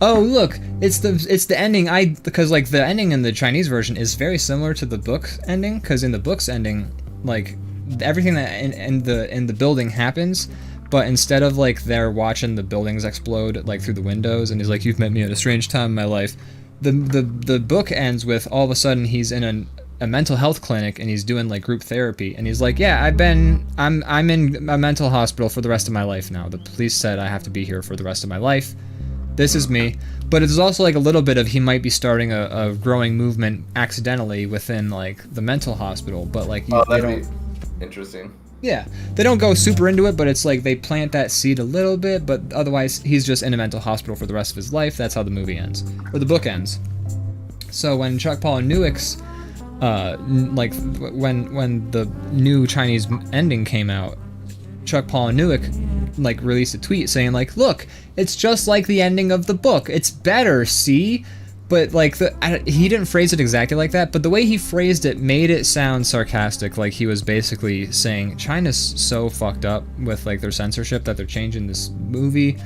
oh look, it's the ending. Because like the ending in the Chinese version is very similar to the book ending, because in the book's ending, like everything that in the building happens, but instead of like they're watching the buildings explode like through the windows, and he's like, you've met me at a strange time in my life. The book ends with all of a sudden he's in a mental health clinic and he's doing like group therapy, and he's like, yeah, I'm in a mental hospital for the rest of my life now. The police said I have to be here for the rest of my life. This is me. But it's also like a little bit of he might be starting a growing movement accidentally within like the mental hospital, but like they don't. Be interesting. Yeah, they don't go super into it, but it's like they plant that seed a little bit, but otherwise he's just in a mental hospital for the rest of his life. That's how the movie ends, or the book ends. So when Chuck Palahniuk's like when the new Chinese ending came out, Chuck Palahniuk like released a tweet saying like, look, it's just like the ending of the book, it's better, see? But like he didn't phrase it exactly like that, but the way he phrased it made it sound sarcastic, like he was basically saying China's so fucked up with like their censorship that they're changing this movie.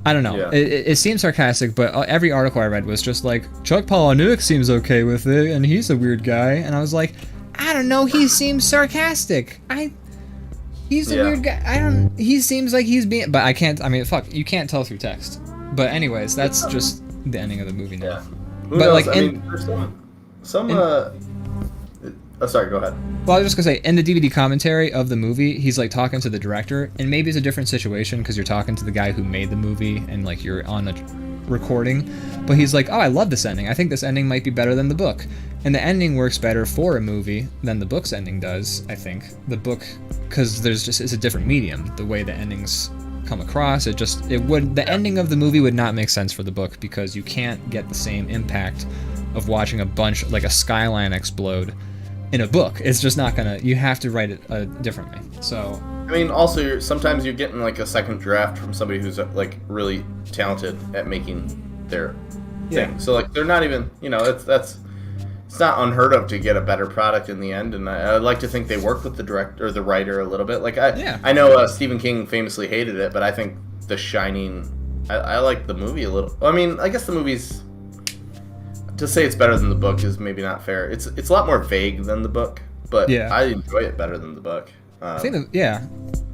I don't know. Yeah. It seems sarcastic, but every article I read was just like, Chuck Palahniuk seems okay with it, and he's a weird guy. And I was like, I don't know, he seems sarcastic. He's a weird guy. He seems like he's being, but I can't, I mean, fuck, you can't tell through text. But anyways, that's just the ending of the movie now. Yeah. Who knows? Like, I mean, there's sorry, go ahead. Well, I was just gonna say, in the DVD commentary of the movie, he's like talking to the director, and maybe it's a different situation because you're talking to the guy who made the movie and like you're on a recording, but he's like, oh, I love this ending. I think this ending might be better than the book. And the ending works better for a movie than the book's ending does, I think. The book, because it's a different medium. The way the endings come across, the ending of the movie would not make sense for the book because you can't get the same impact of watching a bunch, like a skyline explode in a book. It's just not gonna, you have to write it differently. So I mean, also sometimes you're getting like a second draft from somebody who's like really talented at making their thing. So like they're not even, it's not unheard of to get a better product in the end, and I like to think they work with the director or the writer a little bit. Like I know Stephen King famously hated it, but I think The Shining, I like the movie a little. I mean, I guess the movie's, to say it's better than the book is maybe not fair. It's a lot more vague than the book, but I enjoy it better than the book. I think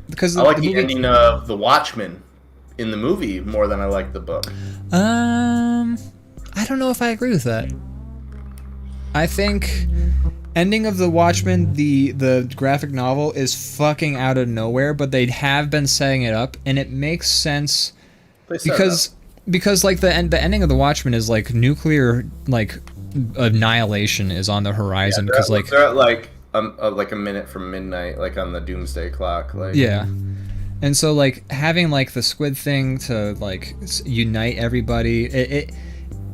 because I like the ending of The Watchmen in the movie more than I like the book. I don't know if I agree with that. I think ending of The Watchmen, the graphic novel, is fucking out of nowhere, but they have been setting it up, and it makes sense because like the ending of The Watchmen is like nuclear like annihilation is on the horizon because they're at like a minute from midnight, like on the doomsday clock, like and so like having like the squid thing to like unite everybody, it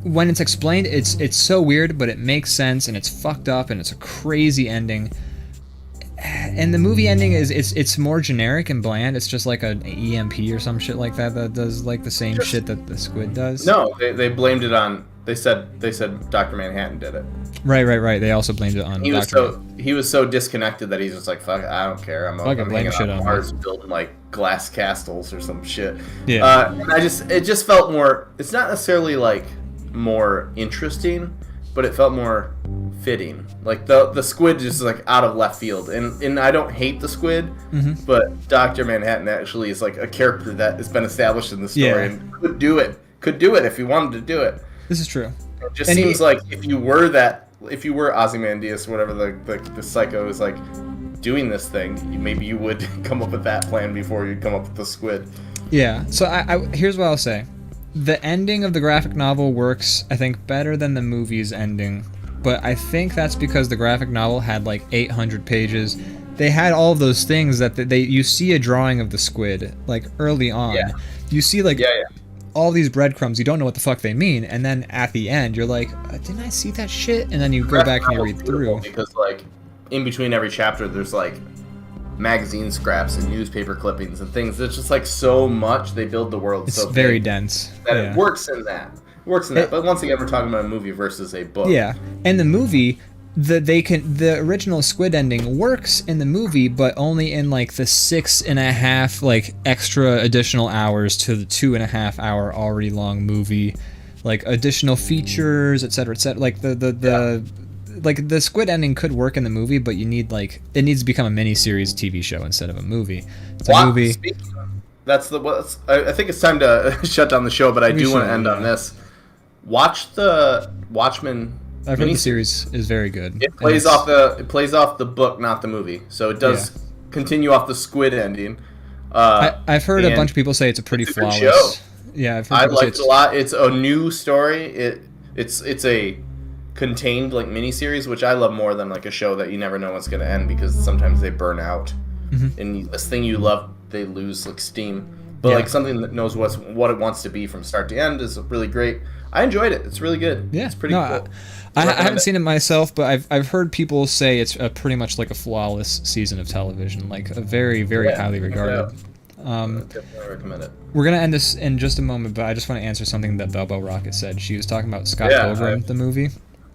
when it's explained, it's so weird, but it makes sense, and it's fucked up, and it's a crazy ending. And the movie ending it's more generic and bland. It's just like an EMP or some shit like that does like the same shit that the squid does. No, they blamed it on. They said Dr. Manhattan did it. Right. They also blamed it on Dr. He was so disconnected that he's just like, fuck, I don't care. I'm hanging out on Mars building like glass castles or some shit. Yeah. And it just felt more. It's not necessarily like more interesting, but it felt more fitting. Like the squid just like out of left field, and I don't hate the squid, but Dr. Manhattan actually is like a character that has been established in the story and could do it if he wanted to do it. This is true. It just seems like if you were Ozymandias, whatever the psycho is like doing this thing, maybe you would come up with that plan before you'd come up with the squid. Yeah. So I here's what I'll say. The ending of the graphic novel works, I think, better than the movie's ending. But I think that's because the graphic novel had like 800 pages. They had all of those things that you see a drawing of the squid like early on. Yeah. You see like all these breadcrumbs. You don't know what the fuck they mean, and then at the end you're like, didn't I see that shit? And then you go back and you read through. Because like in between every chapter, there's like magazine scraps and newspaper clippings and things. It's just like so much. They build the world so very big dense that it works in that. But once again, we're talking about a movie versus a book. Yeah, and the movie, the original squid ending works in the movie, but only in like the 6.5 like extra additional hours to the 2.5 hour already long movie, like additional features, etc., etc. Like like the squid ending could work in the movie, but you need it needs to become a miniseries TV show instead of a movie. It's a movie. I think it's time to shut down the show, but I do want to end on this. Watch the Watchmen. I've heard the series is very good. It plays off the book, not the movie. So it does continue off the squid ending. I've heard a bunch of people say it's a pretty flawless show. Yeah, I've heard I liked it a lot. It's a new story. It's a contained like miniseries, which I love more than like a show that you never know what's going to end, because sometimes they burn out. And this thing you love, they lose like steam. But like something that knows what it wants to be from start to end is really great. I enjoyed it. It's really good. Yeah, it's pretty cool. I haven't seen it myself, but I've heard people say it's pretty much like a flawless season of television, like a very, very highly regarded. Definitely recommend it. We're gonna end this in just a moment, but I just want to answer something that Bell Rocket said. She was talking about Scott Pilgrim, the movie.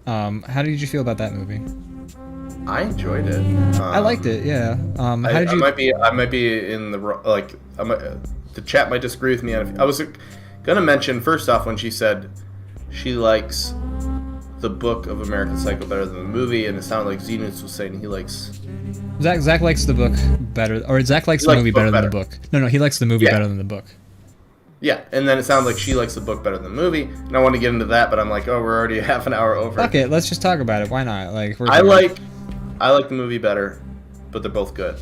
How did you feel about that movie? I enjoyed it. I liked it. Yeah. How did you? I might be in the like. The chat might disagree with me. I was gonna mention first off when she said she likes the book of American Psycho better than the movie, and it sounded like Zenus was saying he likes. Zach likes the book better, or Zach likes the movie better than the book. No, he likes the movie better than the book. Yeah, and then it sounds like she likes the book better than the movie, and I want to get into that, but I'm like, we're already half an hour over. Okay, let's just talk about it. Why not? I like the movie better, but they're both good.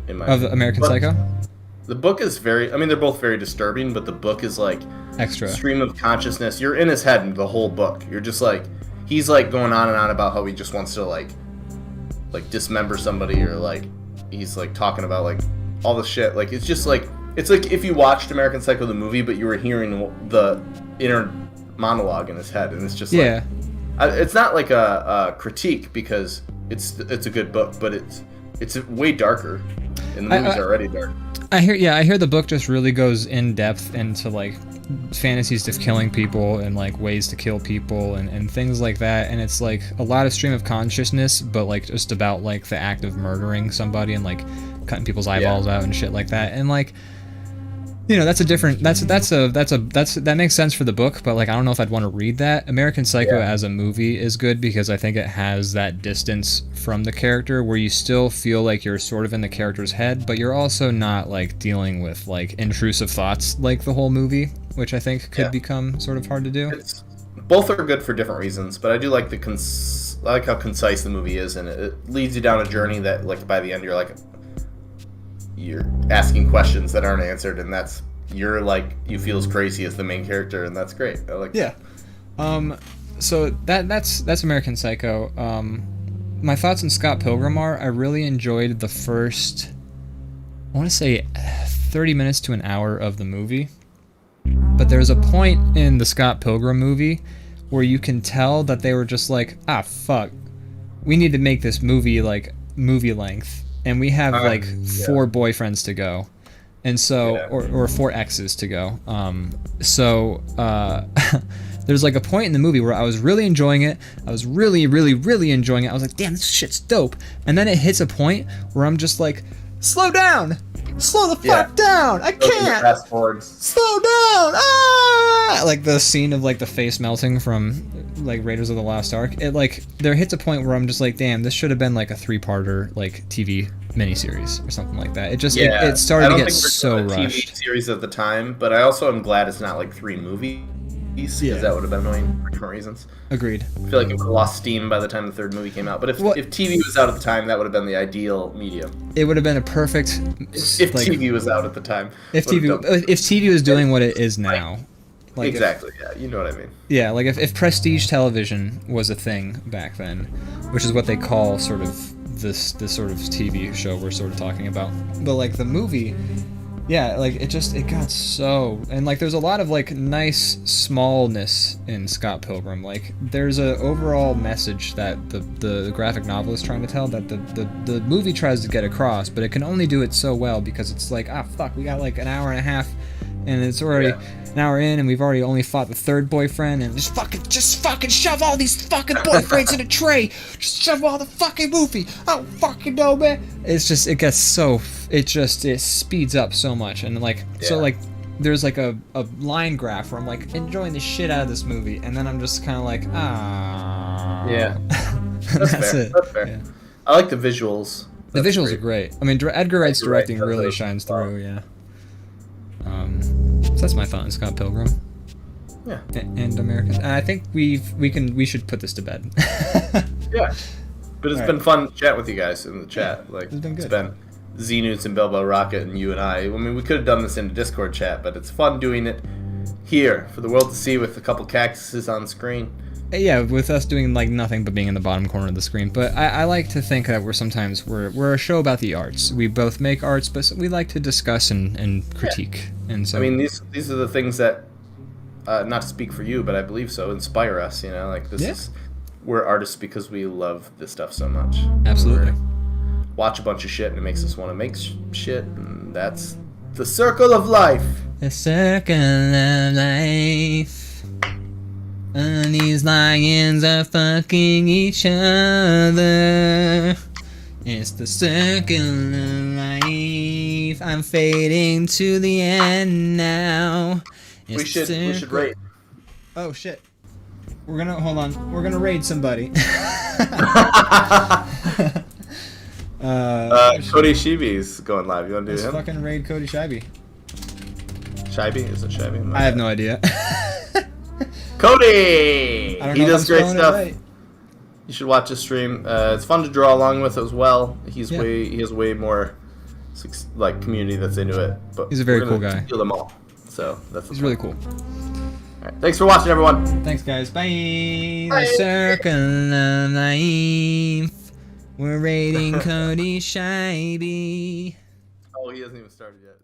In my opinion. American Psycho. The book is they're both very disturbing, but the book is like extra stream of consciousness. You're in his head in the whole book. You're just like, he's like going on and on about how he just wants to like dismember somebody, or like he's like talking about like all the shit. Like it's just like, it's like if you watched American Psycho the movie, but you were hearing the inner monologue in his head, and it's just like, it's not like a critique because it's a good book, but it's way darker, and the movie's already dark. I hear the book just really goes in depth into like fantasies of killing people and like ways to kill people and things like that, and it's like a lot of stream of consciousness, but like just about like the act of murdering somebody and like cutting people's eyeballs out and shit like that, and like, you know, that's a different that makes sense for the book, but like I don't know if I'd want to read that. American Psycho as a movie is good because I think it has that distance from the character where you still feel like you're sort of in the character's head, but you're also not like dealing with like intrusive thoughts like the whole movie, which I think could become sort of hard to do. Both are good for different reasons, but I do like I like how concise the movie is, and it leads you down a journey that like by the end you're asking questions that aren't answered, and you feel as crazy as the main character, and that's great. I like that. So that's American Psycho. My thoughts on Scott Pilgrim are, I really enjoyed the first, I want to say 30 minutes to an hour of the movie, but there's a point in the Scott Pilgrim movie where you can tell that they were just like, fuck, we need to make this movie like movie length, and we have 4 boyfriends to go, and so or 4 exes to go. There's there's like a point in the movie where I was really enjoying it. I was really, really, really enjoying it. I was like, damn, this shit's dope. And then it hits a point where I'm just like, slow down! Slow the fuck down! I can't! Fast forwards. Slow down! Ah! Like the scene of like the face melting from like Raiders of the Lost Ark. It like there hits a point where I'm just like, damn, this should have been like a 3-parter like TV miniseries or something like that. It just it started to get so rushed. TV series at the time, but I also am glad it's not like 3 movies because that would have been annoying for different reasons. Agreed. I feel like it would have lost steam by the time the 3rd movie came out. But if TV was out at the time, that would have been the ideal medium. It would have been a perfect. If like, TV was out at the time. If TV was doing what it is now. Like exactly. Yeah, you know what I mean. Yeah, like if prestige television was a thing back then, which is what they call sort of this sort of TV show we're sort of talking about. But like the movie. Yeah, like it got so, and like there's a lot of like nice smallness in Scott Pilgrim. Like there's a overall message that the graphic novel is trying to tell that the movie tries to get across, but it can only do it so well because it's like, fuck, we got like an hour and a half, and it's already an hour in, and we've already only fought the 3rd boyfriend, and just fucking shove all these fucking boyfriends in a tray. Just shove all the fucking movie. I don't fucking know, man. It's just it speeds up so much, and like so like there's like a line graph where I'm like enjoying the shit out of this movie, and then I'm just kind of like that's fair. it. That's fair. Yeah. I like the visuals. The visuals are great. I mean, Edgar Wright's directing really shines through. Yeah. So that's my thought on Scott Pilgrim. Yeah. And America. And I think we should put this to bed. Yeah. But it's been fun chatting with you guys in the chat. Yeah, like it's been good. It's been Z-Newts and Bilbo Rocket and you and I. I mean, we could have done this in a Discord chat, but it's fun doing it here for the world to see with a couple cactuses on screen. Yeah, with us doing like nothing but being in the bottom corner of the screen. But I like to think that we're a show about the arts. We both make arts, but we like to discuss and critique. Yeah. And so I mean, these are the things that, not to speak for you, but I believe so, inspire us. You know, like this is we're artists because we love this stuff so much. Absolutely. Watch a bunch of shit and it makes us want to make shit, and that's the circle of life. The circle of life. And these lions are fucking each other. It's the circle of life. I'm fading to the end now. We should rate. Oh shit. We're gonna raid somebody. Cody Shibi's going live. You want to do him? Fucking raid Cody Shibi. Shibi? Is it Shibi? I have no idea. Cody! He does great stuff. Right. You should watch his stream. It's fun to draw along with as well. He has way more like community that's into it. But he's a very cool guy. Steal them all. So he's really cool. All right, thanks for watching, everyone. Thanks, guys. Bye. The circle of life. We're raiding Cody Shibi. Oh, he hasn't even started yet.